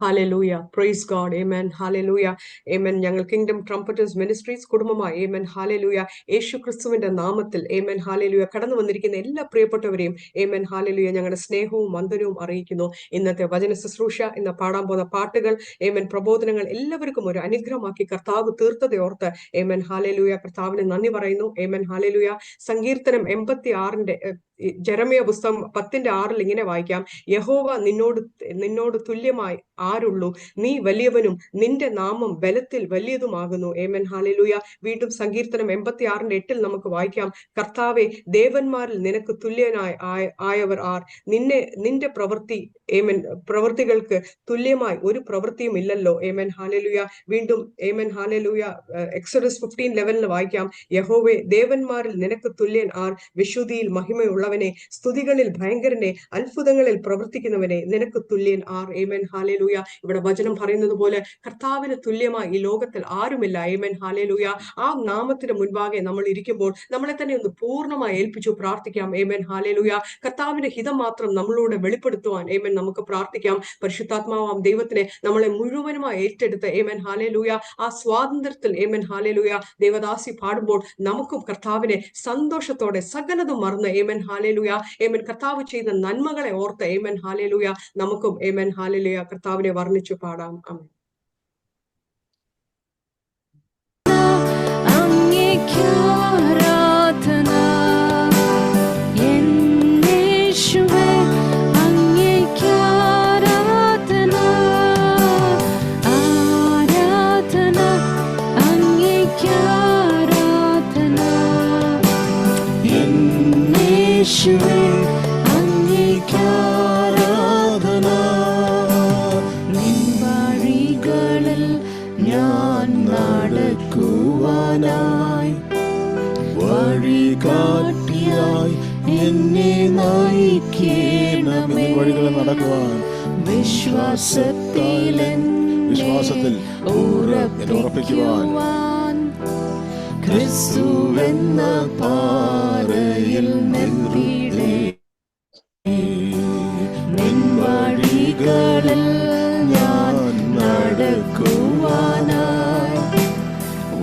Hallelujah. Praise God. Amen. Hallelujah. Amen. ഞങ്ങൾ kingdom ട്രംപറ്റേഴ്സ് ministries കുടുംബമായി Amen. Hallelujah. യേശു ക്രിസ്തുവിന്റെ നാമത്തിൽ Amen. Hallelujah. കടന്നു വന്നിരിക്കുന്ന എല്ലാ പ്രിയപ്പെട്ടവരെയും Amen. Hallelujah. ഞങ്ങളുടെ സ്നേഹവും വന്ദനവും അറിയിക്കുന്നു. ഇന്നത്തെ വചന ശുശ്രൂഷ, ഇന്ന് പാടാൻ പോകുന്ന പാട്ടുകൾ Amen. പ്രബോധനങ്ങൾ എല്ലാവർക്കും ഒരു അനുഗ്രഹമാക്കി കർത്താവ് തീർത്തതെ ഓർത്ത് Amen. Hallelujah. കർത്താവിന് നന്ദി പറയുന്നു. Amen. Hallelujah. സങ്കീർത്തനം 86 ജെറമിയ പുസ്തകം 10:6 ഇങ്ങനെ വായിക്കാം. യഹോവ നിന്നോട് തുല്യമായി ആരുള്ളൂ? നീ വലിയവനും നിന്റെ നാമം ബലത്തിൽ വലിയതുമാകുന്നു. ഏമൻ. ഹല്ലേലൂയ. വീണ്ടും സങ്കീർത്തനം 86:8 നമുക്ക് വായിക്കാം. കർത്താവെ, ദേവന്മാരിൽ നിനക്ക് ആയവർ ആർ? നിന്റെ പ്രവൃത്തികൾക്ക് തുല്യമായി ഒരു പ്രവൃത്തിയും ഇല്ലല്ലോ. ഏമൻ. ഹല്ലേലൂയ. വീണ്ടും ഏമൻ. ഹല്ലേലൂയ. എക്സോഡസ് 15:11 വായിക്കാം. യഹോവേ, ദേവന്മാരിൽ നിനക്ക് തുല്യൻ ആർ? വിശുദ്ധിയിൽ മഹിമയുള്ളവനെ, സ്തുതികളിൽ ഭയങ്കരനെ, അത്ഭുതങ്ങളിൽ പ്രവർത്തിക്കുന്നവനെ, നിനക്ക് തുല്യൻ ആർ? ഏമൻ. ഹല്ലേലൂയ. ഇവിടെ വചനം പറയുന്നത് പോലെ കർത്താവിന് തുല്യമായി ഈ ലോകത്തിൽ ആരുമില്ല. ഏമൻ. ഹല്ലേലൂയ. ആ നാമത്തിന് മുൻപാകെ നമ്മൾ ഇരിക്കുമ്പോൾ നമ്മളെ തന്നെ ഒന്ന് പൂർണ്ണമായി ഏൽപ്പിച്ചു പ്രാർത്ഥിക്കാം. ഏമൻ. ഹല്ലേലൂയ. കർത്താവിന്റെ ഹിതം മാത്രം നമ്മളോട് വെളിപ്പെടുത്തുവാൻ ഏമൻ നമുക്ക് പ്രാർത്ഥിക്കാം. പരിശുദ്ധാത്മാവാം ദൈവത്തിനെ നമ്മളെ മുഴുവനുമായി ഏറ്റെടുത്ത് ഏമൻ. ഹല്ലേലൂയ. ആ സ്വാതന്ത്ര്യത്തിൽ ഏമൻ. ഹല്ലേലൂയ. ദേവദാസി പാടുമ്പോൾ നമുക്കും കർത്താവിനെ സന്തോഷത്തോടെ സകലതും മറന്ന് ഏമൻ. ഹല്ലേലൂയ. ഏമൻ. കർത്താവ് ചെയ്ത നന്മകളെ ഓർത്ത് ഏമൻ. ഹല്ലേലൂയ. നമുക്കും ഏമൻ. ഹല്ലേലൂയ. കർത്താവിനെ വർണ്ണിച്ചു പാടാം. ആമേൻ. വഴികാട്ടിയായി എന്നെ നയിക്കണമേ. വഴികളിൽ നടക്കുവാൻ വിശ്വാസത്തിൽ ഉറപ്പിക്കുവാൻ ക്രിസ്തുവെന്ന പാറയിൽ നിർത്തിയിടേ. നിൻ വഴികളിൽ ഞാൻ നടക്കുവാനായി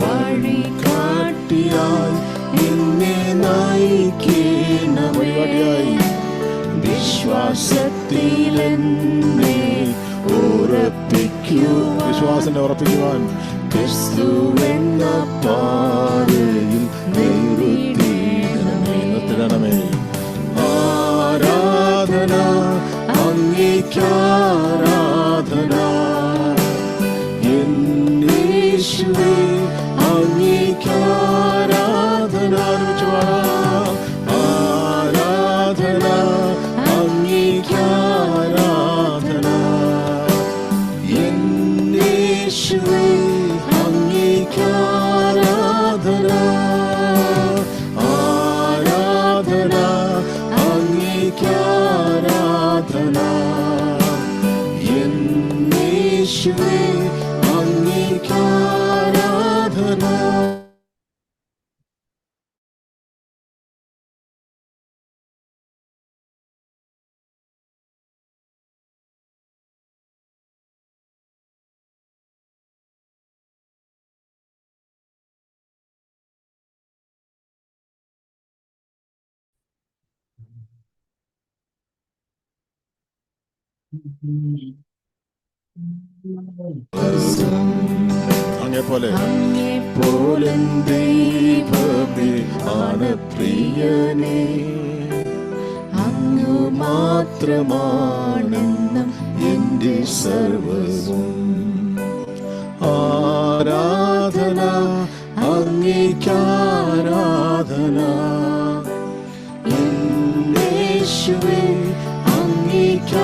വഴികാട്ടിയായി എന്നെ നയിക്കണമേ. വിശ്വാസത്തിൽ എന്നെ ഉറപ്പിക്കുവാൻ ക്രിസ്തുവെന്ന പാറയിൽ നിർത്തിയിടണമേ. ആരാധന അങ്ങേക്കാരാധന, യേശുവേ അങ്ങേക്കാരാധന. ആരാധന അങ്ങേക്കാരാധന, യേശുവേ അങ്ങേക്കാരാധന. ആരാധന അങ്ങേക്കാരാധന, യേശുവേ അങ്ങേക്കാരാധന. അങ്ങേപ്പോലെ ദൈവമേ ആണ് പ്രിയനേ, അങ്ങ് മാത്രമാണെന്നും എന്റെ സർവ്വവും. ആരാധന അങ്ങേക്കാരാധന, യേശുവേ അങ്ങേക്കാരാധന.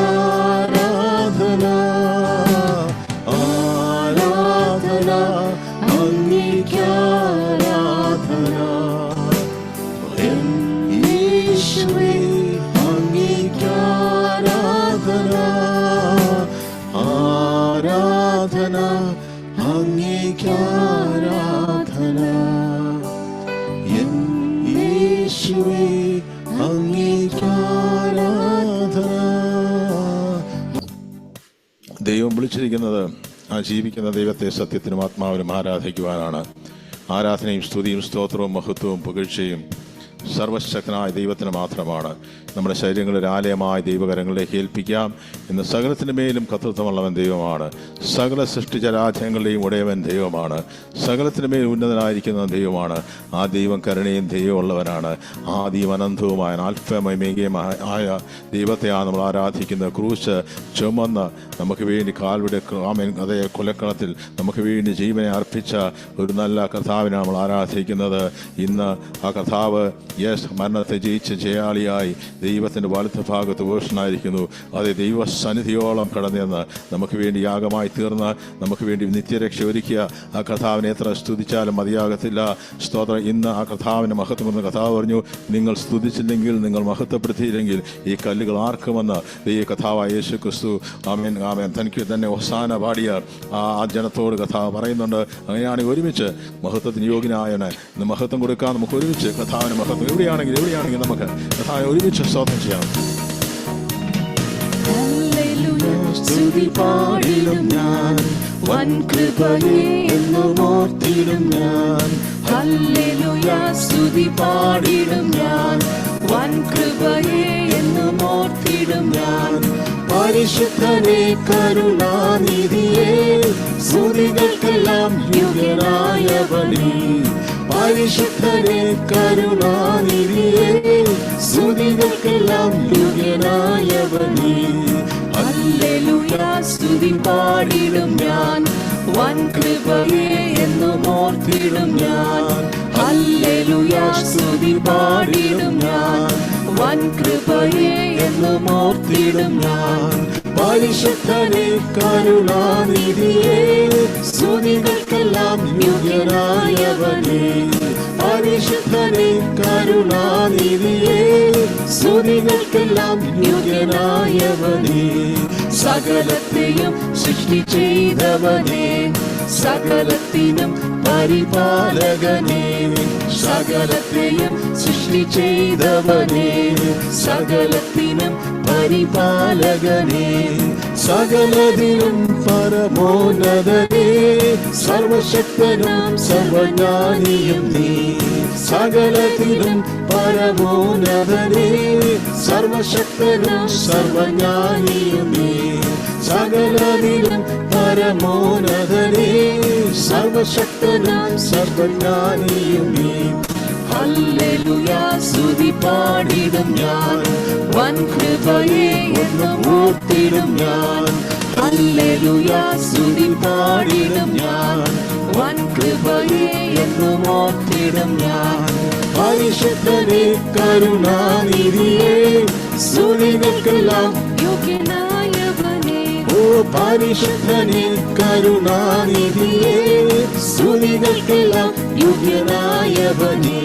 ആരാധന അങ്ങേക്കാരാധന, യേശുവേ അങ്ങേക്കാരാധന. ആരാധന അങ്ങേക്കാരാധന, യേശുവേ അങ്ങേക്കാരാധന. ദൈവം വിളിച്ചിരിക്കുന്നത് ആ ജീവിക്കുന്ന ദൈവത്തെ സത്യത്തിനും ആത്മാവിനും ആരാധിക്കുവാനാണ്. ആരാധനയും സ്തുതിയും സ്തോത്രവും മഹത്വവും പുകഴ്ചയും സർവശക്തനായ ദൈവത്തിന് മാത്രമാണ്. നമ്മുടെ ശരീരങ്ങളിൽ ആലയമായ ദൈവകരങ്ങളിലേക്ക് ഏൽപ്പിക്കാം. ഇന്ന് സകലത്തിൻ്റെ മേലും കർത്തൃത്വമുള്ളവൻ ദൈവമാണ്. സകല സൃഷ്ടിചരാചരങ്ങളുടെയും ഉടയവൻ ദൈവമാണ്. സകലത്തിൻ്റെ മേൽ ഉന്നതനായിരിക്കുന്ന ദൈവമാണ്. ആ ദൈവം കരുണയും ദൈവമുള്ളവനാണ്. ആദിയും അനന്തവുമായ ആൽഫമേഗയുമായ ദൈവത്തെയാണ് നമ്മൾ ആരാധിക്കുന്നത്. ക്രൂശ് ചുമന്ന് നമുക്ക് വേണ്ടി കാൽവിടെ അതേ കൊലക്കളത്തിൽ നമുക്ക് വേണ്ടി ജീവനെ അർപ്പിച്ച ഒരു നല്ല കർത്താവിനെ നമ്മൾ ആരാധിക്കുന്നത്. ഇന്ന് ആ കർത്താവ് മരണത്തെ ജയിച്ച് ജയാളിയായി ദൈവത്തിൻ്റെ വലത്ത് ഭാഗത്ത് ഭൂഷണായിരിക്കുന്നു. അത് ദൈവസന്നിധിയോളം കടന്നെന്ന് നമുക്ക് വേണ്ടി യാഗമായി തീർന്ന് നമുക്ക് വേണ്ടി നിത്യരക്ഷ ഒരുക്കിയ ആ കർത്താവിനെ എത്ര സ്തുതിച്ചാലും മതിയാകത്തില്ല. സ്തോത്രം. ഇന്ന് ആ കർത്താവിൻ്റെ മഹത്വം എന്ന് കർത്താവ് പറഞ്ഞു, നിങ്ങൾ സ്തുതിച്ചില്ലെങ്കിൽ, നിങ്ങൾ മഹത്വപ്പെടുത്തിയില്ലെങ്കിൽ ഈ കല്ലുകൾ ആർക്കുമെന്ന് ഈ കർത്താവായ യേശു ക്രിസ്തു ആമേൻ ആമേൻ തനിക്ക് തന്നെ ഹോസാന പാടിയ ആ ജനത്തോട് കർത്താവ് പറയുന്നുണ്ട്. അങ്ങനെയാണെങ്കിൽ ഒരുമിച്ച് മഹത്വത്തിന് യോഗ്യനായവന് ഇന്ന് മഹത്വം കൊടുക്കാൻ നമുക്ക് ഒരുമിച്ച് കർത്താവിന് മഹത്വം എവിടെയാണെങ്കിൽ നമുക്ക് കർത്താവിനെ ഒരുമിച്ച് സ്തോത്രം ചെയ്യാം. സ്തുതി പാടിടും ഞാൻ, വൻ കൃപയെ എന്നും ഓർത്തിടും ഞാൻ. ഹല്ലേലൂയ സ്തുതി പാടിടും ഞാൻ, വൻ കൃപയെ എന്നും ഓർത്തിടും ഞാൻ. പരിശുദ്ധനെ കരുണാനിധിയെ സ്തുതികൾക്കെല്ലാം യോഗ്യനായവനേ. പരിശുദ്ധനെ കരുണാനിധിയെ സ്തുതികൾക്കെല്ലാം യോഗ്യനായവനേ. ഹല്ലേലൂയ സ്തുതി പാടിടും ഞാൻ, വൻ കൃപയെ എന്നും ഓർത്തിടും ഞാൻ. ഹല്ലേലൂയ സ്തുതി പാടിടും ഞാൻ, വൻ കൃപയെ എന്നും ഓർത്തിടും ഞാൻ. പരിശുദ്ധനെ കരുണാനിധിയെ സ്തുതികൾക്കെല്ലാം യോഗ്യനായവനേ. പരിശുദ്ധനെ കരുണാനിധിയെ സ്തുതികൾക്കെല്ലാം യോഗ്യനായവനേ. സകലത്തെയും സൃഷ്ടി ചെയ്തവനേ, സകലത്തിനും പരിപാലകനേ. സകലത്തെയും സൃഷ്ടി ചെയ്തവനേ, സകലത്തിനും പരിപാലകനേ. സകലതിനും പരമോന്നതനേ, സർവശക്തനും സർവജ്ഞാനിയും നീ. സകലത്തിനും പരമോന്നതനേ, സർവശക്തനും സർവജ്ഞാനിയും നീ. സകലതിനും പരമോന്നതനേ, സർവശക്തനും സർവജ്ഞാനിയും നീ. ഹല്ലേലൂയ സ്തുതി പാടിടും ഞാൻ, വൻ കൃപയെ എന്നും ഓർത്തിടും ഞാൻ. ഹല്ലേലൂയ സ്തുതി പാടിടും ഞാൻ, വൻ കൃപയെ എന്നും ഓർത്തിടും ഞാൻ. പരിശുദ്ധനെ കരുണാനിധിയെ സ്തുതികൾക്കെല്ലാം യോഗ്യനായവനേ. ഓ പരിശുദ്ധനെ കരുണാനിധിയെ സ്തുതികൾക്കെല്ലാം യോഗ്യനായവനേ.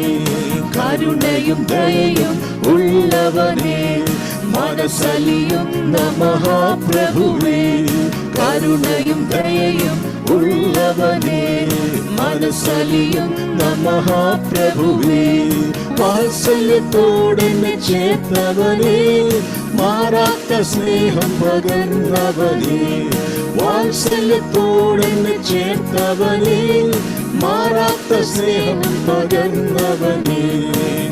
കരുണയും ദയയും ഉള്ളവനേ, മനസ്സലിയുന്ന മഹാപ്രഭുവേ. കരുണയും ദയയും ഉള്ളവനേ, മനസ്സലിയുന്ന മഹാപ്രഭുവേ. വാത്സല്യത്തോടെന്നെ ചേർത്തവനേ, മാറാത്ത സ്നേഹം പകർന്നവനേ. വാത്സല്യത്തോടെന്നെ ചേർത്തവനേ, മാറാത്ത സ്നേഹം പകർന്നവനേ.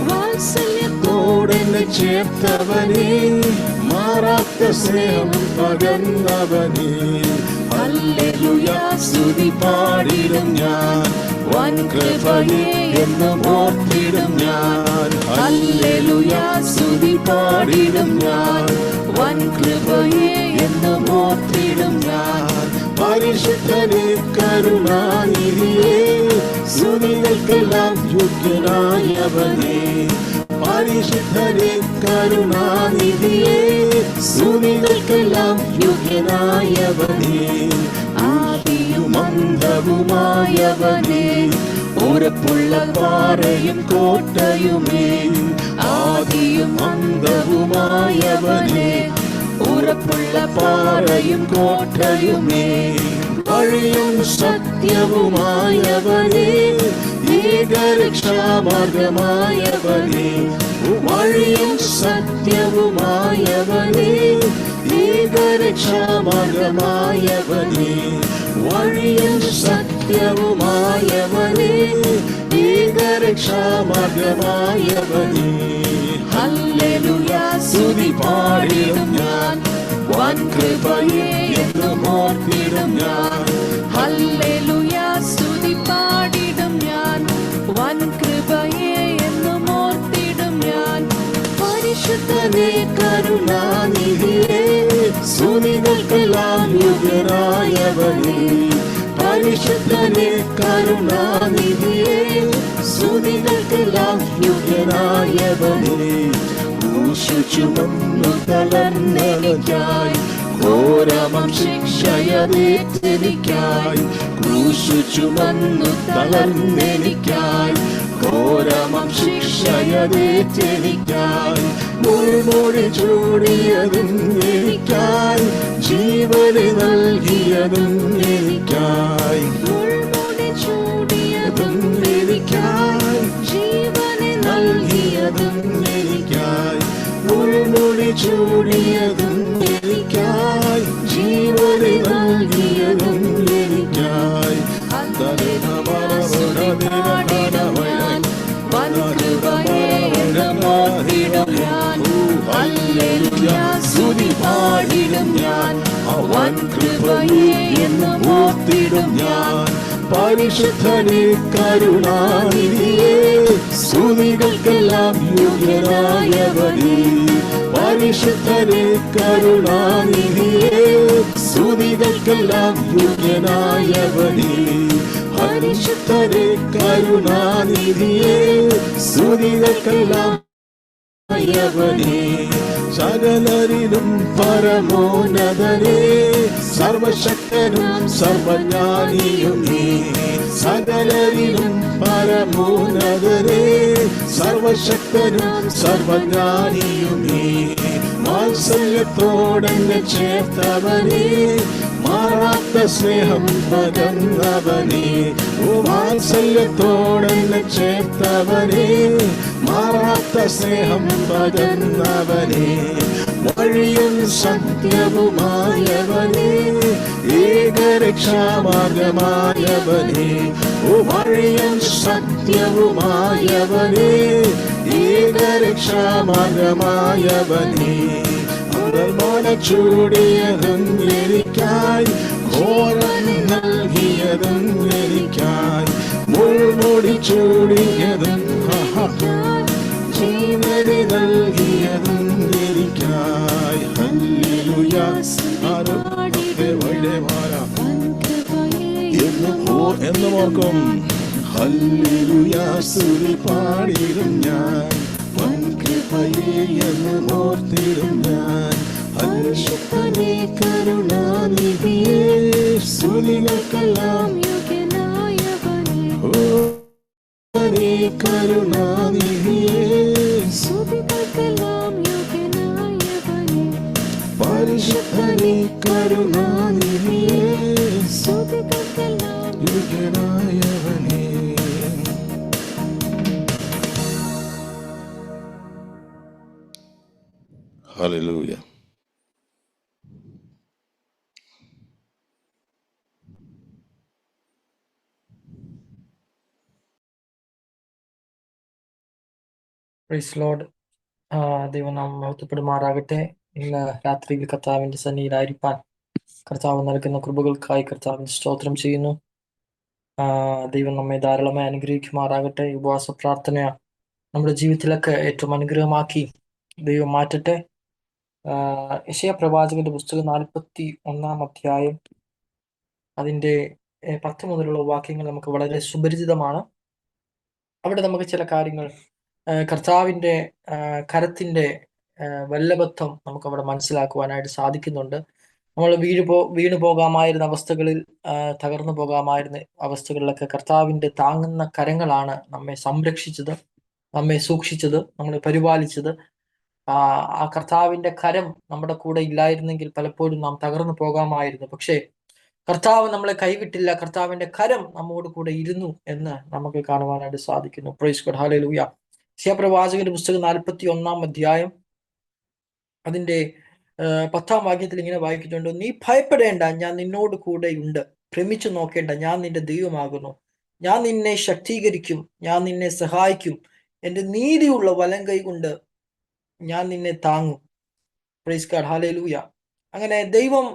വാത്സല്യത്തോടെന്നെ ചേർത്തവനേ, മാറാത്ത സ്നേഹം പകർന്നവനേ. ഹല്ലേലൂയ സ്തുതി പാടിടും ഞാൻ, വൻ കൃപയെ എന്നും ഓർത്തിടും ഞാൻ. ഹല്ലേലൂയ സ്തുതി പാടിടും ഞാൻ, വൻ കൃപയെ എന്നും ഓർത്തിടും ഞാൻ. പരിശുദ്ധനെ കരുണാനിധിയെ സ്തുതികൾക്കെല്ലാം യോഗ്യനായവനേ. പരിശുദ്ധനെ കരുണാനിധിയെ സ്തുതികൾക്കെല്ലാം യോഗ്യനായവനേ. ആദിയും അന്തവുമായവനേ, ഉറപ്പുള്ള പാറയും കോട്ടയുമേ. ആദിയും അന്തവുമായവനേ, ഉറപ്പുള്ള പാറയും കോട്ടയുമേ. വഴിയും സത്യവുമായവനേ, ഏകരക്ഷാമാർഗമായവനേ, വഴിയും സത്യവുമായവനേ, ഏകരക്ഷാമാർഗമായവനേ, വഴിയും സത്യവുമായവനേ, ഏകരക്ഷാമാർഗമായവനേ. ഹല്ലേലൂയ സ്തുതി പാടിടും ഞാൻ, വൻ കൃപയെ എന്നും ഓർത്തിടും ഞാൻ. ഹല്ലേലൂയ സ്തുതി പാടിടും ഞാൻ, വൻ കൃപയെ എന്നും ഓർത്തിടും ഞാൻ. പരിശുദ്ധനേ കരുണാനിധിയേ, സ്തുതികൾക്കെല്ലാം യോഗ്യനായവനേ. പരിശുദ്ധനേ കരുണാനിധിയേ, സ്തുതികൾക്കെല്ലാം യോഗ്യനായവനേ. ക്രൂശു ചുമന്നു തളർന്നെനിക്കായി, ഘോരമം ശിക്ഷയതേറ്റെനിക്കായി. ക്രൂശു ചുമന്നു തളർന്നെനിക്കായി, ഘോരമം ശിക്ഷയതേറ്റെനിക്കായി. മുൾമുടി ചൂടിയതും എനിക്കായി, ജീവനെ നൽകിയതും എനിക്കായി. മുൾമുടി ചൂടിയതും എനിക്കായി, ജീവനെ നൽകിയതും എനിക്കായി. മുൾമുടി ചൂടിയതും എനിക്കായി, ജീവനെ നൽകിയതും എനിക്കായി. വൻ കൃപയെ എന്നും ഓർത്തിടും ഞാൻ. ഹല്ലേലൂയ സ്തുതി പാടിടും ഞാൻ, വൻ കൃപയെ എന്നും ഓർത്തിടും ഞാൻ. പരിശുദ്ധനേ കരുണാനിധിയേ, സ്തുതികൾക്കെല്ലാം യോഗ്യനായവനേ. പരിശുദ്ധനേ കരുണാനിധിയേ, സ്തുതികൾക്കെല്ലാം യോഗ്യനായവനേ. പരിശുദ്ധനേ കരുണാനിധിയേ, സ്തുതികൾക്കെല്ലാം യവനേ. സകലരിലും പരമോന്നതനേ, സർവശക്തനും സർവജ്ഞാനിയും നീ. സകലരിലും പരമോന്നതനേ, സർവശക്തനും സർവജ്ഞാനിയും നീ. വാത്സല്യത്തോടെന്നെ ചേർത്തവനേ, മാറാത്ത സ്നേഹം പകർന്നവനേ. ഓ വാത്സല്യത്തോടെന്നെ ചേർത്തവനേ, മാറാത്ത സ്നേഹം പകർന്നവനേ. വഴിയും സത്യവുമായവനേ, ഏകരക്ഷാമാർഗമായവനേ. ഓ വഴിയും സത്യവുമായവനേ, ഏകരക്ഷാമാർഗമായവനേ. അന്തർമന ചൂടിയതും എനിക്കായി, ഘോരം നൽകിയതും എനിക്കായി. മുൾമുടി ചൂടിയതും ജീവനെ നൽകിയതും എനിക്കായി. ഹല്ലേലൂയ എന്നും ഓർക്കും. ഹല്ലേലൂയ സ്തുതി പാടിടും ഞാൻ, വൻ കൃപയെ എന്നും ഓർത്തിടും ഞാൻ. പരിശുദ്ധനേ കരുണാനിധിയേ, സ്തുതികൾക്കെല്ലാം യോഗ്യനായവനേ. കരുണാനിധിയേ, സ്തുതികൾക്കെല്ലാം യോഗ്യനായവനേ. പരിശുദ്ധനേ കരുണാനിധിയേ, സ്തുതികൾക്കെല്ലാം യോഗ്യനായവനേ. ഹല്ലേലൂയ. Praise lord. ദൈവം നാം മഹത്വപ്പെടുമാറാകട്ടെ. ഇന്ന് രാത്രിയിൽ കർത്താവിന്റെ സന്നിധിയിലായിരിക്കാൻ കർത്താവ് നൽകുന്ന കൃപകൾക്കായി കർത്താവിന് സ്തോത്രം ചെയ്യുന്നു. ദൈവം നമ്മെ ധാരാളമായി അനുഗ്രഹിക്കുമാറാകട്ടെ. ഉപവാസ പ്രാർത്ഥന നമ്മുടെ ജീവിതത്തിലൊക്കെ ഏറ്റവും അനുഗ്രഹമാക്കി ദൈവം മാറ്റട്ടെ. യെശയ്യാ പ്രവാചകന്റെ പുസ്തകം 41-ാം അധ്യായം അതിന്റെ 10 മുതലുള്ള വാക്യങ്ങൾ നമുക്ക് വളരെ സുപരിചിതമാണ്. അവിടെ നമുക്ക് ചില കാര്യങ്ങൾ കർത്താവിന്റെ കരത്തിന്റെ വല്ലഭത്വം നമുക്ക് അവിടെ മനസ്സിലാക്കുവാനായിട്ട് സാധിക്കുന്നുണ്ട്. നമ്മൾ വീണു പോകാമായിരുന്ന അവസ്ഥകളിൽ, തകർന്നു പോകാമായിരുന്ന അവസ്ഥകളിലൊക്കെ കർത്താവിന്റെ താങ്ങുന്ന കരങ്ങളാണ് നമ്മെ സംരക്ഷിച്ചത്, നമ്മെ സൂക്ഷിച്ചത്, നമ്മളെ പരിപാലിച്ചത്. ആ കർത്താവിന്റെ കരം നമ്മുടെ കൂടെ ഇല്ലായിരുന്നെങ്കിൽ പലപ്പോഴും നാം തകർന്നു പോകാമായിരുന്നു. പക്ഷേ കർത്താവ് നമ്മളെ കൈവിട്ടില്ല, കർത്താവിന്റെ കരം നമ്മോട് കൂടെ ഇരുന്നു എന്ന് നമുക്ക് കാണുവാനായിട്ട് സാധിക്കുന്നു. Price God, hallelujah. യെശയ്യാപ്രവാചകന്റെ പുസ്തകം 41 അധ്യായം അതിന്റെ 10 വാക്യത്തിൽ ഇങ്ങനെ വായിക്കുന്നുണ്ട്: നീ ഭയപ്പെടേണ്ട, ഞാൻ നിന്നോട് കൂടെയുണ്ട്. ഭ്രമിച്ചു നോക്കേണ്ട, ഞാൻ നിന്റെ ദൈവമാകുന്നു. ഞാൻ നിന്നെ ശക്തീകരിക്കും, ഞാൻ നിന്നെ സഹായിക്കും. എന്റെ നീതിയുള്ള വലം കൈ കൊണ്ട് ഞാൻ നിന്നെ താങ്ങും. Praise God, hallelujah. അങ്ങനെ ദൈവം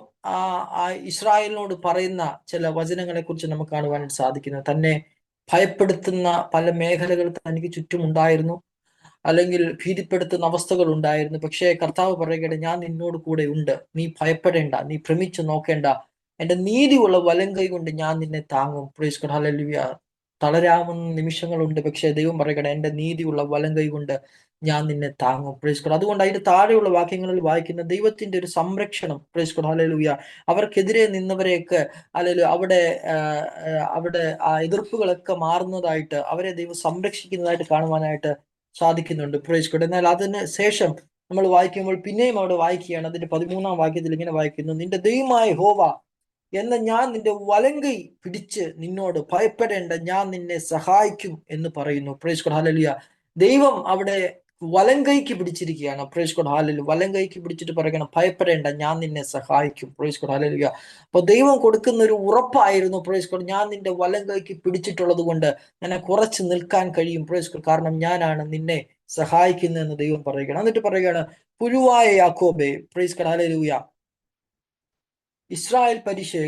ഇസ്രായേലിനോട് പറയുന്ന ചില വചനങ്ങളെ കുറിച്ച് നമുക്ക് കാണുവാനായിട്ട് സാധിക്കുന്നത്, തന്നെ ഭയപ്പെടുത്തുന്ന പല മേഖലകൾ തനിക്ക് ചുറ്റുമുണ്ടായിരുന്നു, അല്ലെങ്കിൽ ഭീതിപ്പെടുത്തുന്ന അവസ്ഥകൾ ഉണ്ടായിരുന്നു. പക്ഷേ കർത്താവ് പറയുകയാണ്, ഞാൻ നിന്നോട് കൂടെ ഉണ്ട്, നീ ഭയപ്പെടേണ്ട, നീ ഭ്രമിച്ചു നോക്കേണ്ട, എന്റെ നീതിയുള്ള വലം കൈ കൊണ്ട് ഞാൻ നിന്നെ താങ്ങും. Praise God, hallelujah. തളരാവുന്ന നിമിഷങ്ങളുണ്ട്, പക്ഷേ ദൈവം പറയുകയാണ്, എന്റെ നീതിയുള്ള വലം കൈ കൊണ്ട് ഞാൻ നിന്നെ താങ്ങും. Praise God. അതുകൊണ്ട് അതിന്റെ താഴെയുള്ള വാക്യങ്ങളിൽ വായിക്കുന്ന ദൈവത്തിന്റെ ഒരു സംരക്ഷണം, പ്രൈസ് ഗോഡ്, ഹല്ലേലൂയ, അവർക്കെതിരെ നിന്നവരെയൊക്കെ അല്ലെങ്കിൽ അവിടെ ആ എതിർപ്പുകളൊക്കെ മാറുന്നതായിട്ട്, അവരെ ദൈവം സംരക്ഷിക്കുന്നതായിട്ട് കാണുവാനായിട്ട് സാധിക്കുന്നുണ്ട്. Praise God. എന്നാൽ അതിന് ശേഷം നമ്മൾ വായിക്കുമ്പോൾ പിന്നെയും അവിടെ വായിക്കുകയാണ്. അതിന്റെ 13 വാക്യത്തിൽ ഇങ്ങനെ വായിക്കുന്നു: നിന്റെ ദൈവമായ യഹോവ എന്ന ഞാൻ നിന്റെ വലങ്കൈ പിടിച്ച് നിന്നോട് ഭയപ്പെടേണ്ട, ഞാൻ നിന്നെ സഹായിക്കും എന്ന് പറയുന്നു. Price God, hallelujah. ദൈവം അവിടെ വലങ്കൈക്ക് പിടിച്ചിരിക്കുകയാണ്. Price God, hallelujah. വലങ്കൈക്ക് പിടിച്ചിട്ട് പറയണം, ഭയപ്പെടേണ്ട, ഞാൻ നിന്നെ സഹായിക്കും. Price God, hallelujah. അപ്പൊ ദൈവം കൊടുക്കുന്ന ഒരു ഉറപ്പായിരുന്നു. പ്രൈസ് ഗോഡ്, ഞാൻ നിന്റെ വലങ്കൈക്ക് പിടിച്ചിട്ടുള്ളത് കൊണ്ട് നിന്നെ കുറച്ച് നിൽക്കാൻ കഴിയും. പ്രൈസ് ഗോഡ്, കാരണം ഞാനാണ് നിന്നെ സഹായിക്കുന്നതെന്ന് ദൈവം പറയുകയാണ്. എന്നിട്ട് പറയുകയാണ്, പുഴുവായ യാക്കോബേ, പ്രൈസ് ഗോഡ്, ഹല്ലേലൂയ, ഇസ്രായേൽ പരിശേ,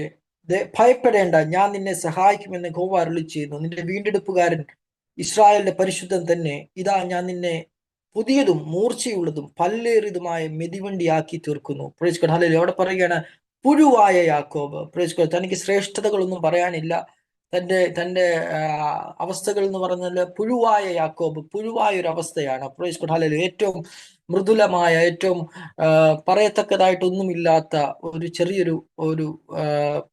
ഭയപ്പെടേണ്ട, ഞാൻ നിന്നെ സഹായിക്കുമെന്ന് യഹോവ അരുളി ചെയ്യുന്നു. നിന്റെ വീണ്ടെടുപ്പുകാരൻ ഇസ്രായേലിന്റെ പരിശുദ്ധൻ തന്നെ, ഇതാ ഞാൻ നിന്നെ പുതിയതും മൂർച്ചയുള്ളതും പല്ലേറിയതുമായ മെതിവണ്ടിയാക്കി തീർക്കുന്നു. Price God, hallelujah. അവിടെ പറയുകയാണ്, പുഴുവായ യാക്കോബ്. Praise God. തനിക്ക് ശ്രേഷ്ഠതകളൊന്നും പറയാനില്ല. തന്റെ അവസ്ഥകൾ എന്ന് പറഞ്ഞാൽ പുഴുവായ യാക്കോബ്, പുഴുവായ ഒരു അവസ്ഥയാണ്. Price God, hallelujah. ഏറ്റവും മൃദുലമായ, ഏറ്റവും പറയത്തക്കതായിട്ടൊന്നുമില്ലാത്ത ഒരു ചെറിയൊരു ഒരു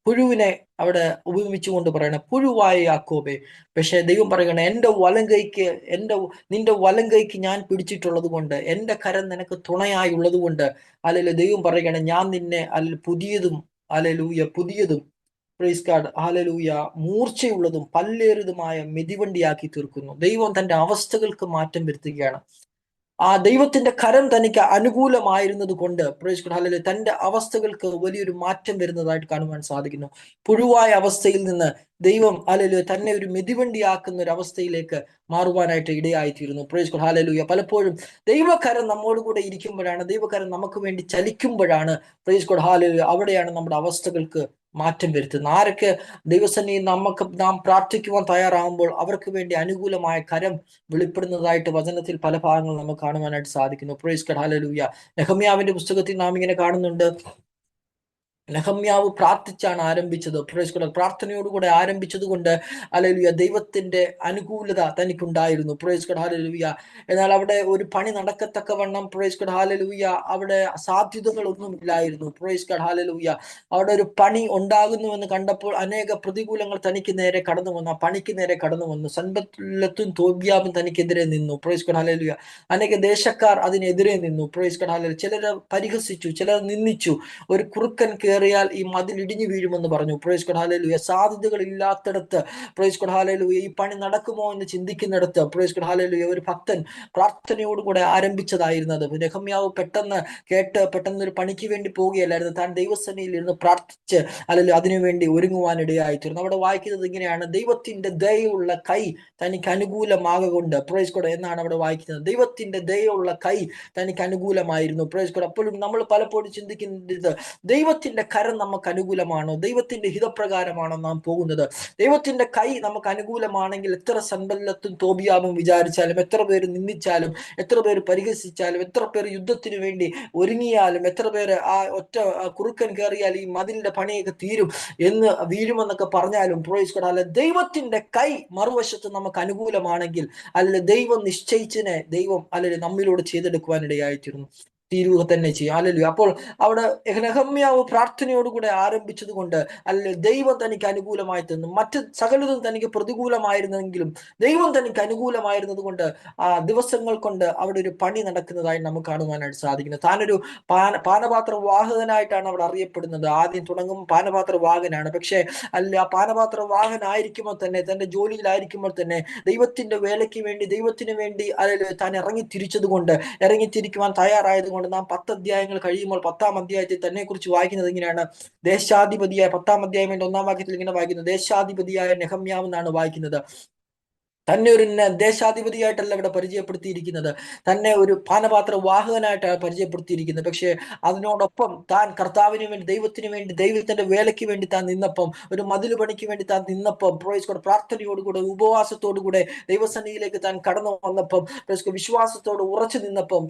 പുഴുവിനെ അവിടെ ഉപമിച്ചുകൊണ്ട് പറയണം, പുഴുവായ യാക്കോബെ. പക്ഷെ ദൈവം പറയണേ, നിന്റെ വലം കൈക്ക് ഞാൻ പിടിച്ചിട്ടുള്ളത് കൊണ്ട്, എന്റെ കരം നിനക്ക് തുണയായി ഉള്ളത് കൊണ്ട്, അല്ലെങ്കിൽ ദൈവം പറയണേ, ഞാൻ നിന്നെ പുതിയതും പ്രൈസ് ഗോഡ്, ഹല്ലേലൂയ, മൂർച്ചയുള്ളതും പല്ലേറിയതുമായ മെതിവണ്ടിയാക്കി തീർക്കുന്നു. ദൈവം തന്റെ അവസ്ഥകൾക്ക് മാറ്റം വരുത്തുകയാണ്. ആ ദൈവത്തിന്റെ കരം തനിക്ക് അനുകൂലമായിരുന്നത് കൊണ്ട്, പ്രൈസ് ഗോഡ്, ഹല്ലേലൂയ, തന്റെ അവസ്ഥകൾക്ക് വലിയൊരു മാറ്റം വരുന്നതായിട്ട് കാണുവാൻ സാധിക്കുന്നു. പുഴുവായ അവസ്ഥയിൽ നിന്ന് ദൈവം, ഹല്ലേലൂയ, തന്നെ ഒരു മെതിവണ്ടിയാക്കുന്ന ഒരു അവസ്ഥയിലേക്ക് മാറുവാനായിട്ട് ഇടയായിത്തീരുന്നു. Praise God, hallelujah. പലപ്പോഴും ദൈവകരം നമ്മോട് കൂടെ ഇരിക്കുമ്പോഴാണ്, ദൈവകരം നമുക്ക് വേണ്ടി ചലിക്കുമ്പോഴാണ്, പ്രൈസ് ഗോഡ്, ഹല്ലേലൂയ, അവിടെയാണ് നമ്മുടെ അവസ്ഥകൾക്ക് മാറ്റം വരുത്തുന്നത്. ആരൊക്കെ ദൈവസന്നിധിയിൽ നാം പ്രാർത്ഥിക്കുവാൻ തയ്യാറാകുമ്പോൾ അവർക്ക് വേണ്ടി അനുകൂലമായ കരം വെളിപ്പെടുന്നതായിട്ട് വചനത്തിൽ പല ഭാഗങ്ങൾ നമുക്ക് കാണുവാനായിട്ട് സാധിക്കുന്നു. Price God, hallelujah. നെഹമ്യാവിന്റെ പുസ്തകത്തിൽ നാം ഇങ്ങനെ കാണുന്നുണ്ട്, നെഹമ്യാവ് പ്രാർത്ഥിച്ചാണ് ആരംഭിച്ചത്. Praise God. പ്രാർത്ഥനയോടുകൂടെ ആരംഭിച്ചത് കൊണ്ട്, ഹല്ലേലൂയ, ദൈവത്തിന്റെ അനുകൂലത തനിക്കുണ്ടായിരുന്നു. Praise God, hallelujah. എന്നാൽ അവിടെ ഒരു പണി നടക്കത്തക്കവണ്ണം, പ്രൈസ് ഗോഡ്, ഹല്ലേലൂയ, അവിടെ സാധ്യതകളൊന്നും ഇല്ലായിരുന്നു. Price God, hallelujah. അവിടെ ഒരു പണി ഉണ്ടാകുന്നുവെന്ന് കണ്ടപ്പോൾ അനേക പ്രതികൂലങ്ങൾ തനിക്ക് നേരെ കടന്നു വന്നു, ആ പണിക്ക് നേരെ കടന്നു വന്നു. സൻബല്ലത്തും തോബിയാവും തനിക്കെതിരെ നിന്നു. Price God, hallelujah. അനേക ദേശക്കാർ അതിനെതിരെ നിന്നു. Price God, hallelujah. ചിലരെ പരിഹസിച്ചു, ചിലർ നിന്ദിച്ചു. ഒരു കുറുക്കൻ കയറിയാൽ ഈ മതിൽ ഇടിഞ്ഞു വീഴുമെന്ന് പറഞ്ഞു. Price God, hallelujah. സാധ്യതകൾ ഇല്ലാത്തടത്ത്, പ്രൈസ് ഗോഡ്, ഹല്ലേലൂയ, ഈ പണി നടക്കുമോ എന്ന് ചിന്തിക്കുന്നിടത്ത്, പ്രൈസ് ഗോഡ്, ഹല്ലേലൂയ, ഒരു ഭക്തൻ പ്രാർത്ഥനയോടുകൂടെ ആരംഭിച്ചതായിരുന്നത്. നെഹമ്യാവ് പെട്ടെന്ന് ഒരു പണിക്ക് വേണ്ടി പോവുകയല്ലായിരുന്നു, താൻ ദൈവസന്നിധിയിൽ ഇരുന്ന് പ്രാർത്ഥിച്ച്, അല്ലെങ്കിൽ അതിനുവേണ്ടി ഒരുങ്ങുവാനിടയായിത്തീർന്നു. അവിടെ വായിക്കുന്നത് ഇങ്ങനെയാണ്, ദൈവത്തിന്റെ ദയുള്ള കൈ തനിക്ക് അനുകൂലമാകൊണ്ട്, പ്രൈസ് ഗോഡ്, എന്നാണ് അവിടെ വായിക്കുന്നത്. ദൈവത്തിന്റെ ദയുള്ള കൈ തനിക്ക് അനുകൂലമായിരുന്നു. Praise God. അപ്പോഴും നമ്മൾ പലപ്പോഴും ചിന്തിക്കുന്നത്, ദൈവത്തിന്റെ കരം നമുക്ക് അനുകൂലമാണോ, ദൈവത്തിന്റെ ഹിതപ്രകാരമാണോ നാം പോകുന്നത്? ദൈവത്തിന്റെ കൈ നമുക്ക് അനുകൂലമാണെങ്കിൽ എത്ര സൻബല്ലത്തും തോബിയാവും വിചാരിച്ചാലും, എത്ര പേര് നിന്ദിച്ചാലും, എത്ര പേര് പരിഹസിച്ചാലും, എത്ര പേര് യുദ്ധത്തിന് വേണ്ടി ഒരുങ്ങിയാലും, എത്ര പേര് ആ ഒറ്റ കുറുക്കൻ കയറിയാൽ ഈ മതിലിന്റെ പണിയൊക്കെ വീഴുമെന്നൊക്കെ പറഞ്ഞാലും, പ്രൈസ് ഗോഡ്, അല്ല, ദൈവത്തിന്റെ കൈ മറുവശത്ത് നമുക്ക് അനുകൂലമാണെങ്കിൽ, അല്ലെ ദൈവം നിശ്ചയിച്ചതിനെ ദൈവം അല്ലെങ്കിൽ നമ്മിലൂടെ ചെയ്തെടുക്കുവാനിടയായിത്തീരുന്നു. തീരുക തന്നെ ചെയ്യും. ഹല്ലേലൂയ. അപ്പോൾ അവിടെ നെഹമ്യാവ് പ്രാർത്ഥനയോടുകൂടെ ആരംഭിച്ചത് കൊണ്ട് അല്ലെ ദൈവം തനിക്ക് അനുകൂലമായി തന്നു. മറ്റ് സകലതും തനിക്ക് പ്രതികൂലമായിരുന്നെങ്കിലും ദൈവം തനിക്ക് അനുകൂലമായിരുന്നത് കൊണ്ട് ആ ദിവസങ്ങൾ കൊണ്ട് അവിടെ ഒരു പണി നടക്കുന്നതായി നമുക്ക് കാണുവാനായിട്ട് സാധിക്കുന്നത്. താനൊരു പാനപാത്ര വാഹകനായിട്ടാണ് അവിടെ അറിയപ്പെടുന്നത്. ആദ്യം തുടങ്ങും പാനപാത്ര വാഹകനാണ്. പക്ഷെ ആ പാനപാത്ര വാഹകനായിരിക്കുമ്പോൾ തന്നെ, തന്റെ ജോലിയിലായിരിക്കുമ്പോൾ തന്നെ ദൈവത്തിന്റെ വേലയ്ക്ക് വേണ്ടി, ദൈവത്തിന് വേണ്ടി താൻ ഇറങ്ങിത്തിരിച്ചത് കൊണ്ട്, ഇറങ്ങിത്തിരിക്കുവാൻ തയ്യാറായത് കൊണ്ട് നാം 10 അധ്യായങ്ങൾ കഴിയുമ്പോൾ 10-ാം അധ്യായത്തിൽ തന്നെ കുറിച്ച് വായിക്കുന്നത് ഇങ്ങനെയാണ്. ദേശാധിപതിയായ 10-ാം അധ്യായം 1-ാം വാക്യത്തിൽ ഇങ്ങനെ വായിക്കുന്നത്, ദേശാധിപതിയായ നെഹമ്യാവ് എന്നാണ് വായിക്കുന്നത്. തന്നെ ഒരു ദേശാധിപതിയായിട്ടല്ല ഇവിടെ പരിചയപ്പെടുത്തിയിരിക്കുന്നത്, തന്നെ ഒരു പാനപാത്ര വാഹകനായിട്ടാണ് പരിചയപ്പെടുത്തിയിരിക്കുന്നത്. പക്ഷെ അതിനോടൊപ്പം താൻ കർത്താവിന് വേണ്ടി, ദൈവത്തിന് വേണ്ടി, ദൈവത്തിന്റെ വേലയ്ക്ക് വേണ്ടി താൻ നിന്നപ്പം, ഒരു മതിൽ പണിക്ക് വേണ്ടി താൻ നിന്നപ്പം, പ്രാർത്ഥനയോടുകൂടെ ഉപവാസത്തോടുകൂടെ ദൈവസന്നിധിയിലേക്ക് താൻ കടന്നു വന്നപ്പം, വിശ്വാസത്തോട് ഉറച്ചു നിന്നപ്പം,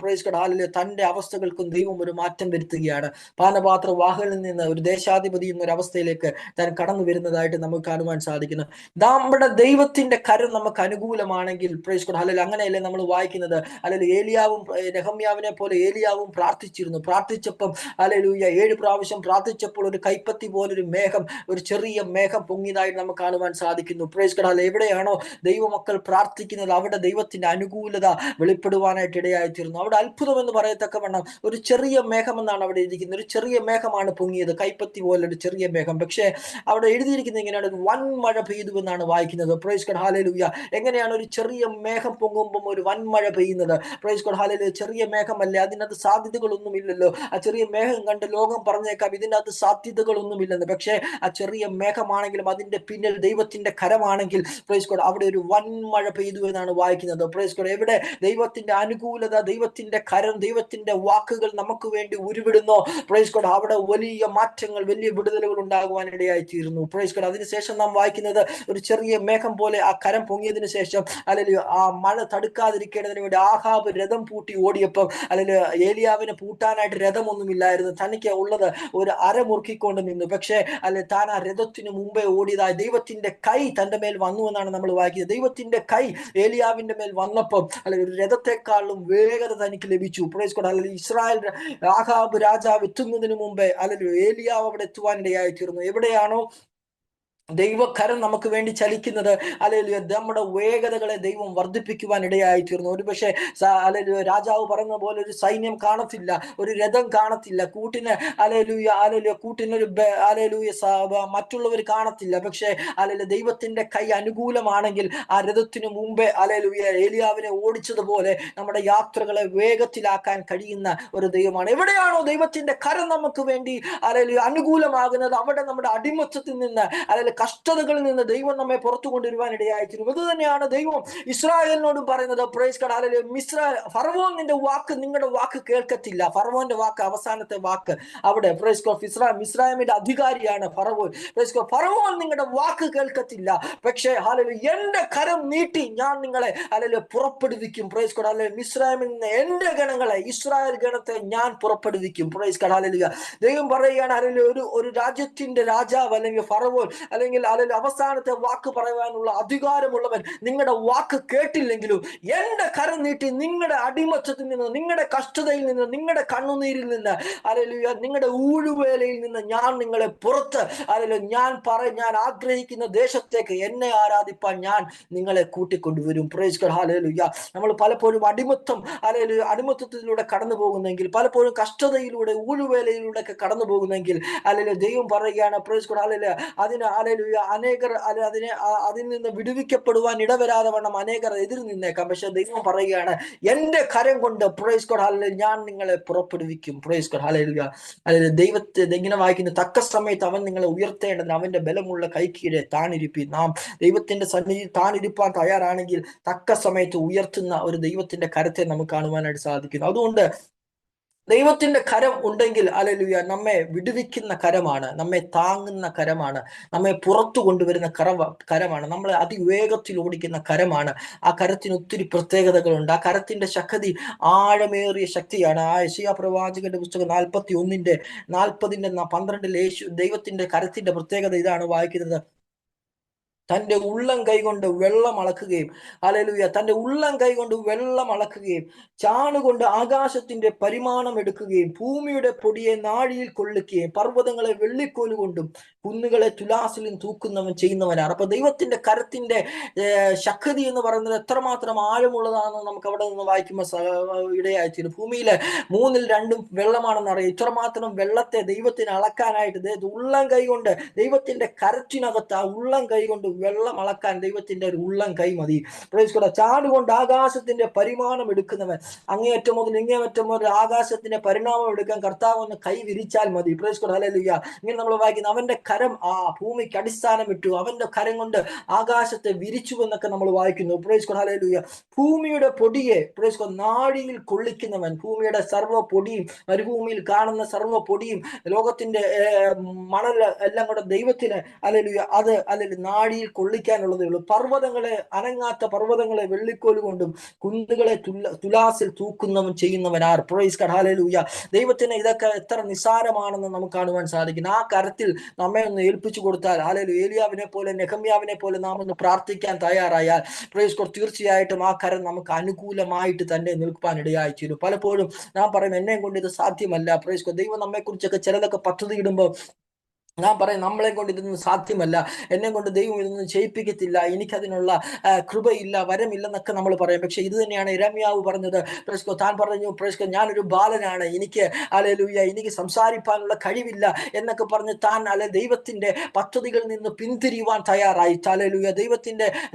തന്റെ അവസ്ഥകൾക്കും ദൈവം ഒരു മാറ്റം വരുത്തുകയാണ്. പാനപാത്ര വാഹകനിൽ നിന്ന് ഒരു ദേശാധിപതി എന്നൊരു അവസ്ഥയിലേക്ക് താൻ കടന്നു വരുന്നതായിട്ട് നമുക്ക് കാണുവാൻ സാധിക്കുന്നു. നമ്മുടെ ദൈവത്തിന്റെ കരം നമുക്ക് അനുകൂലമാണെങ്കിൽ പ്രൈസ് ഗോഡ്, ഹല്ലേലൂയ. അങ്ങനെയല്ലേ നമ്മൾ വായിക്കുന്നത്. ഹല്ലേലൂയ. ഏലിയാവും നെഹമ്യാവിനെ പോലെ ഏലിയാവും പ്രാർത്ഥിച്ചിരുന്നു. പ്രാർത്ഥിച്ചപ്പം ഹല്ലേലൂയ 7 പ്രാവശ്യം പ്രാർത്ഥിച്ചപ്പോൾ ഒരു കൈപ്പത്തി പോലൊരു മേഘം, ഒരു ചെറിയ മേഘം പൊങ്ങിയതായി നമുക്ക് കാണുവാൻ സാധിക്കുന്നു. Price God, hallelujah. എവിടെയാണോ ദൈവമക്കൾ പ്രാർത്ഥിക്കുന്നത് അവിടെ ദൈവത്തിന്റെ അനുകൂലത വെളിപ്പെടുവാനായിട്ട് ഇടയായിത്തീരുന്നു. അവിടെ അത്ഭുതം എന്ന് പറയത്തക്കവണ്ണം ഒരു ചെറിയ മേഘം എന്നാണ് അവിടെ എഴുതിയിരിക്കുന്നത്. ഒരു ചെറിയ മേഘമാണ് പൊങ്ങിയത്, കൈപ്പത്തി പോലെ ഒരു ചെറിയ മേഘം. പക്ഷേ അവിടെ എഴുതിയിരിക്കുന്നത് ഇങ്ങനെയാണ്, വൻ മഴ പെയ്തു എന്നാണ് വായിക്കുന്നത്. Price God, hallelujah. എങ്ങനെയാണ് ഒരു ചെറിയ മേഘം പൊങ്ങുമ്പോൾ ഒരു വൻമഴ പെയ്യുന്നത്? Price God, hallelujah. ചെറിയ മേഘമല്ലേ, അതിനകത്ത് സാധ്യതകളൊന്നും ഇല്ലല്ലോ. ആ ചെറിയ മേഘം കണ്ട് ലോകം പറഞ്ഞേക്കാം ഇതിനകത്ത് സാധ്യതകളൊന്നുമില്ലെന്ന്. പക്ഷേ ആ ചെറിയ മേഘമാണെങ്കിലും അതിന്റെ പിന്നിൽ ദൈവത്തിന്റെ കരമാണെങ്കിൽ പ്രൈസ് ഗോഡ് അവിടെ ഒരു വൻമഴ പെയ്തു എന്നാണ് വായിക്കുന്നത്. പ്രൈസ് ഗോഡ്, എവിടെ ദൈവത്തിന്റെ അനുകൂലത, ദൈവത്തിന്റെ കരം, ദൈവത്തിന്റെ വാക്കുകൾ നമുക്ക് വേണ്ടി ഉരുവിടുന്നോ പ്രൈസ് ഗോഡ് അവിടെ വലിയ മാറ്റങ്ങൾ, വലിയ വിടുതലുകൾ ഉണ്ടാകുവാനിടയായി തീരുന്നു. Praise God. അതിനുശേഷം നാം വായിക്കുന്നത് ഒരു ചെറിയ മേഘം പോലെ ആ കരം പൊങ്ങിയതിനു ശേഷം അല്ലെങ്കിൽ ആ മഴ തടുക്കാതിരിക്കേണ്ടതിന് വേണ്ടി ആഹാബ് രഥം പൂട്ടി ഓടിയപ്പം, അല്ലെങ്കിൽ ഏലിയാവിനെ പൂട്ടാനായിട്ട് രഥമൊന്നുമില്ലായിരുന്നു, തനിക്ക് ഉള്ളത് ഒരു അര മുറുക്കിക്കൊണ്ട് നിന്നു. പക്ഷേ അല്ലെ താൻ ആ രഥത്തിന് മുമ്പേ ഓടിയതായി ദൈവത്തിന്റെ കൈ തന്റെ മേൽ വന്നു എന്നാണ് നമ്മൾ വായിക്കുന്നത്. ദൈവത്തിന്റെ കൈ ഏലിയാവിന്റെ മേൽ വന്നപ്പം അല്ലെങ്കിൽ ഒരു രഥത്തെക്കാളും വേഗത തനിക്ക് ലഭിച്ചു. പ്രൈസ് ഗോഡ്, അല്ലെങ്കിൽ ഇസ്രായേൽ ആഹാബ് രാജാവ് എത്തുന്നതിന് മുമ്പേ അല്ലെങ്കിൽ ഏലിയാവ് അവിടെ എത്തുവാനിടയായി തീർന്നു. എവിടെയാണോ ദൈവകരം നമുക്ക് വേണ്ടി ചലിക്കുന്നത്, അല്ലെങ്കിൽ നമ്മുടെ വേഗതകളെ ദൈവം വർദ്ധിപ്പിക്കുവാൻ ഇടയായി തീർന്നു. ഒരു പക്ഷേ അല്ലെങ്കിൽ രാജാവ് പറയുന്ന പോലെ ഒരു സൈന്യം കാണത്തില്ല, ഒരു രഥം കാണത്തില്ല, കൂട്ടിനൊരു മറ്റുള്ളവർ കാണത്തില്ല. പക്ഷേ അല്ലെങ്കിൽ ദൈവത്തിന്റെ കൈ അനുകൂലമാണെങ്കിൽ ആ രഥത്തിന് മുമ്പേ ഏലിയാവിനെ ഓടിച്ചതുപോലെ നമ്മുടെ യാത്രകളെ വേഗത്തിലാക്കാൻ കഴിയുന്ന ഒരു ദൈവമാണ്. എവിടെയാണോ ദൈവത്തിന്റെ കരം നമുക്ക് വേണ്ടി അനുകൂലമാകുന്നത് അവിടെ നമ്മുടെ അടിമത്തത്തിൽ നിന്ന് അല്ലെങ്കിൽ കഷ്ടതകളിൽ നിന്ന് ദൈവം നമ്മെ പുറത്തു കൊണ്ടുവരുവാൻ ഇടയായിത്തീരും. ഇത് തന്നെയാണ് ദൈവം ഇസ്രായേലിനോടും പറയുന്നത്. Price God, hallelujah. ഫറവോൻ നിങ്ങളുടെ വാക്ക് കേൾക്കത്തില്ല. ഫറവോന്റെ വാക്ക്, അവസാനത്തെ വാക്ക് അവിടെ പ്രൈസ് ഗോഡ്, മിസ്രയീമിന്റെ അധികാരിയാണ് ഫറവോൻ. പ്രൈസ് ഗോഡ്, ഫറവോൻ നിങ്ങളുടെ വാക്ക് കേൾക്കത്തില്ല. പക്ഷേ ഹല്ലേലൂയ എന്റെ കരം നീട്ടി ഞാൻ നിങ്ങളെ ഹല്ലേലൂയ പുറപ്പെടുവിക്കും. Price God, hallelujah. മിസ്രയീമിൽ നിന്ന് എന്റെ ഗണങ്ങളെ, ഇസ്രായേൽ ഗണത്തെ ഞാൻ പുറപ്പെടുവിക്കും. Price God, hallelujah. ദൈവം പറയുകയാണ് ഹല്ലേലൂയ ഒരു രാജ്യത്തിന്റെ രാജാവ് അല്ലെങ്കിൽ ഫറവോൻ അല്ലെങ്കിൽ അവസാനത്തെ വാക്ക് പറയാനുള്ള അധികാരമുള്ളവൻ നിങ്ങളുടെ വാക്ക് കേട്ടില്ലെങ്കിലും എന്റെ കരം നീട്ടി നിങ്ങളുടെ അടിമത്തത്തിൽ നിന്ന്, നിങ്ങളുടെ കഷ്ടതയിൽ നിന്ന്, നിങ്ങളുടെ കണ്ണുനീരിൽ നിന്ന്, ഹല്ലേലൂയ നിങ്ങളുടെ ഊഴുവേലയിൽ നിന്ന് ഞാൻ നിങ്ങളെ പുറത്ത് ഞാൻ ആഗ്രഹിക്കുന്ന ദേശത്തേക്ക് എന്നെ ആരാധിപ്പാൻ ഞാൻ നിങ്ങളെ കൂട്ടിക്കൊണ്ടുവരും. Price God, hallelujah. നമ്മൾ പലപ്പോഴും അടിമത്തത്തിലൂടെ കടന്നു പോകുന്നെങ്കിൽ, പലപ്പോഴും കഷ്ടതയിലൂടെ ഊഴുവേലയിലൂടെ ഒക്കെ കടന്നു പോകുന്നെങ്കിൽ ദൈവം പറയുകയാണ് പ്രൈസ് ഗോഡ്, ഹല്ലേലൂയ അനേകർ അതിൽ നിന്ന് വിടുവിക്കപ്പെടുവാൻ ഇടവരാതെ വണ്ണം അനേകർ എതിർ നിന്നേക്കാം. പക്ഷെ ദൈവം പറയുകയാണ് എന്റെ കരം കൊണ്ട് പ്രൈസ് ഗോഡ്, ഹല്ലേലൂയ ഞാൻ നിങ്ങളെ പുറപ്പെടുവിക്കും. Price God, hallelujah. ദൈവത്തെ ഇങ്ങനെ വായിക്കുന്നു, തക്ക സമയത്ത് അവൻ നിങ്ങളെ ഉയർത്തേണ്ടതിന് അവന്റെ ബലമുള്ള കൈക്കീഴെ താണിരിപ്പി. നാം ദൈവത്തിന്റെ സന്നിധി താണിരിപ്പാൻ തയ്യാറാണെങ്കിൽ തക്ക സമയത്ത് ഉയർത്തുന്ന ഒരു ദൈവത്തിന്റെ കരത്തെ നമുക്ക് കാണുവാനായിട്ട് സാധിക്കുന്നു. അതുകൊണ്ട് ദൈവത്തിന്റെ കരം ഉണ്ടെങ്കിൽ ഹല്ലേലൂയ നമ്മെ വിടുവിക്കുന്ന കരമാണ്, നമ്മെ താങ്ങുന്ന കരമാണ്, നമ്മെ പുറത്തു കൊണ്ടുവരുന്ന കരമാണ്, നമ്മളെ അതിവേഗത്തിൽ ഓടിക്കുന്ന കരമാണ്. ആ കരത്തിന് ഒത്തിരി പ്രത്യേകതകളുണ്ട്. ആ കരത്തിന്റെ ശക്തി ആഴമേറിയ ശക്തിയാണ്. ആ യെശയ്യാ പ്രവാചകന്റെ പുസ്തകം 41:40-12 ദൈവത്തിന്റെ കരത്തിന്റെ പ്രത്യേകത ഇതാണ് വായിക്കുന്നത്. തന്റെ ഉള്ളം കൈകൊണ്ട് വെള്ളം അളക്കുകയും, ഹല്ലേലൂയ, തന്റെ ഉള്ളം കൈകൊണ്ട് വെള്ളം അളക്കുകയും ചാണുകൊണ്ട് ആകാശത്തിന്റെ പരിമാണം എടുക്കുകയും ഭൂമിയുടെ പൊടിയെ നാഴിയിൽ കൊള്ളിക്കുകയും പർവ്വതങ്ങളെ വെള്ളിക്കോല് കൊണ്ടും കുന്നുകളെ തുലാസിലും തൂക്കുന്നവൻ ചെയ്യുന്നവനാണ്. അപ്പൊ ദൈവത്തിന്റെ കരത്തിന്റെ ശക്തി എന്ന് പറയുന്നത് എത്രമാത്രം ആഴമുള്ളതാണെന്ന് നമുക്ക് അവിടെ നിന്ന് വായിക്കുമ്പോൾ ഇടയായിത്തീരും. ഭൂമിയിലെ 2/3 വെള്ളമാണെന്ന് അറിയാം. ഇത്രമാത്രം വെള്ളത്തെ ദൈവത്തിന് അളക്കാനായിട്ട് ഉള്ളം കൈ കൊണ്ട്, ദൈവത്തിന്റെ കരത്തിനകത്ത് ആ ഉള്ളം കൈ കൊണ്ട് വെള്ളം അളക്കാൻ ദൈവത്തിന്റെ ഒരു ഉള്ളം കൈ മതി. ചാടുകൊണ്ട് ആകാശത്തിന്റെ പരിമാണം എടുക്കുന്നവൻ, അങ്ങേയറ്റം മുതൽ ഇങ്ങേയറ്റം മുതൽ ആകാശത്തിന്റെ പരിണാമം എടുക്കാൻ കർത്താവ് ഒന്ന് കൈ വിരിച്ചാൽ മതി. Price God, hallelujah. ഇങ്ങനെ നമ്മൾ വായിക്കുന്നത് അവന്റെ കരം ആ ഭൂമിക്ക് അടിസ്ഥാനം ഇട്ടു, അവന്റെ കരം കൊണ്ട് ആകാശത്തെ വിരിച്ചു എന്നൊക്കെ നമ്മൾ വായിക്കുന്നു. Price God, hallelujah. ഭൂമിയുടെ പൊടിയെ, പ്രൈസ് ഗോഡ്, നാഴിയിൽ കൊള്ളിക്കുന്നവൻ, ഭൂമിയുടെ സർവ്വ പൊടിയും, മരുഭൂമിയിൽ കാണുന്ന സർവ്വ പൊടിയും, ലോകത്തിന്റെ മണൽ എല്ലാം കൂടെ ദൈവത്തിന്, ഹല്ലേലൂയ, അത് അല്ലെങ്കിൽ നാഴിയിൽ കൊള്ളിക്കാനുള്ളതേ ഉള്ളൂ. പർവ്വതങ്ങളെ, അനങ്ങാത്ത പർവ്വതങ്ങളെ വെള്ളിക്കോല് കൊണ്ടും കുന്നുകളെ തുലാസിൽ തൂക്കുന്നവൻ ചെയ്യുന്നവൻ ആർ? Price God, hallelujah. ദൈവത്തിന് ഇതൊക്കെ എത്ര നിസ്സാരമാണെന്ന് നമുക്ക് കാണുവാൻ സാധിക്കുന്നു. ആ കരത്തിൽ നമ്മെ ഒന്ന് ഏൽപ്പിച്ചു കൊടുത്താൽ, ഹല്ലേലൂയ, ഏലിയാവിനെ പോലെ നെഹമ്യാവിനെ പോലെ നാം ഒന്ന് പ്രാർത്ഥിക്കാൻ തയ്യാറായാൽ, പ്രൈസ് ഗോഡ്, തീർച്ചയായിട്ടും ആ കരം നമുക്ക് അനുകൂലമായിട്ട് തന്നെ നിൽക്കാൻ ഇടയായി തീരും. പലപ്പോഴും ഞാൻ പറയും എന്നെ കൊണ്ട് ഇത് സാധ്യമല്ല. പ്രൈസ് ഗോഡ്, ദൈവം നമ്മെ കുറിച്ചൊക്കെ ചിലതൊക്കെ പദ്ധതി ഇടുമ്പോൾ ഞാൻ പറയും നമ്മളെ കൊണ്ട് ഇതൊന്നും സാധ്യമല്ല, എന്നെ കൊണ്ട് ദൈവം ഇതൊന്നും ചെയ്യിപ്പിക്കത്തില്ല, എനിക്കതിനുള്ള കൃപയില്ല, വരമില്ലെന്നൊക്കെ നമ്മൾ പറയും. പക്ഷെ ഇത് തന്നെയാണ് യിരെമ്യാവ് പറഞ്ഞത്. പ്രൈസ്, താൻ പറഞ്ഞു, പ്രൈസ്, ഞാനൊരു ബാലനാണ്, എനിക്ക്, ഹല്ലേലൂയ, എനിക്ക് സംസാരിക്കാനുള്ള കഴിവില്ല എന്നൊക്കെ പറഞ്ഞ് താൻ ദൈവത്തിന്റെ പദ്ധതികളിൽ നിന്ന് പിന്തിരിയുവാൻ തയ്യാറായി. ഹല്ലേലൂയ.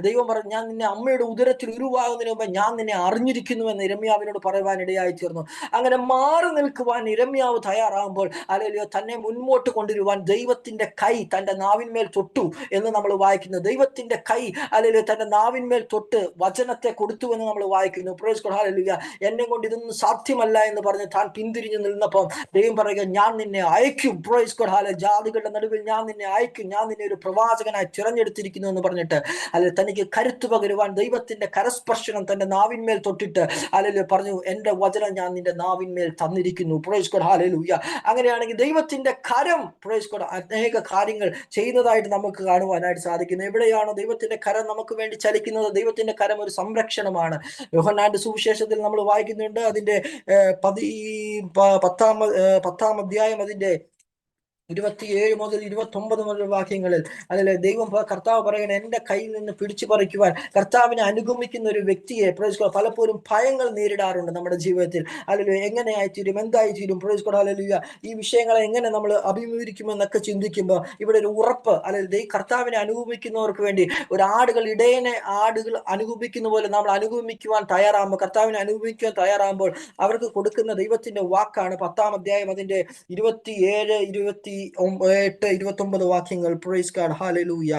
ദൈവം പറഞ്ഞു, ഞാൻ നിന്നെ അമ്മയുടെ ഉദരത്തിൽ ഉരുവാകുന്നതിന് മുമ്പ് ഞാൻ നിന്നെ അറിഞ്ഞിരിക്കുന്നു എന്ന് യിരെമ്യാവിനോട് പറയുവാൻ ഇടയായി തീർന്നു. അങ്ങനെ മാറി നിൽക്കുവാൻ യിരെമ്യാവ് തയ്യാറാകുമ്പോൾ, ഹല്ലേലൂയ, തന്നെ മുൻപോട്ട് കൊണ്ടുവരുവാൻ ദൈവത്തിന്റെ കൈ തന്റെ നാവിന്മേൽ തൊട്ടു എന്ന് നമ്മൾ വായിക്കുന്നു. ദൈവത്തിന്റെ കൈ, അല്ലെങ്കിൽ തന്റെ നാവിന്മേൽ തൊട്ട് വചനത്തെ കൊടുത്തു എന്ന് നമ്മൾ വായിക്കുന്നു. Price God, hallelujah. എന്നെ കൊണ്ട് ഇതൊന്നും സാധ്യമല്ല എന്ന് പറഞ്ഞ് താൻ പിന്തിരിഞ്ഞു നിന്നപ്പോൾ ദൈവം പറയുക, ഞാൻ നിന്നെ അയക്കും. Price God, hallelujah. ജാതികളുടെ നടുവിൽ ഞാൻ നിന്നെ അയക്കും, ഞാൻ നിന്നെ ഒരു പ്രവാചകനായി തിരഞ്ഞെടുത്തിരിക്കുന്നു എന്ന് പറഞ്ഞിട്ട്, അല്ലെങ്കിൽ തനിക്ക് കരുത്തു പകരുവാൻ ദൈവത്തിന്റെ കരസ്പർശനം തന്റെ നാവിന്മേൽ തൊട്ടിട്ട്, അല്ലെങ്കിൽ പറഞ്ഞു, എന്റെ വചനം ഞാൻ നിന്റെ നാവിന്മേൽ തന്നിരിക്കുന്നു. Price God, hallelujah. അങ്ങനെയാണെങ്കിൽ ദൈവത്തിന്റെ കരം, പ്രൈസ് ഗോഡ്, അനേക കാര്യങ്ങൾ ചെയ്യുന്നതായിട്ട് നമുക്ക് കാണുവാനായിട്ട് സാധിക്കുന്നു. എവിടെയാണോ ദൈവത്തിന്റെ കരം നമുക്ക് വേണ്ടി ചലിക്കുന്നത്, ദൈവത്തിന്റെ കരം ഒരു സംരക്ഷണമാണ്. യോഹന്നാന്റെ സുവിശേഷത്തിൽ നമ്മൾ വായിക്കുന്നുണ്ട്, അതിന്റെ 10-ാം അധ്യായം അതിന്റെ 27 മുതൽ 29 മുതൽ വാക്യങ്ങളിൽ, അതിലെ ദൈവം, കർത്താവ് പറയണ, എന്റെ കയ്യിൽ നിന്ന് പിടിച്ചു പറിക്കുവാൻ കർത്താവിനെ അനുഗമിക്കുന്ന ഒരു വ്യക്തിയെ, പ്രൈസ് ഗോഡ്, പലപ്പോഴും ഭയങ്ങൾ നേരിടാറുണ്ട് നമ്മുടെ ജീവിതത്തിൽ. അല്ലെങ്കിൽ എങ്ങനെയായിത്തീരും, എന്തായിത്തീരും, പ്രൈസ് ഗോഡ്, ഹല്ലേലൂയ, ഈ വിഷയങ്ങളെ എങ്ങനെ നമ്മൾ അഭിമുഖീകരിക്കുമെന്നൊക്കെ ചിന്തിക്കുമ്പോൾ ഇവിടെ ഒരു ഉറപ്പ്, അല്ലെങ്കിൽ കർത്താവിനെ അനുഗമിക്കുന്നവർക്ക് വേണ്ടി ഒരു ആടുകൾ അനുഗമിക്കുന്ന പോലെ നമ്മൾ അനുഗമിക്കുവാൻ തയ്യാറാകുമ്പോൾ, കർത്താവിനെ അനുഗമിക്കുവാൻ തയ്യാറാകുമ്പോൾ അവർക്ക് കൊടുക്കുന്ന ദൈവത്തിന്റെ വാക്കാണ് 10-ാം അധ്യായം അതിന്റെ 27, 28, 29 വാക്യങ്ങൾ. Price God, hallelujah.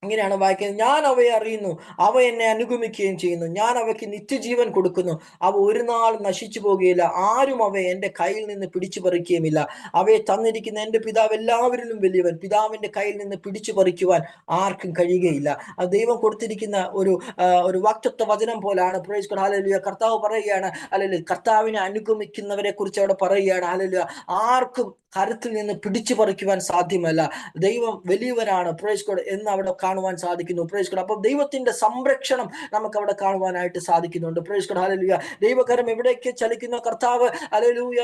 ഇങ്ങനെയാണ് വായിക്കുന്നത്, ഞാൻ അവയെ അറിയുന്നു, അവ എന്നെ അനുഗമിക്കുകയും ചെയ്യുന്നു, ഞാൻ അവയ്ക്ക് നിത്യജീവൻ കൊടുക്കുന്നു, അവ ഒരു നാൾ നശിച്ചു പോകുകയില്ല, ആരും അവയെ എന്റെ കയ്യിൽ നിന്ന് പിടിച്ചു പറിക്കുകയുമില്ല. അവയെ തന്നിരിക്കുന്ന എന്റെ പിതാവ് എല്ലാവരിലും വലിയവൻ, പിതാവിന്റെ കയ്യിൽ നിന്ന് പിടിച്ചു പറിക്കുവാൻ ആർക്കും കഴിയുകയില്ല. അത് ദൈവം കൊടുത്തിരിക്കുന്ന ഒരു വാക്തത്വ വചനം പോലാണ്. Price God, hallelujah. കർത്താവ് പറയുകയാണ്, അല്ലെങ്കിൽ കർത്താവിനെ അനുഗമിക്കുന്നവരെ കുറിച്ച് അവിടെ പറയുകയാണ്, ഹല്ലേലൂയ, ആർക്കും കരത്തിൽ നിന്ന് പിടിച്ചു പറിക്കുവാൻ സാധ്യമല്ല, ദൈവം വലിയവനാണ്, പ്രൈസ് ഗോഡ്, എന്ന് അവിടെ കാണുവാൻ സാധിക്കുന്നു. Praise God. അപ്പൊ ദൈവത്തിന്റെ സംരക്ഷണം നമുക്ക് അവിടെ കാണുവാനായിട്ട് സാധിക്കുന്നുണ്ട്. Price God, hallelujah. ദൈവകരം എവിടേക്ക് ചലിക്കുന്ന കർത്താവ്, ഹല്ലേലൂയ,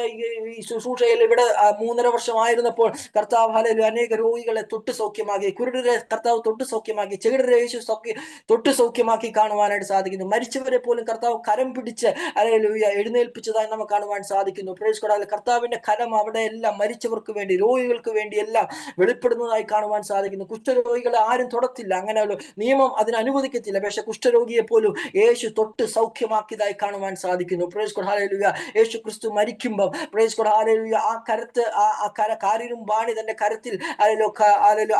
ഈ ശുശ്രൂഷയിൽ ഇവിടെ 3.5 വർഷമായിരുന്നപ്പോൾ കർത്താവ്, ഹല്ലേലൂയ, അനേക രോഗികളെ തൊട്ട് സൗഖ്യമാക്കി, കുരുടരെ കർത്താവ് തൊട്ട് സൗഖ്യമാക്കി, ചെകിടരെ യേശു തൊട്ട് സൗഖ്യമാക്കി കാണുവാനായിട്ട് സാധിക്കുന്നു. മരിച്ചവരെ പോലും കർത്താവ് കരം പിടിച്ച്, ഹല്ലേലൂയ, എഴുന്നേൽപ്പിച്ചതായി നമുക്ക് കാണുവാൻ സാധിക്കുന്നു. Praise God. കർത്താവിന്റെ കരം അവിടെ എല്ലാം മരിച്ചവർക്ക് വേണ്ടി, രോഗികൾക്ക് വേണ്ടി എല്ലാം വെളിപ്പെടുന്നതായി കാണുവാൻ സാധിക്കുന്നു. കുഷ്ഠരോഗികളെ ആരും തൊടത്തില്ല, അങ്ങനെ നിയമം അതിന് അനുവദിക്കത്തില്ല. പക്ഷെ കുഷ്ഠരോഗിയെ പോലും യേശു തൊട്ട് സൗഖ്യമാക്കിയതായി കാണുവാൻ സാധിക്കുന്നു. Price God, hallelujah. യേശു ക്രിസ്തു മരിക്കുമ്പോൾ, പ്രൈസ് ഗോഡ്, ഹല്ലേലൂയ, ആ കരത്ത്, കാരിരും ബാണി തന്റെ കരത്തിൽ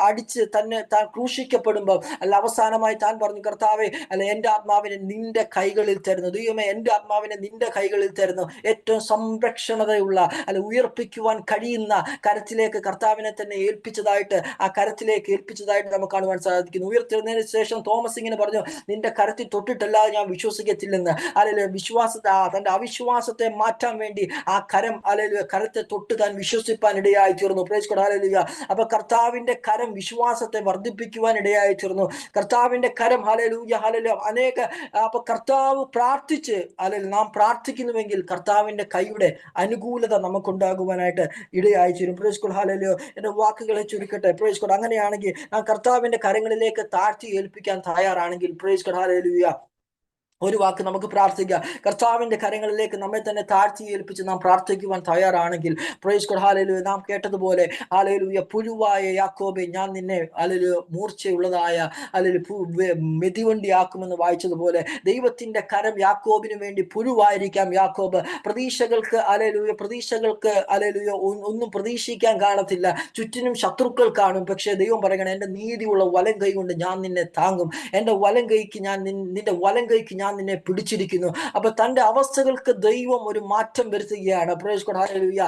അടിച്ച് തന്നെ താൻ ക്രൂശിക്കപ്പെടുമ്പോൾ, അല്ല, അവസാനമായി താൻ പറഞ്ഞു, കർത്താവേ, അല്ല, എന്റെ ആത്മാവിനെ നിന്റെ കൈകളിൽ തരുന്നു, ദൈവമേ, എന്റെ ആത്മാവിനെ നിന്റെ കൈകളിൽ തരുന്നു. ഏറ്റവും സംരക്ഷണതയുള്ള, അല്ല, ഉയർപ്പിക്കുവാൻ കഴിയുന്ന കരത്തിലേക്ക് കർത്താവിനെ തന്നെ ഏൽപ്പിച്ചതായിട്ട്, ആ കരത്തിലേക്ക് ഏൽപ്പിച്ചതായിട്ട് നമുക്ക് കാണുവാൻ സാധിക്കും. ആരാധിക്കുന്നു. ഉയർത്തെഴുന്നതിന് ശേഷം തോമസ് ഇങ്ങനെ പറഞ്ഞു, നിന്റെ കരത്തിൽ തൊട്ടിട്ടല്ലാതെ ഞാൻ വിശ്വസിക്കത്തില്ലെന്ന്. അല്ലെങ്കിൽ തന്റെ അവിശ്വാസത്തെ മാറ്റാൻ വേണ്ടി ആ കരം കരത്തെ തൊട്ട് താൻ വിശ്വസിപ്പാൻ ഇടയായി തീർന്നു. Price God, hallelujah. അപ്പൊ കർത്താവിന്റെ കരം വിശ്വാസത്തെ വർദ്ധിപ്പിക്കുവാൻ ഇടയായി തീർന്നു. കർത്താവിന്റെ കരം, ഹല്ലേലൂയ ഹല്ലേലൂയ, അപ്പൊ കർത്താവ് പ്രാർത്ഥിച്ച് നാം പ്രാർത്ഥിക്കുന്നുവെങ്കിൽ കർത്താവിന്റെ കൈയുടെ അനുകൂലത നമുക്കുണ്ടാകുവാനായിട്ട് ഇടയായി തീരും. Price God, hallelujah. എന്റെ വാക്കുകളെ ചുരുക്കട്ടെ. Praise God. അങ്ങനെയാണെങ്കിൽ നാം കർത്താവിന്റെ കരങ്ങളിലേക്ക് താഴ്ത്തി ഏൽപ്പിക്കാൻ തയ്യാറാണെങ്കിൽ, പ്രൈസ് ഗോഡ്, ഹല്ലേലൂയ, ഒരു വാക്ക് നമുക്ക് പ്രാർത്ഥിക്കാം. കർത്താവിന്റെ കരങ്ങളിലേക്ക് നമ്മെ തന്നെ താഴ്ത്തി ഏൽപ്പിച്ച് നാം പ്രാർത്ഥിക്കുവാൻ തയ്യാറാണെങ്കിൽ, പ്രൈസ് ഗോഡ്, ഹല്ലേലൂയ, നാം കേട്ടതുപോലെ ഹല്ലേലൂയ, പുഴുവായ യാക്കോബെ ഞാൻ നിന്നെ ഹല്ലേലൂയ മൂർച്ചയുള്ളതായ മെതിവണ്ടിയാക്കുമെന്ന് വായിച്ചതുപോലെ ദൈവത്തിന്റെ കരം യാക്കോബിന് വേണ്ടി പുഴുവായിരിക്കാം. യാക്കോബ് പ്രതീക്ഷകൾക്ക് ഹല്ലേലൂയ ഒന്നും പ്രതീക്ഷിക്കാൻ കാണത്തില്ല, ചുറ്റിനും ശത്രുക്കൾ കാണും. പക്ഷെ ദൈവം പറയണം, എന്റെ നീതിയുള്ള വലം കൈ കൊണ്ട് ഞാൻ നിന്നെ താങ്ങും, എന്റെ വലം കൈക്ക് നിന്റെ വലം കൈക്ക് ഞാൻ നിന്നെ പിടിച്ചിരിക്കുന്നു. അപ്പൊ തന്റെ അവസ്ഥകൾക്ക് ദൈവം ഒരു മാറ്റം വരുത്തുകയാണ്. Praise God, hallelujah.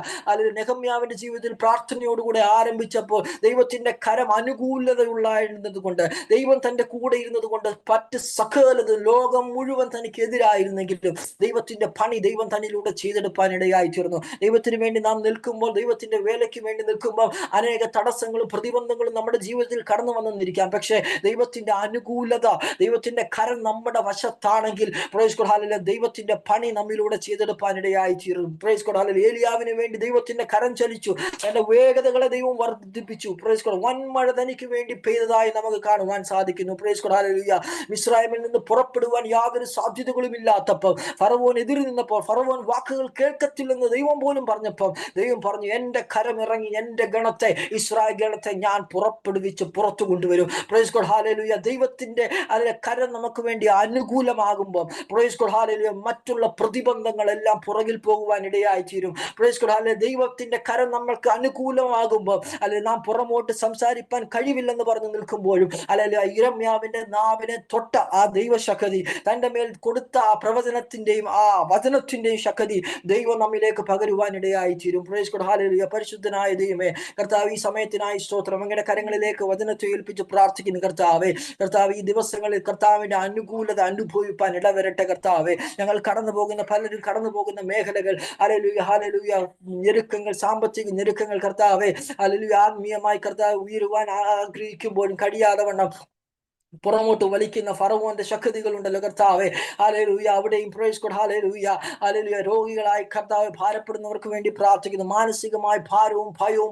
നെഹമ്യാവിന്റെ ജീവിതത്തിൽ പ്രാർത്ഥനയോടുകൂടെ ആരംഭിച്ചപ്പോൾ ദൈവത്തിന്റെ കരം അനുകൂലതയുള്ളായിരുന്നത് കൊണ്ട്, ദൈവം തന്റെ കൂടെ ഇരുന്നത് കൊണ്ട് മറ്റ് സകലതും ലോകം മുഴുവൻ തനിക്ക് എതിരായിരുന്നെങ്കിലും ദൈവത്തിന്റെ പണി ദൈവം തന്നിലൂടെ ചെയ്തെടുപ്പാൻ ഇടയായി തീർന്നു. ദൈവത്തിന് വേണ്ടി നാം നിൽക്കുമ്പോൾ, ദൈവത്തിന്റെ വേലയ്ക്ക് വേണ്ടി നിൽക്കുമ്പോൾ അനേക തടസ്സങ്ങളും പ്രതിബന്ധങ്ങളും നമ്മുടെ ജീവിതത്തിൽ കടന്നു വന്നിരിക്കാം. പക്ഷേ ദൈവത്തിന്റെ അനുകൂലത, ദൈവത്തിന്റെ കരം നമ്മുടെ വശത്താണെങ്കിൽ, പ്രൈസ് ഗോഡ്, ഹല്ലേലൂയ, ദൈവത്തിന്റെ പണി നമ്മിലൂടെ ചെയ്തെടുപ്പാനിടയായി തീരും. Price God, hallelujah. ഏലിയാവിന് വേണ്ടി ദൈവത്തിന്റെ കരം ചലിച്ചു, തന്റെ വേഗതകളെ ദൈവം വർദ്ധിപ്പിച്ചു. Praise God. വൻമഴ തനിക്ക് വേണ്ടി പെയ്തതായി നമുക്ക് കാണുവാൻ സാധിക്കുന്നു. Price God, hallelujah. മിസ്രയീമിൽ നിന്ന് പുറപ്പെടുവാൻ യാതൊരു സാധ്യതകളും ഇല്ലാത്തപ്പോൾ, ഫറവോൻ എതിര് നിന്നപ്പോൾ, ഫറവോൻ വാക്കുകൾ കേൾക്കത്തില്ലെന്ന് ദൈവം പോലും പറഞ്ഞപ്പോൾ ദൈവം പറഞ്ഞു, എന്റെ കരം ഇറങ്ങി എന്റെ ഗണത്തെ, ഇസ്രായേൽ ഗണത്തെ ഞാൻ പുറപ്പെടുവിച്ച് പുറത്തു കൊണ്ടുവരും. Price God, hallelujah. ദൈവത്തിന്റെ കരം നമുക്ക് വേണ്ടി അനുകൂലമാകുമ്പോൾ, പ്രൈസ് ഗോഡ്, ഹല്ലേലൂയ, മറ്റുള്ള പ്രതിബന്ധങ്ങളെല്ലാം പുറകിൽ പോകുവാൻ ഇടയായി തീരും. Price God, hallelujah. ദൈവത്തിന്റെ കരം നമ്മൾക്ക് അനുകൂലമാകുമ്പോൾ, നാം പുറമോട്ട് സംസാരിപ്പാൻ കഴിവില്ലെന്ന് പറഞ്ഞു നിൽക്കുമ്പോഴും, യിരെമ്യാവിന്റെ നാവിനെ തൊട്ട ആ ദൈവശക്തി, തന്റെ മേൽ കൊടുത്ത ആ പ്രവചനത്തിന്റെയും ആ വചനത്തിന്റെയും ശക്തി ദൈവം നമ്മിലേക്ക് പകരുവാൻ ഇടയായി തീരും. Price God, hallelujah. പരിശുദ്ധനായ ദൈവമേ, കർത്താവ്, ഈ സമയത്തിനായി സ്തോത്രം. അങ്ങയുടെ കരങ്ങളിലേക്ക് വചനത്തെ ഏൽപ്പിച്ച് പ്രാർത്ഥിക്കുന്നു. കർത്താവ്, ഈ ദിവസങ്ങളിൽ കർത്താവിന്റെ അനുകൂലത അനുഭവിപ്പാൻ ഇടവരട്ടെ. കർത്താവെ, ഞങ്ങൾ പലരും കടന്നു പോകുന്ന മേഖലകൾ, ഹല്ലേലൂയ ഹല്ലേലൂയ, ഞെരുക്കങ്ങൾ, സാമ്പത്തിക ഞെരുക്കങ്ങൾ, കർത്താവെ, ഹല്ലേലൂയ, ആത്മീയമായി കർത്താവ് ഉയരുവാൻ ആഗ്രഹിക്കുമ്പോഴും കഴിയാതെ വണ്ണം പുറമോട്ട് വലിക്കുന്ന ഫറവോന്റെ ശക്തികളുണ്ടല്ലോ കർത്താവെ, ഹല്ലേലൂയ, അവിടെയും പ്രൈസ് ഗോഡ്, ഹല്ലേലൂയ ഹല്ലേലൂയ, രോഗികളായി കർത്താവെ ഭാരപ്പെടുന്നവർക്ക് വേണ്ടി പ്രാർത്ഥിക്കുന്നു. മാനസികമായി ഭാരവും ഭയവും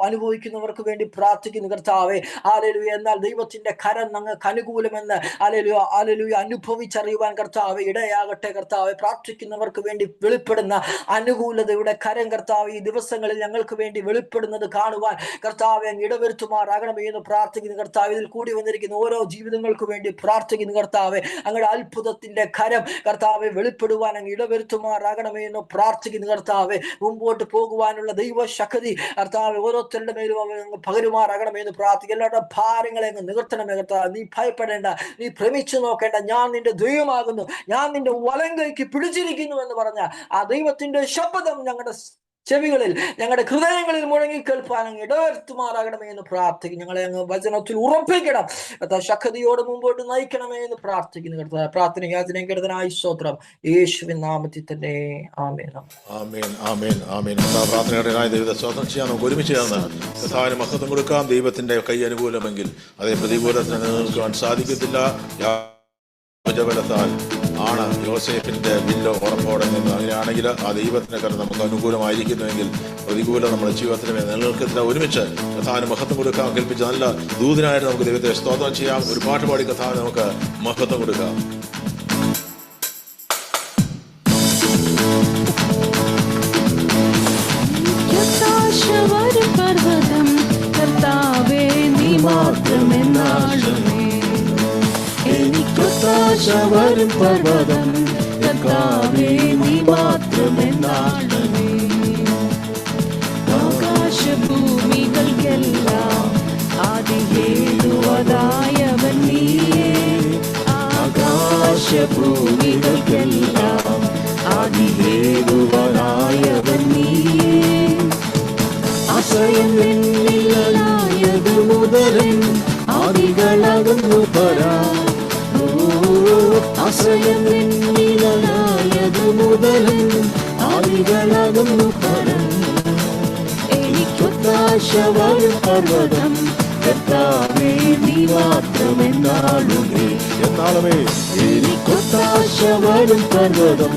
അനുഭവിക്കുന്നവർക്ക് വേണ്ടി പ്രാർത്ഥിക്കുന്നു കർത്താവെ, ഹല്ലേലൂയ. എന്നാൽ ദൈവത്തിന്റെ കരം ഞങ്ങൾക്ക് അനുകൂലമെന്ന് ഹല്ലേലൂയ അനുഭവിച്ചറിയുവാൻ കർത്താവെ ഇടയാകട്ടെ. കർത്താവെ, പ്രാർത്ഥിക്കുന്നവർക്ക് വേണ്ടി വെളിപ്പെടുന്ന അനുകൂലതയുടെ കരം കർത്താവ് ഈ ദിവസങ്ങളിൽ ഞങ്ങൾക്ക് വേണ്ടി വെളിപ്പെടുന്നത് കാണുവാൻ കർത്താവെ ഇടവരുത്തുമാറാകണമേ എന്ന് പ്രാർത്ഥിക്കുന്നു. കർത്താവ്, ഇതിൽ കൂടി വന്നിരിക്കുന്ന ഓരോ ജീവിതങ്ങൾക്ക് വേണ്ടി പ്രാർത്ഥിക്കുന്നു. കർത്താവെ, അങ്ങയുടെ അത്ഭുതത്തിന്റെ കരം കർത്താവെ വെളിപ്പെടുവാൻ അങ്ങ് ഇടവരുത്തുമാറാകണമേ എന്ന് പ്രാർത്ഥിക്കുന്നു. കർത്താവെ, മുമ്പോട്ട് പോകുവാനുള്ള ദൈവശക്തി കർത്താവെ ഓരോരുത്തരുടെ മേലും പകരുമാറാകണമേ എന്ന് പ്രാർത്ഥിക്കുന്നു. എല്ലാവരുടെ ഭാരങ്ങളെ അങ്ങ് നികർത്തണമേ കർത്താവ്. നീ ഭയപ്പെടേണ്ട, നീ ഭ്രമിച്ചു നോക്കേണ്ട, ഞാൻ നിന്റെ ദൈവമാകുന്നു, ഞാൻ നിന്റെ വലം കൈക്ക് പിടിച്ചിരിക്കുന്നു എന്ന് പറഞ്ഞ ആ ദൈവത്തിന്റെ ശബ്ദം ഞങ്ങളുടെ ചെവികളിൽ, ഞങ്ങളുടെ ഹൃദയങ്ങളിൽ മുഴങ്ങി കേൾപ്പാൻ അങ്ങ് ഇടവരുത്തുമാറാകണമേ എന്ന് പ്രാർത്ഥിക്കും. ഞങ്ങളെ അങ്ങ് വചനത്തിൽ ഉറപ്പിക്കണം. ശക്തിയോട് മുമ്പോട്ട് നയിക്കണമേ എന്ന് പ്രാർത്ഥിക്കുന്നു. കർത്താവ്, പ്രാർത്ഥന യാചനയും കരുതനായി സ്തോത്രം, യേശുവിൻ നാമത്തിൽ തന്നെ, ആമേൻ. ആമേൻ, ആമേൻ, ആമേൻ. പ്രാർത്ഥനയുടേതായ ദൈവത്തെ സ്തോത്രം ചെയ്യാൻ നമുക്ക് ഒരുമിച്ച് ചേർന്ന് കർത്താവിന് മഹത്വം കൊടുക്കാം. ദൈവത്തിന്റെ കൈ അനുകൂലമെങ്കിൽ അതേ പ്രതികൂലത്തിന് നിലനിൽക്കുവാൻ സാധിക്കത്തില്ല. ബലത്താൽ ആണ് യോസേഫിന്റെ വില്ലോ ഉറപ്പോടെ നിന്ന്. അങ്ങനെയാണെങ്കിൽ ആ ദൈവത്തിന്റെ കരം നമുക്ക് അനുകൂലമായിരിക്കുന്നുവെങ്കിൽ പ്രതികൂലം നമ്മുടെ ജീവിതത്തിന് നിലനിൽക്കത്തില്ല. ഒരുമിച്ച് കഥാവിന് മഹത്വം കൊടുക്കാം. കേൾപ്പിച്ച നല്ല ദൂതനായിട്ട് നമുക്ക് ദൈവത്തെ സ്തോത്രം ചെയ്യാം. ഒരു പാട്ട് പാടി കഥാവിന് നമുക്ക് മഹത്വം കൊടുക്കാം. പർവ്വതം കർത്താവേ, നീ മാത്രമെന്നാളുമേ. എനിക്കൊത്താശ വരും പർവ്വതം കർത്താവേ, നീ മാത്രമെന്നാളുമേ. ആകാശഭൂമികൾക്കെല്ലാം ആദിഹേതുവതായവൻ നീയേ. ആകാശഭൂമികൾക്കെല്ലാം ആദിഹേതുവതായവൻ നീയേ. ആശ്രയം എന്നിലായതു മുതലൻ ആദികൾ ഹൃദയമെന്നിലായതു മുതലും ആദികളകുന്നു ഫലം. എനിക്കൊത്താശ വരും പർവ്വതം കർത്താവേ നീ മാത്രമെന്നാളുമേ. എന്നാളുമേ എനിക്കൊത്താശ വരും പർവ്വതം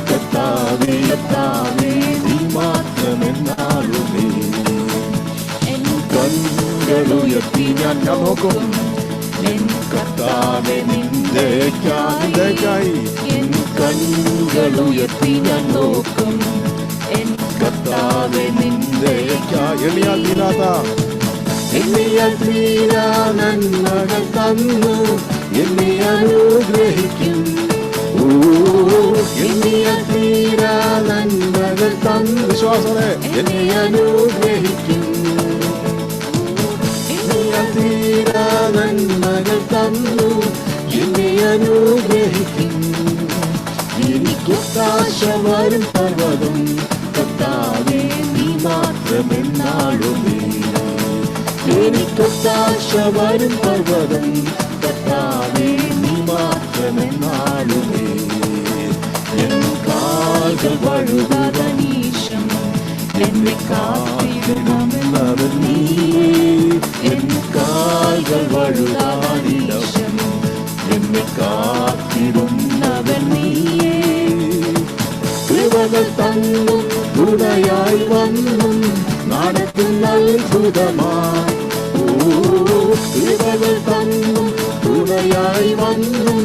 കർത്താവേ കർത്താവേ നീ മാത്രമെന്നാളുമേ. കണ്ണുകളുയർത്തി ഞാൻ നോക്കും എൻ കർത്താവേ നിന്ദയ്ക്കായി. എൻ കണ്ണുകളുയർത്തി ഞാൻ നോക്കും എൻ കർത്താവേ നിന്ദയ്ക്കായി. എണ്ണിയാൽ തീരാ നന്മകൾ തന്നു എന്നെ അനുഗ്രഹിക്കും. എണ്ണിയാൽ തീരാ നന്മകൾ തന്നു വിശ്വാസമേ എന്നെ അനുഗ്രഹിക്കും. എണ്ണിയാൽ തീരാ നന്മകൾ തന്നു എന്നെ അനുഗ്രഹിക്കും. എനിക്കൊത്താശ വരും പർവ്വതം കർത്താവേ നീ മാത്രമെന്നാളുമേ. എനിക്കൊത്താശ വരും പർവ്വതം കർത്താവേ നീ മാത്രമെന്നാളുമേ. എൻ കാൽകൾ വഴുതാതനീശം എന്നെ കാത്തിടുമെന്നവൻ നീയേ. എൻ കാൽകൾ വഴുതാതനീശം എന്നെ കാത്തിടുന്നവൻ നീയേ. കൃപകൾ തന്നും തുണയായി വന്നും നടത്തുന്ന അത്ഭുതമായി. കൃപകൾ തന്നും തുണയായി വന്നും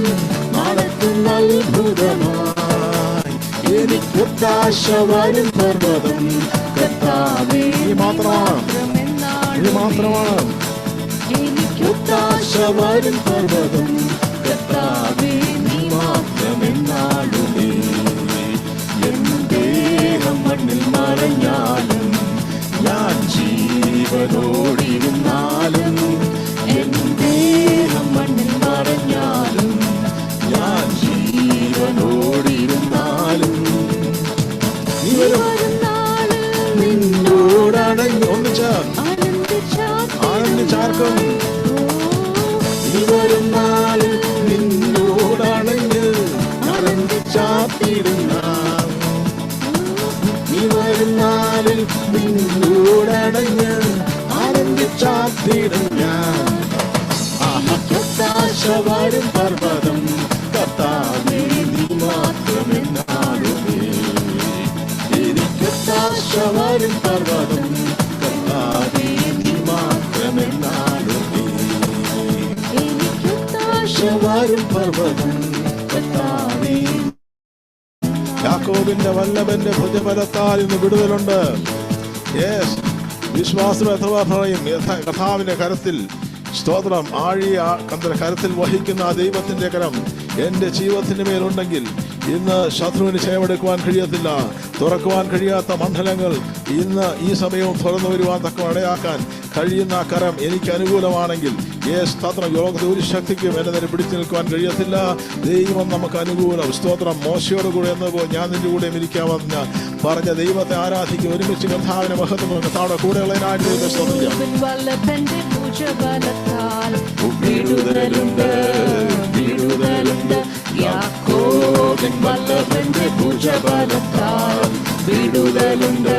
നടത്തുന്ന അത്ഭുതമായി. എനിക്കൊത്താശ വരും പർവ്വതം കർത്താവേ മാത്രമാണ്. എനിക്കൊത്താശ വരും പർവ്വതം കർത്താവേ നീ മാത്രമെന്നാളുമേ. എൻ ദേഹം മണ്ണിൽ മറഞ്ഞാലും ഞാൻ ജീവനോടിരുന്നാലും. എൻ ദേഹം മണ്ണിൽ മറഞ്ഞാലും ഞാൻ ജീവനോടിരുന്നാലും. നിന്നോടണഞ്ഞു ഒന്നിച്ച് ആനന്ദിച്ചാർക്കും. വരും നാളിൽ നിന്നോടണഞ്ഞ് ആനന്ദിച്ചാത്തിടുന്ന. വരും നാളിൽ നിന്നോടണഞ്ഞ് ആനന്ദിച്ചാത്തിടും ഞാൻ. എനിക്കൊത്താശ വരും പർവ്വതം കർത്താവേ നീ മാത്രമെന്നാളുമേ. എനിക്കൊത്താശ വരും പർവ്വതം കർത്താവേ നീ മാത്രമെന്നാളുമേ. എനിക്കൊത്താശ വരും പർവ്വതം കർത്താവേ. യാക്കോബിന്റെ വല്ലഭന്റെ ഭുജബലത്താൽ ഇന്ന് വിടുതലുണ്ട്. യെസ്, വിശ്വാസം അഥവാ പറയും കർത്താവിന്റെ കരത്തിൽ സ്തോത്രം. ആഴിയ കരത്തിൽ വഹിക്കുന്ന ആ ദൈവത്തിന്റെ കരം എന്റെ ജീവിതത്തിന്റെ മേലുണ്ടെങ്കിൽ ഇന്ന് ശത്രുവിന് ക്ഷയമെടുക്കുവാൻ കഴിയത്തില്ല. തുറക്കുവാൻ കഴിയാത്ത മണ്ഡലങ്ങൾ ഇന്ന് ഈ സമയവും തുറന്നു വരുവാൻ തക്ക ഇടയാക്കാൻ കഴിയുന്ന ആ കരം എനിക്ക് അനുകൂലമാണെങ്കിൽ സ്തോത്രം ലോകത്തെ ഒരു ശക്തിക്കും എന്നെ തന്നെ പിടിച്ചു നിൽക്കുവാൻ കഴിയത്തില്ല. ദൈവം നമുക്ക് അനുകൂലം. സ്തോത്രം. മോശയോട് കൂടെ എന്നപ്പോൾ ഞാൻ നിന്റെ കൂടെ ഇരിക്കാമെന്ന് പറഞ്ഞ ദൈവത്തെ ആരാധിക്കും. ഒരുമിച്ച് കർത്താവിനെ മഹത്വം കർത്താവിടെ കൂടെയുള്ളതിനായിട്ട് വിടുതലുണ്ട് വിടുതലുണ്ട് യാക്കോബിൻ വല്ലഭന്റെ ഭുജബലത്താൽ. വിടുതലുണ്ട്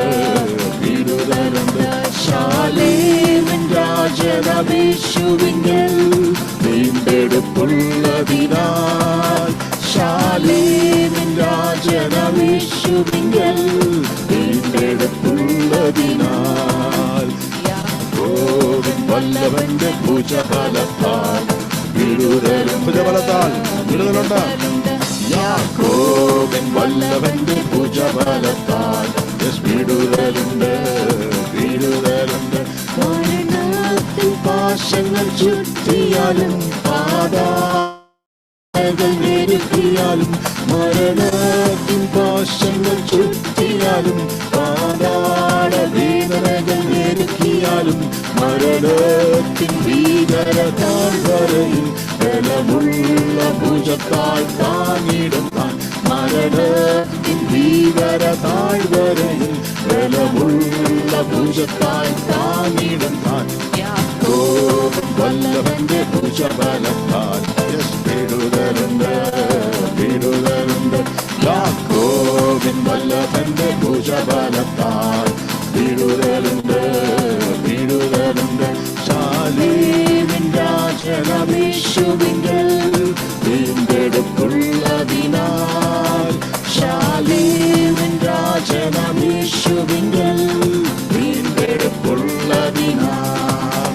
വിടുതലുണ്ട് ശാലേമിൻ രാജനവിശുവിങ്കൽ വീണ്ടെടുപ്പുള്ളതിനാൽ. ശാലേമിൻ രാജനവിശുവിങ്കൽ വീണ്ടെടുപ്പുള്ളതിനാൽ. യാക്കോബിൻ വല്ലഭന്റെ ഭുജബലത്താൽ. ഭുജബലത്താൽ വിടുതലുണ്ട്. യാക്കോബിൻ വല്ലഭന്റെ ഭുജബലത്താൽ. വിടുതലുണ്ട് വിടുതലുണ്ട്. മരണത്തിൻ പാശങ്ങൾ ചുറ്റിയാലും പാതാകൾ ഞെരുക്കിയാലും. മരണത്തിൻ പാശങ്ങൾ ചുറ്റിയാലും പാതാള വേദനകൾ ഞെരുക്കിയാലും. മരണത്തിൻ ഭീകര താഴ്വരയിൽ ബലമുള്ള ഭുജത്താൽ താങ്ങിടും താൻ. മരണത്തിൻ ഭീകര താഴ്വരയിൽ ബലമുള്ള ഭുജത്താൽ താങ്ങിടും താൻ. യാക്കോബിൻ വല്ലഭന്റെ ഭുജബലത്താൽ. വിടുതലുണ്ട് ശാലേമിൻ രാജനമേശുവിങ്കൽ വീണ്ടെടുപ്പുള്ളതിനാൽ. ശാലേമിൻ രാജനമേശുവിങ്കൽ വീണ്ടെടുപ്പുള്ളതിനാൽ.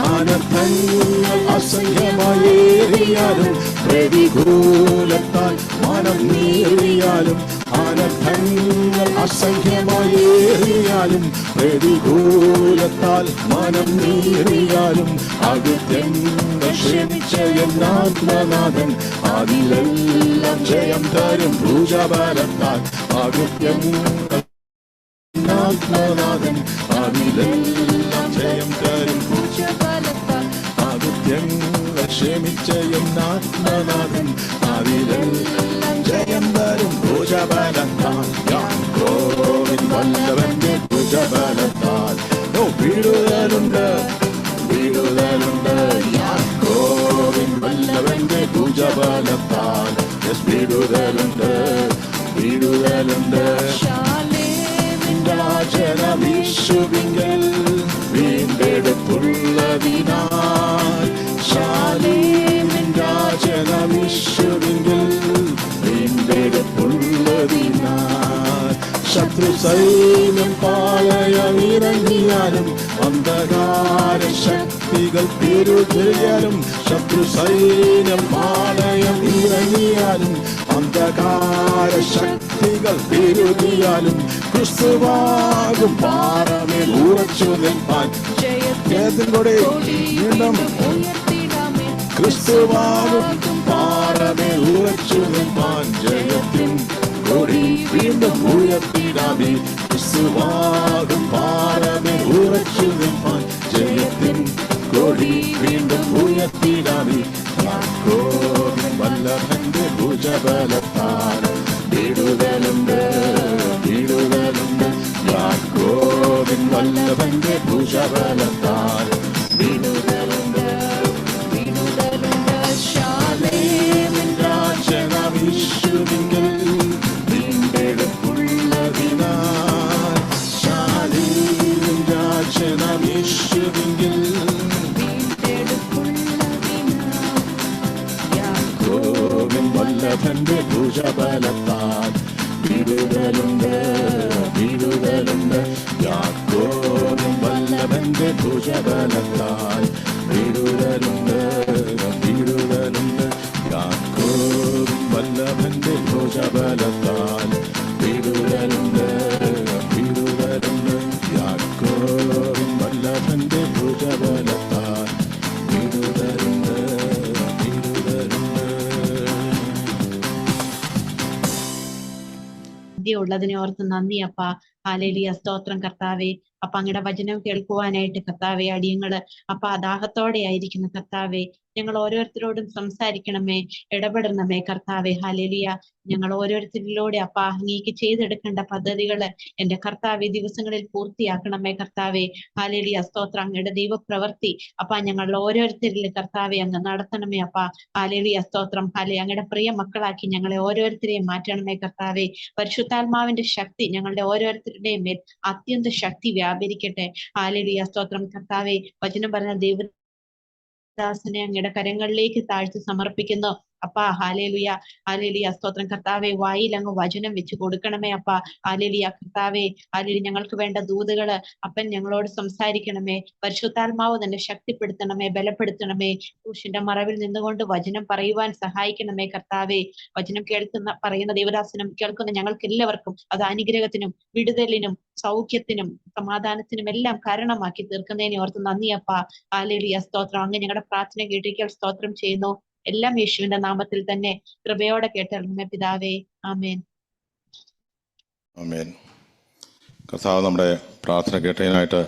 അനർത്ഥങ്ങൾ അസംഖ്യമായേറിയാലും പ്രതികൂലത്താൽ മനം നീറിയാലും. അനർത്ഥങ്ങൾ അസംഖ്യമായേറിയാലും പ്രതികൂലത്താൽ മനം നീറിയാലും. അകൃത്യങ്ങൾ ക്ഷമിച്ച എന്നാത്മനാഥൻ അതിലെല്ലാം ജയം തരും ഭുജബലത്താൽ. അകൃത്യങ്ങൾ ആത്മനാഥൻ അതിലെല്ലാം ജയം തരും ഭുജബലത്താൽ. അകൃത്യങ്ങൾ ക്ഷമിച്ച എന്നാത്മനാഥൻ അതിലെല്ലാം ജയം തരും ഭുജബലത്താൽ. യാക്കോബിൻ വല്ലഭന്റെ ഭുജബലത്താൽ. വിടുതലുണ്ട് വിടുതലുണ്ട് യാക്കോബിൻ വല്ലഭന്റെ ഭുജബലത്താൽ. വിടുതലുണ്ട് വിടുതലുണ്ട്. ശാലേമിൻ രാജനമേശുവിങ്കൽ വീണ്ടെടുപ്പുള്ളതിനാൽ. ശാലേമിൻ രാജനമേശുവിങ്കൽ വീണ്ടെടുപ്പുള്ളതിനാൽ. ശത്രു സൈന്യം പാളയമിറങ്ങിയാലും അന്ധകാര ശക്തികൾ പെരുകിയാലും. ശത്രു സൈന്യം പാളയം ഇറങ്ങിയാലും അന്ധകാര ശക്തികൾ പെരുകിയാലും. ക്രിസ്തുവാകും പാറമേൽ ഉറച്ചു നിൽപ്പാൻ. ജയത്തിൻ കൊടി വീണ്ടും ഉയർത്തിടാമേ. ക്രിസ്തുവാകും പാറമേൽ ഉറച്ചു നിൽപ്പാൻ. ജയത്തിൻ കൊടി വീണ്ടും ഉയർത്തിടാമേ. ക്രിസ്തുവാകും പാറമേൽ ഉറച്ചു നിൽപ്പാൻ. ജയത്തിൻ കൊടി വീണ്ടും ഉയർത്തിടാമേ. യാക്കോബിൻ വല്ലഭന്റെ ഭുജബലത്താൽ. വിടുതലുണ്ട് വിടുതലുണ്ട് യാക്കോബിൻ വല്ലഭന്റെ ഭുജബലത്താൽ. വിടുതലുണ്ട് വിടുതലുണ്ട്. ശാലേമിൻ രാജനമേശുവിങ്കൽ വീണ്ടെടുപ്പുള്ളതിനാൽ. ശാലേമിൻ രാജനമേശുവിങ്കൽ വീണ്ടെടുപ്പുള്ളതിനാൽ. യാക്കോബിൻ വല്ലഭന്റെ ഭുജബലത്താൽ. വിടുതലുണ്ട് വിടുതലുണ്ട് യാക്കോബിൻ വല്ലഭന്റെ ഭുജബലത്താൽ. വിടുതലുണ്ട് വിടുതലുണ്ട് യാക്കോബിൻ വല്ലഭന്റെ ഭുജബലത്താൽ. വിടുതലുണ്ട് വിടുതലുണ്ട് യാക്കോബിൻ വല്ലഭന്റെ ഭുജബലത്താൽ. വിടുതലുണ്ട് വിടുതലുണ്ട്. ഉള്ളതിനെ ഓർത്ത് നന്ദി അപ്പ. ഹല്ലേലൂയ, സ്തോത്രം കർത്താവേ. അപ്പ അങ്ങയുടെ വചനം കേൾക്കുവാനായിട്ട് കർത്താവെ അടിയങ്ങള് അപ്പ ദാഹത്തോടെ ആയിരിക്കുന്ന കർത്താവെ, ഞങ്ങൾ ഓരോരുത്തരോടും സംസാരിക്കണമേ, ഇടപെടണമേ കർത്താവെ. ഹല്ലേലൂയ, ഞങ്ങൾ ഓരോരുത്തരിലൂടെ അപ്പ അങ്ങേക്ക് ചെയ്തെടുക്കേണ്ട പദ്ധതികള് എന്റെ കർത്താവെ ദിവസങ്ങളിൽ പൂർത്തിയാക്കണമേ കർത്താവെ. ഹല്ലേലൂയ, സ്തോത്രം. അങ്ങയുടെ ദൈവപ്രവൃത്തി അപ്പ ഞങ്ങൾ ഓരോരുത്തരിലും കർത്താവെ അങ്ങ് നടത്തണമേ അപ്പ. ഹല്ലേലൂയ, സ്തോത്രം. അങ്ങയുടെ പ്രിയ മക്കളാക്കി ഞങ്ങളെ ഓരോരുത്തരെയും മാറ്റണമേ കർത്താവെ. പരിശുദ്ധാത്മാവിന്റെ ശക്തി ഞങ്ങളുടെ ഓരോരുത്തരുടെയും മേൽ അത്യന്ത ശക്തി വ്യാപരിക്കട്ടെ. ഹല്ലേലൂയ, സ്തോത്രം കർത്താവെ. വചനം പറഞ്ഞ ദാസനെ അങ്ങയുടെ കരങ്ങളിലേക്ക് താഴ്ത്തി സമർപ്പിക്കുന്നു അപ്പ. ഹല്ലേലൂയ, ഹല്ലേലൂയ, സ്തോത്രം കർത്താവെ. വായിൽ അങ്ങ് വചനം വെച്ച് കൊടുക്കണമേ അപ്പ. ഹല്ലേലൂയ കർത്താവെ. ഹല്ലേലൂയ, ഞങ്ങൾക്ക് വേണ്ട ദൂതുകള് അപ്പൻ ഞങ്ങളോട് സംസാരിക്കണമേ. പരിശുദ്ധാത്മാവ് തന്നെ ശക്തിപ്പെടുത്തണമേ, ബലപ്പെടുത്തണമേ. ക്രൂശിന്റെ മറവിൽ നിന്നുകൊണ്ട് വചനം പറയുവാൻ സഹായിക്കണമേ കർത്താവെ. വചനം പറയുന്ന ദേവദാസനും കേൾക്കുന്ന ഞങ്ങൾക്ക് എല്ലാവർക്കും അത് അനുഗ്രഹത്തിനും വിടുതലിനും സൗഖ്യത്തിനും സമാധാനത്തിനും എല്ലാം കാരണമാക്കി തീർക്കുന്നതിനെ ഓർത്ത് നന്ദി അപ്പ. ഹല്ലേലൂയ, സ്തോത്രം. അങ്ങ് ഞങ്ങളുടെ പ്രാർത്ഥന കേട്ടിരിക്കാൻ സ്തോത്രം ചെയ്യുന്നു. എല്ലാം യേശുവിന്റെ നാമത്തിൽ തന്നെ കൃപയോടെ കേട്ടറിഞ്ഞ പിതാവേ, ആമേൻ. ആമേൻ. കർത്താവ് നമ്മുടെ പ്രാർത്ഥന കേട്ടതിനായിട്ട്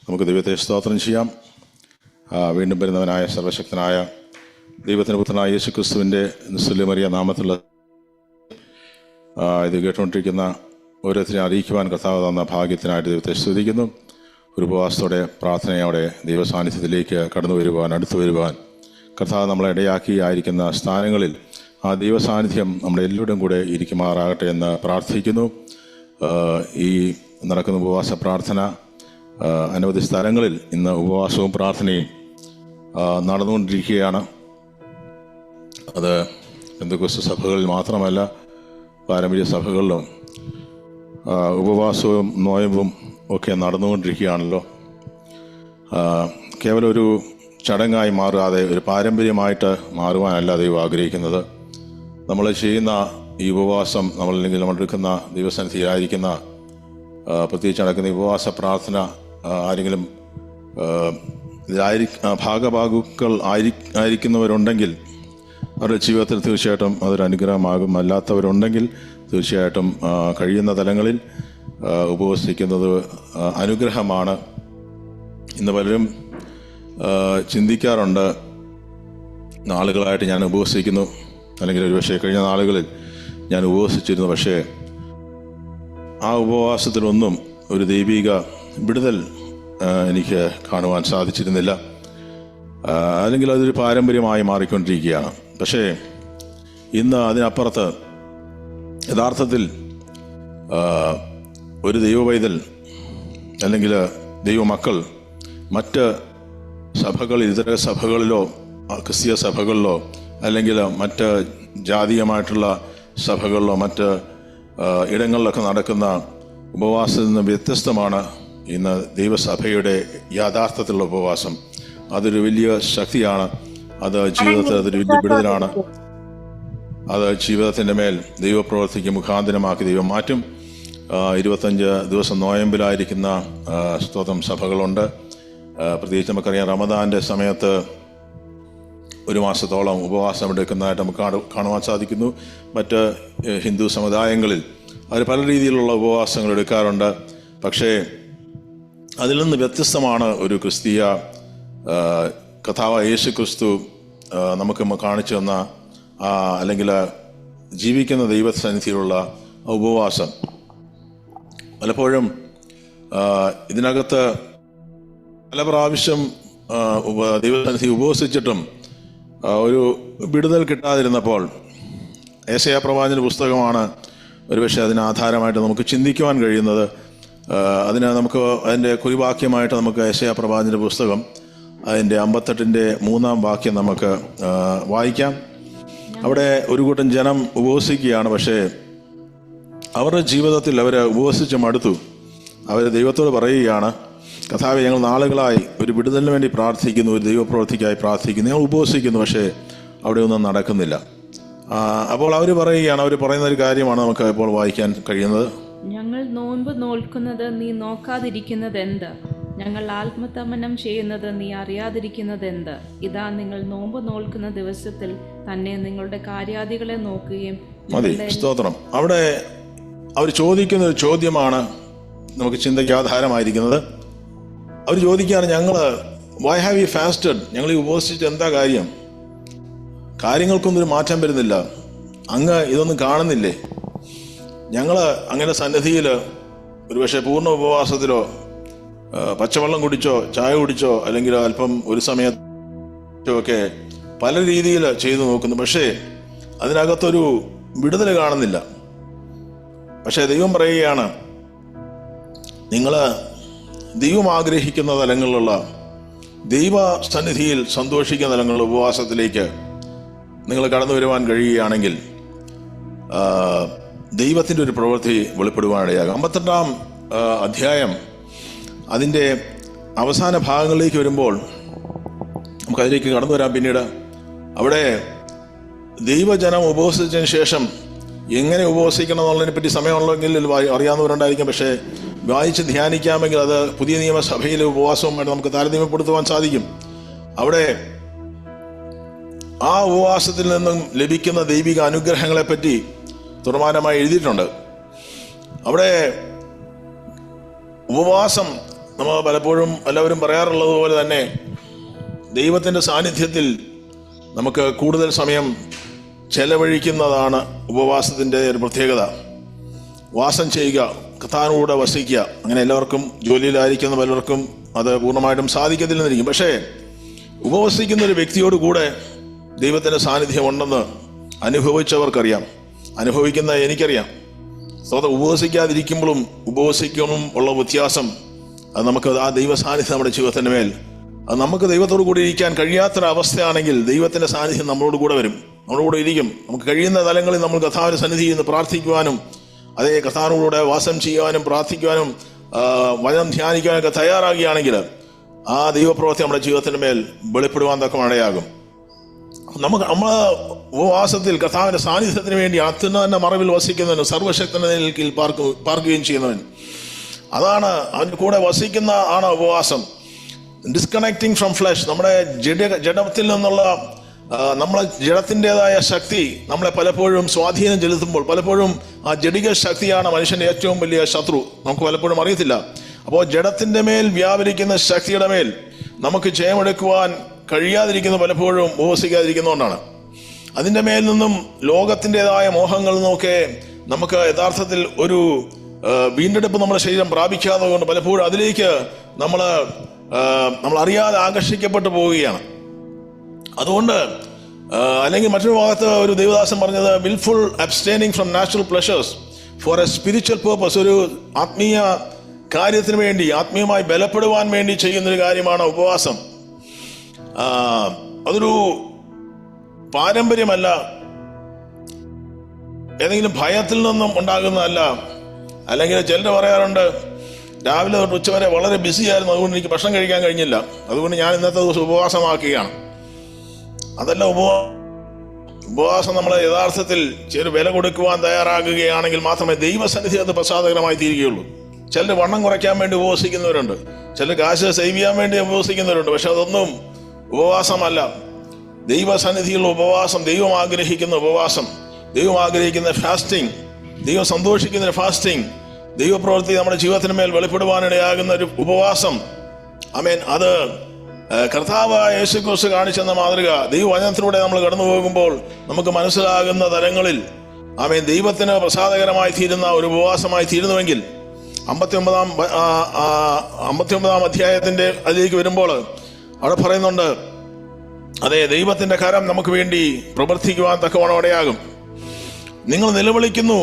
നമുക്ക് ദൈവത്തെ സ്തോത്രം ചെയ്യാം. വീണ്ടും വരുന്നവനായ സർവശക്തനായ ദൈവത്തിന് പുത്രനായ യേശു ക്രിസ്തുവിൻ്റെ നിസ്തുല്യമറിയ നാമത്തിലുള്ള ഇത് കേട്ടുകൊണ്ടിരിക്കുന്ന ഓരോരുത്തരെയും അറിയിക്കുവാൻ കർത്താവ് തന്ന ഭാഗ്യത്തിനായിട്ട് ദൈവത്തെ സ്തുതിക്കുന്നു. ഒരു ഉപവാസത്തോടെ പ്രാർത്ഥനയോടെ ദൈവസാന്നിധ്യത്തിലേക്ക് കടന്നു വരുവാൻ, അടുത്തു വരുവാൻ കർത്താവ് നമ്മളെ ഇടയാക്കി ആയിരിക്കുന്ന സ്ഥാനങ്ങളിൽ ആ ദൈവസാന്നിധ്യം നമ്മുടെ എല്ലാവരുടെയും കൂടെ ഇരിക്കുമാറാകട്ടെ എന്ന് പ്രാർത്ഥിക്കുന്നു. ഈ നടക്കുന്ന ഉപവാസ പ്രാർത്ഥന അനവധി സ്ഥലങ്ങളിൽ ഇന്ന് ഉപവാസവും പ്രാർത്ഥനയും നടന്നുകൊണ്ടിരിക്കുകയാണ്. അത് പെന്തക്കോസ്ത് സഭകളിൽ മാത്രമല്ല, പാരമ്പര്യ സഭകളിലും ഉപവാസവും നോയമ്പും ഒക്കെ നടന്നുകൊണ്ടിരിക്കുകയാണല്ലോ. കേവലം ഒരു ചടങ്ങായി മാറാതെ ഒരു പാരമ്പര്യമായിട്ട് മാറുവാനല്ല ദൈവം ആഗ്രഹിക്കുന്നത്. നമ്മൾ ചെയ്യുന്ന ഈ ഉപവാസം, അല്ലെങ്കിൽ നമ്മളെടുക്കുന്ന ദൈവസന്നിധിയിലായിരിക്കുന്ന പ്രത്യേകിച്ച് നടക്കുന്ന ഉപവാസ പ്രാർത്ഥന ആരെങ്കിലും ഭാഗഭാഗുക്കൾ ആയിരിക്കുന്നവരുണ്ടെങ്കിൽ അവരുടെ ജീവിതത്തിൽ തീർച്ചയായിട്ടും അതൊരു അനുഗ്രഹമാകും. അല്ലാത്തവരുണ്ടെങ്കിൽ തീർച്ചയായിട്ടും കഴിയുന്ന തലങ്ങളിൽ ഉപവസിക്കുന്നത് അനുഗ്രഹമാണ്. ഇന്ന് പലരും ചിന്തിക്കാറുണ്ട്, നാളുകളായിട്ട് ഞാൻ ഉപവസിക്കുന്നു, അല്ലെങ്കിൽ ഒരുപക്ഷെ കഴിഞ്ഞ നാളുകളിൽ ഞാൻ ഉപവസിച്ചിരുന്നു, പക്ഷേ ആ ഉപവാസത്തിലൊന്നും ഒരു ദൈവിക വിടുതൽ എനിക്ക് കാണുവാൻ സാധിച്ചിരുന്നില്ല, അല്ലെങ്കിൽ അതൊരു പാരമ്പര്യമായി മാറിക്കൊണ്ടിരിക്കുകയാണ്. പക്ഷേ ഇന്ന് അതിനപ്പുറത്ത് യഥാർത്ഥത്തിൽ ഒരു ദൈവവൈതൽ അല്ലെങ്കിൽ ദൈവമക്കൾ മറ്റ് സഭകളിൽ, ഇതര സഭകളിലോ ക്രിസ്തീയ സഭകളിലോ അല്ലെങ്കിൽ മറ്റ് ജാതീയമായിട്ടുള്ള സഭകളിലോ മറ്റ് ഇടങ്ങളിലൊക്കെ നടക്കുന്ന ഉപവാസത്തിൽ നിന്ന് വ്യത്യസ്തമാണ് ഇന്ന് ദൈവസഭയുടെ യാഥാർത്ഥത്തിലുള്ള ഉപവാസം. അതൊരു വലിയ ശക്തിയാണ്. അത് ജീവിതത്തിൽ അതൊരു വലിയ വിടുതലാണ്. അത് ജീവിതത്തിൻ്റെ മേൽ ദൈവപ്രവർത്തിക്ക് മുഖാന്തരമാക്കി ദൈവം മാറ്റും. 25 ദിവസം നോയമ്പിലായിരിക്കുന്ന സ്തോത്രം സഭകളുണ്ട്. പ്രത്യേകിച്ച് നമുക്കറിയാം, റമദാൻ്റെ സമയത്ത് 1 മാസത്തോളം ഉപവാസം എടുക്കുന്നതായിട്ട് നമുക്ക് കാണുവാൻ സാധിക്കുന്നു. മറ്റ് ഹിന്ദു സമുദായങ്ങളിൽ അവർ പല രീതിയിലുള്ള ഉപവാസങ്ങൾ എടുക്കാറുണ്ട്. പക്ഷേ അതിൽ നിന്ന് വ്യത്യസ്തമാണ് ഒരു ക്രിസ്തീയ കഥാവായ യേശു ക്രിസ്തു നമുക്ക് കാണിച്ചു തന്ന അല്ലെങ്കിൽ ജീവിക്കുന്ന ദൈവസന്നിധിയിലുള്ള ഉപവാസം. പലപ്പോഴും ഇതിനകത്ത് പല പ്രാവശ്യം ദൈവസന്നിധി ഉപവസിച്ചിട്ടും ഒരു വിടുതൽ കിട്ടാതിരുന്നപ്പോൾ യെശയ്യാ പ്രവാചകന്റെ പുസ്തകമാണ് ഒരുപക്ഷെ അതിന് ആധാരമായിട്ട് നമുക്ക് ചിന്തിക്കുവാൻ കഴിയുന്നത്. അതിന് നമുക്ക് അതിൻ്റെ കുറിവാക്യമായിട്ട് നമുക്ക് യെശയ്യാ പ്രവാചകന്റെ പുസ്തകം അതിൻ്റെ 58-ന്റെ 3-ാം വാക്യം നമുക്ക് വായിക്കാം. അവിടെ ഒരു കൂട്ടം ജനം ഉപവസിക്കുകയാണ്. പക്ഷേ അവരുടെ ജീവിതത്തിൽ അവർ ഉപവസിച്ച് മടുത്തു. അവർ ദൈവത്തോട് പറയുകയാണ്, കർത്താവേ, ഞങ്ങൾ നാളുകളായി ഒരു വിടുതലിന് വേണ്ടി പ്രാർത്ഥിക്കുന്നു, ഒരു ദൈവപ്രവൃത്തിക്കായി പ്രാർത്ഥിക്കുന്നു, ഞങ്ങൾ ഉപവസിക്കുന്നു, പക്ഷേ അവിടെ ഒന്നും നടക്കുന്നില്ല. അപ്പോൾ അവർ പറയുകയാണ്, അവർ പറയുന്ന ഒരു കാര്യമാണ് നമുക്ക് ഇപ്പോൾ വായിക്കാൻ കഴിയുന്നത്. ഞങ്ങൾ നോമ്പ് നോൽക്കുന്നത് നീ നോക്കാതിരിക്കുന്നത് എന്ത്? ഞങ്ങൾ ആത്മതമനം ചെയ്യുന്നത് നീ അറിയാതിരിക്കുന്നത് എന്ത്? ഇതാ, നിങ്ങൾ നോമ്പ് നോൽക്കുന്ന ദിവസത്തിൽ തന്നെ നിങ്ങളുടെ കാര്യാദികളെ നോക്കുകയും. മതി, സ്തോത്രം. അവിടെ അവർ ചോദിക്കുന്ന ഒരു ചോദ്യമാണ് നമുക്ക് ചിന്തയ്ക്ക് ആധാരമായിരിക്കുന്നത്. അവർ ചോദിക്കുകയാണ്, വൈ ഹാവ് യു ഫാസ്റ്റഡ്? ഞങ്ങൾ ഈ ഉപവസിച്ചിട്ട് എന്താ കാര്യം? കാര്യങ്ങൾക്കൊന്നും ഒരു മാറ്റം വരുന്നില്ല. അങ്ങ് ഇതൊന്നും കാണുന്നില്ലേ? ഞങ്ങൾ അങ്ങനെ സന്നിധിയിൽ ഒരുപക്ഷെ പൂർണ്ണ ഉപവാസത്തിലോ പച്ചവെള്ളം കുടിച്ചോ ചായ കുടിച്ചോ അല്ലെങ്കിൽ അല്പം ഒരു സമയത്തോ ഒക്കെ പല രീതിയിൽ ചെയ്തു നോക്കുന്നു, പക്ഷേ അതിനകത്തൊരു വിടുതൽ കാണുന്നില്ല. പക്ഷേ ദൈവം പറയുകയാണ്, നിങ്ങൾ ദൈവം ആഗ്രഹിക്കുന്ന തലങ്ങളിലുള്ള ദൈവ സന്നിധിയിൽ സന്തോഷിക്കുന്ന തലങ്ങളിലുള്ള ഉപവാസത്തിലേക്ക് നിങ്ങൾ കടന്നു വരുവാൻ കഴിയുകയാണെങ്കിൽ ദൈവത്തിൻ്റെ ഒരു പ്രവൃത്തി വെളിപ്പെടുവാനിടയാകും. 58-ാം അധ്യായം അതിൻ്റെ അവസാന ഭാഗങ്ങളിലേക്ക് വരുമ്പോൾ നമുക്കതിലേക്ക് കടന്നു വരാം. പിന്നീട് അവിടെ ദൈവജനം ഉപവസിച്ചതിന് ശേഷം എങ്ങനെ ഉപവസിക്കണം എന്നുള്ളതിനെ പറ്റി സമയമുള്ളെങ്കിൽ അറിയാവുന്നവരുണ്ടായിരിക്കും. പക്ഷേ വായിച്ച് ധ്യാനിക്കാമെങ്കിൽ അത് പുതിയ നിയമസഭയിലെ ഉപവാസവുമായിട്ട് നമുക്ക് താരതമ്യപ്പെടുത്തുവാൻ സാധിക്കും. അവിടെ ആ ഉപവാസത്തിൽ നിന്നും ലഭിക്കുന്ന ദൈവിക അനുഗ്രഹങ്ങളെപ്പറ്റി തുറമാനമായി എഴുതിയിട്ടുണ്ട്. അവിടെ ഉപവാസം നമ്മൾ പലപ്പോഴും എല്ലാവരും പറയാറുള്ളത് പോലെ തന്നെ ദൈവത്തിൻ്റെ സാന്നിധ്യത്തിൽ നമുക്ക് കൂടുതൽ സമയം ചെലവഴിക്കുന്നതാണ് ഉപവാസത്തിൻ്റെ ഒരു പ്രത്യേകത. വാസം ചെയ്യുക, കർത്താവിനോട് വസിക്കുക, അങ്ങനെ എല്ലാവർക്കും ജോലിയിലായിരിക്കുന്ന പലർക്കും അത് പൂർണ്ണമായിട്ടും സാധിക്കത്തില്ലെന്നിരിക്കും. പക്ഷേ ഉപവസിക്കുന്ന ഒരു വ്യക്തിയോട് കൂടെ ദൈവത്തിൻ്റെ സാന്നിധ്യം ഉണ്ടെന്ന് അനുഭവിച്ചവർക്കറിയാം, അനുഭവിക്കുന്ന എനിക്കറിയാം. സ്വന്തം ഉപവസിക്കാതിരിക്കുമ്പോഴും ഉപവസിക്കുമ്പോഴും ഉള്ള വ്യത്യാസം അത് നമുക്ക് ആ ദൈവ സാന്നിധ്യം നമ്മുടെ ജീവിതത്തിൻ്റെ മേൽ അത് നമുക്ക് ദൈവത്തോടു കൂടി ഇരിക്കാൻ കഴിയാത്തൊരവസ്ഥയാണെങ്കിൽ ദൈവത്തിൻ്റെ സാന്നിധ്യം നമ്മളോട് കൂടെ വരും, നമ്മളോട് കൂടെ ഇരിക്കും. നമുക്ക് കഴിയുന്ന തലങ്ങളിൽ നമ്മൾ കർത്താവിൻ്റെ സന്നിധിയിൽ നിന്ന് പ്രാർത്ഥിക്കുവാനും അതേ കർത്താവിനോടുകൂടെ വാസം ചെയ്യുവാനും പ്രാർത്ഥിക്കുവാനും വചനം ധ്യാനിക്കുവാനൊക്കെ തയ്യാറാകുകയാണെങ്കിൽ ആ ദൈവപ്രവൃത്തി നമ്മുടെ ജീവിതത്തിൻ്റെ മേൽ വെളിപ്പെടുവാൻ തക്കമടയാകും. നമ്മൾ ഉപവാസത്തിൽ കർത്താവിൻ്റെ സാന്നിധ്യത്തിന് വേണ്ടി അത്യുന്നതന്റെ മറവിൽ വസിക്കുന്നവനും സർവശക്തന്റെ നിലയിൽ പാർക്കുകയും ചെയ്യുന്നവൻ, അതാണ് അവൻ്റെ കൂടെ വസിക്കുന്ന ആണ് ഉപവാസം. ഡിസ്കണക്റ്റിംഗ് ഫ്രം ഫ്ലഷ്, നമ്മുടെ ജഡത്തിൽ നിന്നുള്ള നമ്മളെ ജഡത്തിൻ്റെതായ ശക്തി നമ്മളെ പലപ്പോഴും സ്വാധീനം ചെലുത്തുമ്പോൾ പലപ്പോഴും ആ ജഡിക ശക്തിയാണ് മനുഷ്യൻ്റെ ഏറ്റവും വലിയ ശത്രു, നമുക്ക് പലപ്പോഴും അറിയത്തില്ല. അപ്പോൾ ജഡത്തിൻ്റെ മേൽ വ്യാപരിക്കുന്ന ശക്തിയുടെ മേൽ നമുക്ക് ജയമെടുക്കുവാൻ കഴിയാതിരിക്കുന്ന പലപ്പോഴും ഉപവസിക്കാതിരിക്കുന്നതുകൊണ്ടാണ്. അതിൻ്റെ മേൽ നിന്നും ലോകത്തിൻ്റെതായ മോഹങ്ങളിൽ നിന്നൊക്കെ നമുക്ക് യഥാർത്ഥത്തിൽ ഒരു വീണ്ടെടുപ്പ് നമ്മുടെ ശരീരം പ്രാപിക്കാതെ കൊണ്ട് പലപ്പോഴും അതിലേക്ക് നമ്മൾ അറിയാതെ ആകർഷിക്കപ്പെട്ടു പോവുകയാണ്. അതുകൊണ്ട് അല്ലെങ്കിൽ മറ്റൊരു ഭാഗത്ത് ഒരു ദേവദാസൻ പറഞ്ഞത് wilful abstaining from natural pleasures for a spiritual purpose, ഒരു ആത്മീയ കാര്യത്തിന് വേണ്ടി ആത്മീയമായി ബലപ്പെടുവാൻ വേണ്ടി ചെയ്യുന്നൊരു കാര്യമാണ് ഉപവാസം. അതൊരു പാരമ്പര്യമല്ല, ഏതെങ്കിലും ഭയത്തിൽ നിന്നും ഉണ്ടാകുന്നതല്ല. അല്ലെങ്കിൽ ചിലർ പറയാറുണ്ട് രാവിലെ തൊട്ട് ഉച്ചവരെ വളരെ ബിസി ആയിരുന്നു, അതുകൊണ്ട് എനിക്ക് ഭക്ഷണം കഴിക്കാൻ കഴിഞ്ഞില്ല, അതുകൊണ്ട് ഞാൻ ഇന്നത്തെ ദിവസം ഉപവാസമാക്കുകയാണ്. അതല്ല ഉപവാസം. നമ്മൾ യഥാർത്ഥത്തിൽ ചെറു വില കൊടുക്കുവാൻ തയ്യാറാകുകയാണെങ്കിൽ മാത്രമേ ദൈവസന്നിധി അത് പ്രസാദകരമായി തീരുകയുള്ളൂ. ചിലർ വണ്ണം കുറയ്ക്കാൻ വേണ്ടി ഉപവസിക്കുന്നവരുണ്ട്, ചിലർ കാശ് സേവ് ചെയ്യാൻ വേണ്ടി ഉപവസിക്കുന്നവരുണ്ട്. പക്ഷെ അതൊന്നും ഉപവാസമല്ല. ദൈവസന്നിധിയുള്ള ഉപവാസം, ദൈവം ആഗ്രഹിക്കുന്ന ഉപവാസം, ദൈവം ആഗ്രഹിക്കുന്ന ഫാസ്റ്റിംഗ്, ദൈവം സന്തോഷിക്കുന്ന ഫാസ്റ്റിംഗ്, ദൈവപ്രവൃത്തി നമ്മുടെ ജീവിതത്തിന് മേൽ വെളിപ്പെടുവാനിടയാകുന്ന ഒരു ഉപവാസം. ആമേൻ. അത് കർത്താവായ യേശുക്രിസ്തു കാണിച്ചെന്ന മാതൃക ദൈവവചനത്തിലൂടെ നമ്മൾ കടന്നു പോകുമ്പോൾ നമുക്ക് മനസ്സിലാകുന്ന തലങ്ങളിൽ ആമേൻ ദൈവത്തിന് പ്രസാദകരമായി തീരുന്ന ഒരു ഉപവാസമായി തീരുന്നുവെങ്കിൽ 59 അധ്യായത്തിന്റെ അതിലേക്ക് വരുമ്പോൾ അവിടെ പറയുന്നുണ്ട്, അതെ, ദൈവത്തിന്റെ കരം നമുക്ക് വേണ്ടി പ്രവർത്തിക്കുവാൻ തക്കവണ്ണം ഇടയാകും. നിങ്ങൾ നിലവിളിക്കുന്നു,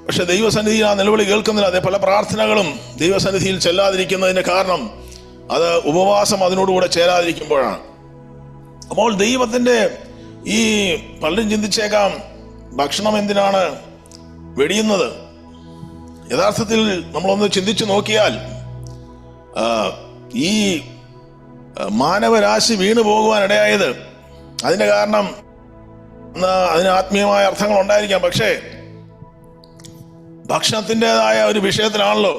പക്ഷെ ദൈവസന്നിധിയിൽ ആ നിലവിളി കേൾക്കുന്നില്ല. അതേ പല പ്രാർത്ഥനകളും ദൈവസന്നിധിയിൽ ചെല്ലാതിരിക്കുന്നതിന്റെ കാരണം അത് ഉപവാസം അതിനോടുകൂടെ ചേരാതിരിക്കുമ്പോഴാണ്. അപ്പോൾ ദൈവത്തിന്റെ ഈ പലരും ചിന്തിച്ചേക്കാം, ഭക്ഷണം എന്തിനാണ് വെടിയുന്നത്? യഥാർത്ഥത്തിൽ നമ്മളൊന്ന് ചിന്തിച്ചു നോക്കിയാൽ ഈ മാനവരാശി വീണു പോകുവാൻ ഇടയായത് അതിന്റെ കാരണം അതിന് ആത്മീയമായ അർത്ഥങ്ങൾ ഉണ്ടായിരിക്കാം. പക്ഷേ ഭക്ഷണത്തിൻ്റെതായ ഒരു വിഷയത്തിലാണല്ലോ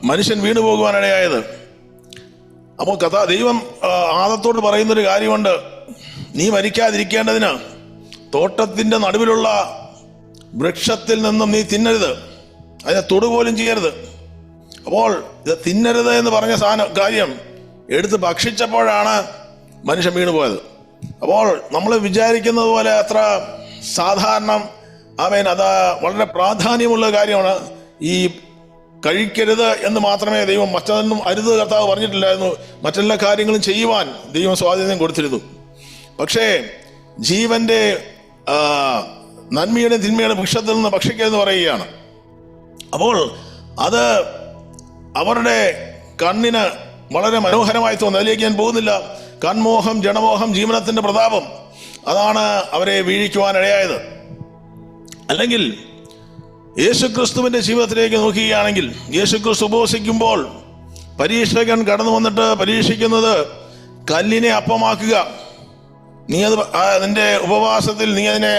മനുഷ്യൻ വീണു പോകുവാനിടയായത്. അപ്പോൾ ദൈവം ആദത്തോട് പറയുന്നൊരു കാര്യമുണ്ട്, നീ മരിക്കാതിരിക്കേണ്ടതിന് തോട്ടത്തിന്റെ നടുവിലുള്ള വൃക്ഷത്തിൽ നിന്നും നീ തിന്നരുത്, അതിനെ തൊടുപോലും ചെയ്യരുത്. അപ്പോൾ ഇത് തിന്നരുത് എന്ന് പറഞ്ഞ കാര്യം എടുത്ത് ഭക്ഷിച്ചപ്പോഴാണ് മനുഷ്യൻ വീണുപോയത്. അപ്പോൾ നമ്മൾ വിചാരിക്കുന്നത് പോലെ അത്ര സാധാരണ ആമേൻ അത് വളരെ പ്രാധാന്യമുള്ള കാര്യമാണ്. ഈ കഴിക്കരുത് എന്ന് മാത്രമേ ദൈവം, മറ്റൊന്നും അരുത് കർത്താവ് പറഞ്ഞിട്ടില്ലായിരുന്നു. മറ്റെല്ലാ കാര്യങ്ങളും ചെയ്യുവാൻ ദൈവം സ്വാതന്ത്ര്യം കൊടുത്തിരുന്നു. പക്ഷേ ജീവന്റെ നന്മയുടെ തിന്മയുടെ വൃക്ഷത്തിൽ നിന്ന് ഭക്ഷിക്കരുതെന്ന് പറയുകയാണ്. അപ്പോൾ അത് അവരുടെ കണ്ണിന് വളരെ മനോഹരമായി തോന്നുന്നു. അതിലേക്ക് ഞാൻ പോകുന്നില്ല. കൺമോഹം, ജഡമോഹം, ജീവനത്തിന്റെ പ്രതാപം, അതാണ് അവരെ വീഴിക്കുവാനിടയായത്. അല്ലെങ്കിൽ യേശുക്രിസ്തുവിന്റെ ജീവിതത്തിലേക്ക് നോക്കുകയാണെങ്കിൽ, യേശുക്രിസ്തു ഉപവസിക്കുമ്പോൾ പരീക്ഷകൻ കടന്നു വന്നിട്ട് പരീക്ഷിക്കുന്നത് കല്ലിനെ അപ്പമാക്കുക. നീ അത് നിന്റെ ഉപവാസത്തിൽ നീ അതിനെ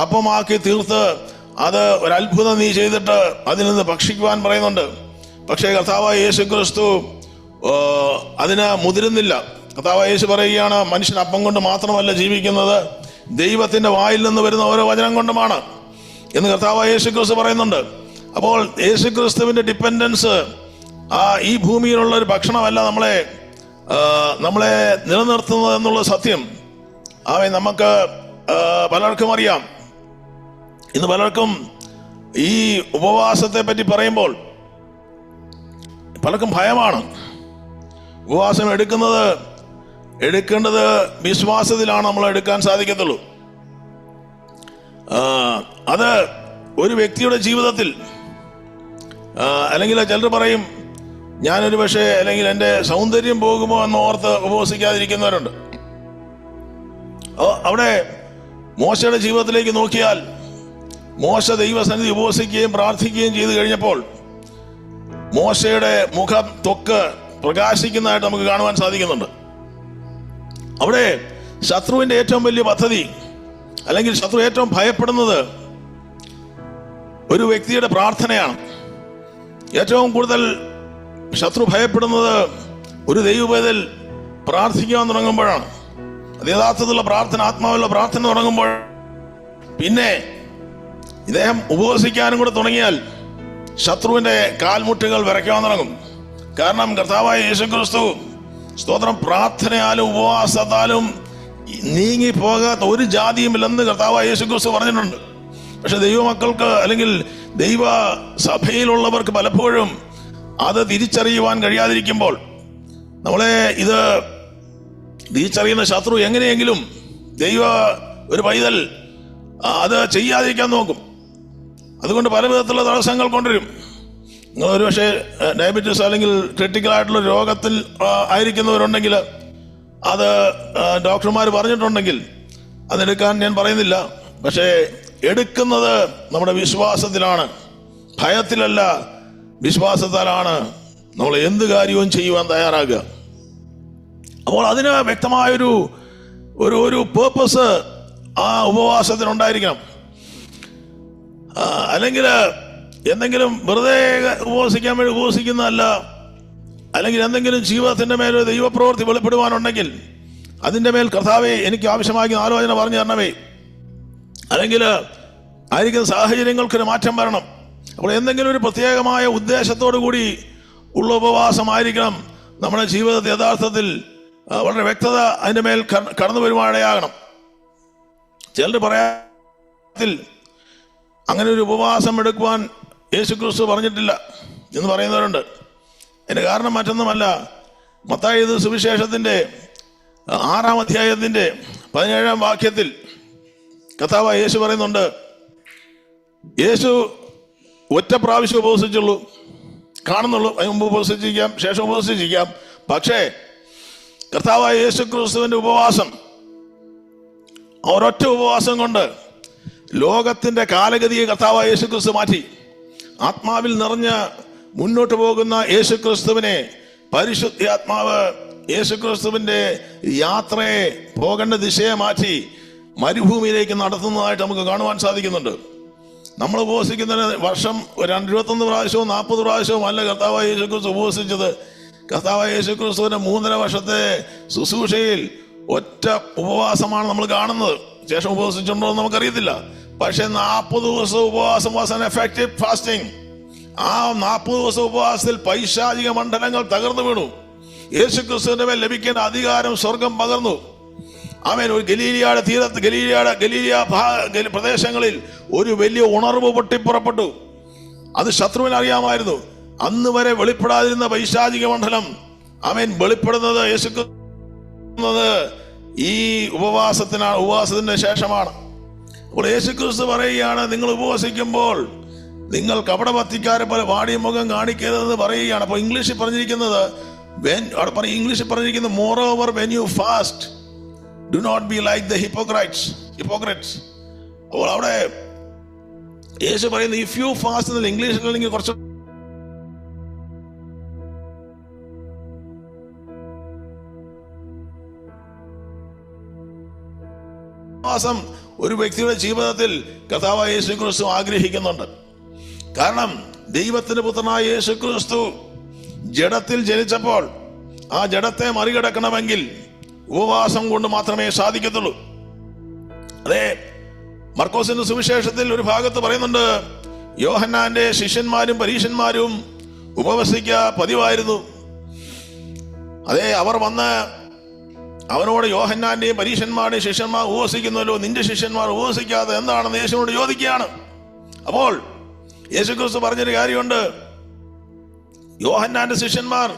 അപ്പമാക്കി തീർത്ത് അത് ഒരത്ഭുതം നീ ചെയ്തിട്ട് അതിൽ നിന്ന് ഭക്ഷിക്കുവാൻ പറയുന്നുണ്ട്. പക്ഷേ കർത്താവായ യേശുക്രിസ്തു അതിന് മുതിരുന്നില്ല. കർത്താവായ യേശു പറയുകയാണ്, മനുഷ്യൻ അപ്പം കൊണ്ട് മാത്രമല്ല ജീവിക്കുന്നത്, ദൈവത്തിന്റെ വായിൽ നിന്ന് വരുന്ന ഓരോ വചനം കൊണ്ടുമാണ് എന്ന് കർത്താവായ യേശുക്രിസ്തു പറയുന്നുണ്ട്. അപ്പോൾ യേശുക്രിസ്തുവിന്റെ ഡിപ്പെൻഡൻസ് ഈ ഭൂമിയിലുള്ള ഒരു ഭക്ഷണമല്ല നമ്മളെ നിലനിർത്തുന്നത് എന്നുള്ള സത്യം നമുക്ക് പലർക്കും അറിയാം. ഇന്ന് പലർക്കും ഈ ഉപവാസത്തെ പറ്റി പറയുമ്പോൾ പലർക്കും ഭയമാണ്. ഉപവാസം എടുക്കേണ്ടത് വിശ്വാസത്തിലാണ് നമ്മൾ എടുക്കാൻ സാധിക്കത്തുള്ളൂ. അത് ഒരു വ്യക്തിയുടെ ജീവിതത്തിൽ അല്ലെങ്കിൽ ചിലർ പറയും ഞാനൊരു പക്ഷേ അല്ലെങ്കിൽ എൻ്റെ സൗന്ദര്യം പോകുമോ എന്ന് ഓർത്ത് ഉപവസിക്കാതിരിക്കുന്നവരുണ്ട്. അവിടെ മോശയുടെ ജീവിതത്തിലേക്ക് നോക്കിയാൽ മോശ ദൈവസന്നിധി ഉപവസിക്കുകയും പ്രാർത്ഥിക്കുകയും ചെയ്തു കഴിഞ്ഞപ്പോൾ മോശയുടെ മുഖം ത്വക്ക് പ്രകാശിക്കുന്നതായിട്ട് നമുക്ക് കാണുവാൻ സാധിക്കുന്നുണ്ട്. അവിടെ ശത്രുവിന്റെ ഏറ്റവും വലിയ പദ്ധതി അല്ലെങ്കിൽ ശത്രു ഏറ്റവും ഭയപ്പെടുന്നത് ഒരു വ്യക്തിയുടെ പ്രാർത്ഥനയാണ്. ഏറ്റവും കൂടുതൽ ശത്രു ഭയപ്പെടുന്നത് ഒരു ദൈവവേദൽ പ്രാർത്ഥിക്കാൻ തുടങ്ങുമ്പോഴാണ്. അത് യഥാർത്ഥത്തിലുള്ള പ്രാർത്ഥന, ആത്മാവിലുള്ള പ്രാർത്ഥന തുടങ്ങുമ്പോൾ പിന്നെ ഇദ്ദേഹം ഉപവസിക്കാനും കൂടെ തുടങ്ങിയാൽ ശത്രുവിന്റെ കാൽമുട്ടുകൾ വിറയ്ക്കാൻ തുടങ്ങും. കാരണം കർത്താവായ യേശുക്രിസ്തു സ്തോത്രം പ്രാർത്ഥനയാലും ഉപവാസത്താലും നീങ്ങി പോകാത്ത ഒരു ജാതിയുമില്ലെന്ന് കർത്താവായ യേശുക്രിസ്തു പറഞ്ഞിട്ടുണ്ട്. പക്ഷെ ദൈവമക്കൾക്ക് അല്ലെങ്കിൽ ദൈവ സഭയിലുള്ളവർക്ക് പലപ്പോഴും അത് തിരിച്ചറിയുവാൻ കഴിയാതിരിക്കുമ്പോൾ നമ്മളെ ഇത് തിരിച്ചറിയുന്ന ശത്രു എങ്ങനെയെങ്കിലും ദൈവ ഒരു പൈതൽ അത് ചെയ്യാതിരിക്കാൻ നോക്കും. അതുകൊണ്ട് പല വിധത്തിലുള്ള തടസ്സങ്ങൾ കൊണ്ടുവരും. നിങ്ങൾ ഒരു പക്ഷേ ഡയബറ്റീസ് അല്ലെങ്കിൽ ക്രിട്ടിക്കലായിട്ടുള്ള രോഗത്തിൽ ആയിരിക്കുന്നവരുണ്ടെങ്കിൽ അത് ഡോക്ടർമാർ പറഞ്ഞിട്ടുണ്ടെങ്കിൽ അതെടുക്കാൻ ഞാൻ പറയുന്നില്ല. പക്ഷേ എടുക്കുന്നത് നമ്മുടെ വിശ്വാസത്തിലാണ്, ഭയത്തിലല്ല, വിശ്വാസത്താലാണ് നമ്മൾ എന്ത് കാര്യവും ചെയ്യുവാൻ തയ്യാറാകുക. അപ്പോൾ അതിന് വ്യക്തമായൊരു ഒരു പേർപ്പസ് ആ ഉപവാസത്തിനുണ്ടായിരിക്കണം. അല്ലെങ്കിൽ എന്തെങ്കിലും വെറുതെ ഉപവസിക്കാൻ വേണ്ടി ഉപവസിക്കുന്നതല്ല, അല്ലെങ്കിൽ എന്തെങ്കിലും ജീവിതത്തിന്റെ മേൽ ദൈവപ്രവൃത്തി വെളിപ്പെടുവാനുണ്ടെങ്കിൽ അതിൻ്റെ മേൽ കർത്താവേ എനിക്ക് ആവശ്യമായ ആലോചന പറഞ്ഞു തരണമേ, അല്ലെങ്കിൽ ആയിരിക്കുന്ന സാഹചര്യങ്ങൾക്കൊരു മാറ്റം വരണം. അപ്പോൾ എന്തെങ്കിലും ഒരു പ്രത്യേകമായ ഉദ്ദേശത്തോടു കൂടി ഉള്ള ഉപവാസമായിരിക്കണം നമ്മുടെ ജീവിതത്തിൽ യഥാർത്ഥത്തിൽ വളരെ വ്യക്തത അതിൻ്റെ മേൽ കടന്നു വരുവാനിടയാകണം. ചിലർ പറയാത്തിൽ അങ്ങനെ ഒരു ഉപവാസം എടുക്കുവാൻ യേശുക്രിസ്തു പറഞ്ഞിട്ടില്ല എന്ന് പറയുന്നവരുണ്ട്. അതിൻ്റെ കാരണം മറ്റൊന്നുമല്ല, മത്തായി സുവിശേഷത്തിൻ്റെ 6-ാം അധ്യായത്തിൻ്റെ 17-ാം വാക്യത്തിൽ കർത്താവായ യേശു പറയുന്നുണ്ട്, യേശു ഒറ്റ പ്രാവശ്യം ഉപവസിച്ചുള്ളൂ, കാണുന്നുള്ളൂ. അതിന് മുമ്പ് ഉപവസിച്ചിരിക്കാം, ശേഷം ഉപവസിച്ചിരിക്കാം. പക്ഷേ കർത്താവായ യേശുക്രിസ്തുവിന്റെ ഉപവാസം, ഒരൊറ്റ ഉപവാസം കൊണ്ട് ലോകത്തിന്റെ കാലഗതിയെ കർത്താവായ യേശുക്രിസ്തു മാറ്റി. ആത്മാവിൽ നിറഞ്ഞ മുന്നോട്ട് പോകുന്ന യേശുക്രിസ്തുവിനെ പരിശുദ്ധാത്മാവ് യേശുക്രിസ്തുവിന്റെ യാത്രയെ പോകേണ്ട ദിശയെ മാറ്റി മരുഭൂമിയിലേക്ക് നടത്തുന്നതായിട്ട് നമുക്ക് കാണുവാൻ സാധിക്കുന്നുണ്ട്. നമ്മൾ ഉപവസിക്കുന്നതിന് വർഷം 21 പ്രാവശ്യവും 40 പ്രാവശ്യവും അല്ല കർത്താവായ യേശുക്രിസ്തു ഉപവസിച്ചത്. കർത്താവായ യേശുക്രിസ്തുവിന്റെ 3.5 വർഷത്തെ ശുശ്രൂഷയിൽ ഒറ്റ ഉപവാസമാണ് നമ്മൾ കാണുന്നത്. ശേഷം ഉപവസിച്ചിട്ടുണ്ടോ എന്ന് നമുക്കറിയത്തില്ല. പക്ഷെ 40 ദിവസം ഉപവാസം വാസ് ആൻ എഫക്റ്റീവ് ഫാസ്റ്റിംഗ്. ആ 40 ദിവസം ഉപവാസത്തിൽ പൈശാചിക മണ്ഡലങ്ങൾ തകർന്നു വീണു. യേശുക്രിസ്തുവിന്റെ മേൽ ലഭിക്കേണ്ട അധികാരം സ്വർഗം പകർന്നു. ആമേൻ. ഒരു ഗലീലിയയുടെ തീരത്ത് ഗലീലിയ പ്രദേശങ്ങളിൽ ഒരു വലിയ ഉണർവ് പൊട്ടിപ്പുറപ്പെട്ടു. അത് ശത്രുവിന് അറിയാമായിരുന്നു. അന്ന് വരെ വെളിപ്പെടാതിരുന്ന പൈശാചിക മണ്ഡലം ആമേൻ വെളിപ്പെടുന്നത് യേശുക്രിസ്തു ഈ ഉപവാസത്തിന്റെ ശേഷമാണ്. അപ്പോൾ യേശുക്രിസ്തു പറയുകയാണ്, നിങ്ങൾ ഉപവസിക്കുമ്പോൾ നിങ്ങൾ കപടഭക്തിക്കാരെ പോലെ വാടിയ മുഖം കാണിക്കരുതെന്ന് പറയുകയാണ്. അപ്പോൾ ഇംഗ്ലീഷിൽ പറഞ്ഞിരിക്കുന്നത് moreover when you fast do not be like the hypocrites. അപ്പോൾ അവിടെ യേശു പറയുന്നത് if you fast എന്നല്ല, ഇംഗ്ലീഷിൽ കുറച്ച് ഉപവാസം ഒരു വ്യക്തിയുടെ ജീവിതത്തിൽ കർത്താവായ യേശുക്രിസ്തു ആഗ്രഹിക്കുന്നുണ്ട്. കാരണം ദൈവത്തിന്റെ പുത്രനായ യേശുക്രിസ്തു ജഡത്തിൽ ജനിച്ചപ്പോൾ ആ ജഡത്തെ മറികടക്കണമെങ്കിൽ ഉപവാസം കൊണ്ട് മാത്രമേ സാധിക്കത്തുള്ളൂ. അതെ, മർക്കോസിന്റെ സുവിശേഷത്തിൽ ഒരു ഭാഗത്ത് പറയുന്നുണ്ട്, യോഹന്നാന്റെ ശിഷ്യന്മാരും പരീശന്മാരും ഉപവസിക്കുക പതിവായിരുന്നു. അതെ, അവർ വന്ന് അവനോട് യോഹന്നാന്റെയും പരീശന്മാരുടെയും ശിഷ്യന്മാർ ഉപവസിക്കുന്നല്ലോ, നിന്റെ ശിഷ്യന്മാർ ഉപവസിക്കാതെ എന്താണെന്ന് യേശുവിനോട് ചോദിക്കുകയാണ്. അപ്പോൾ യേശുക്രിസ്തു പറഞ്ഞൊരു കാര്യമുണ്ട്, യോഹന്നാന്റെ ശിഷ്യന്മാർ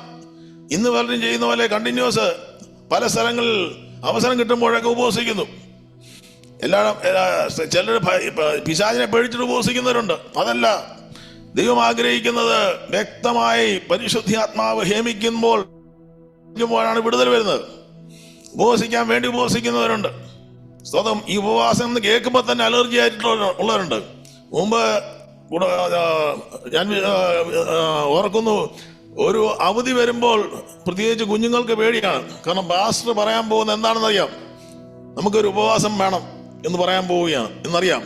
ഇന്ന് പലരും ചെയ്യുന്ന പോലെ കണ്ടിന്യൂസ് പല സ്ഥലങ്ങളിൽ അവസരം കിട്ടുമ്പോഴൊക്കെ ഉപവസിക്കുന്നു. ചിലർ പിശാചിനെ പേടിച്ചിട്ട് ഉപവസിക്കുന്നവരുണ്ട്. അതല്ല, ദൈവം ആഗ്രഹിക്കുന്നത് വ്യക്തമായി പരിശുദ്ധാത്മാവ് ഹേമിക്കുമ്പോഴാണ് വിടുതൽ വരുന്നത്. ഉപവസിക്കാൻ വേണ്ടി ഉപവസിക്കുന്നവരുണ്ട്. സ്വതം ഈ ഉപവാസം എന്ന് കേൾക്കുമ്പോൾ തന്നെ അലർജി ആയിട്ടുള്ളവരുണ്ട്. മുമ്പ് ഞാൻ ഓർക്കുന്നു, ഒരു അവധി വരുമ്പോൾ പ്രത്യേകിച്ച് കുഞ്ഞുങ്ങൾക്ക് പേടിയാണ്. കാരണം പാസ്റ്റർ പറയാൻ പോകുന്നത് എന്താണെന്നറിയാം, നമുക്കൊരു ഉപവാസം വേണം എന്ന് പറയാൻ പോവുകയാണ് എന്നറിയാം.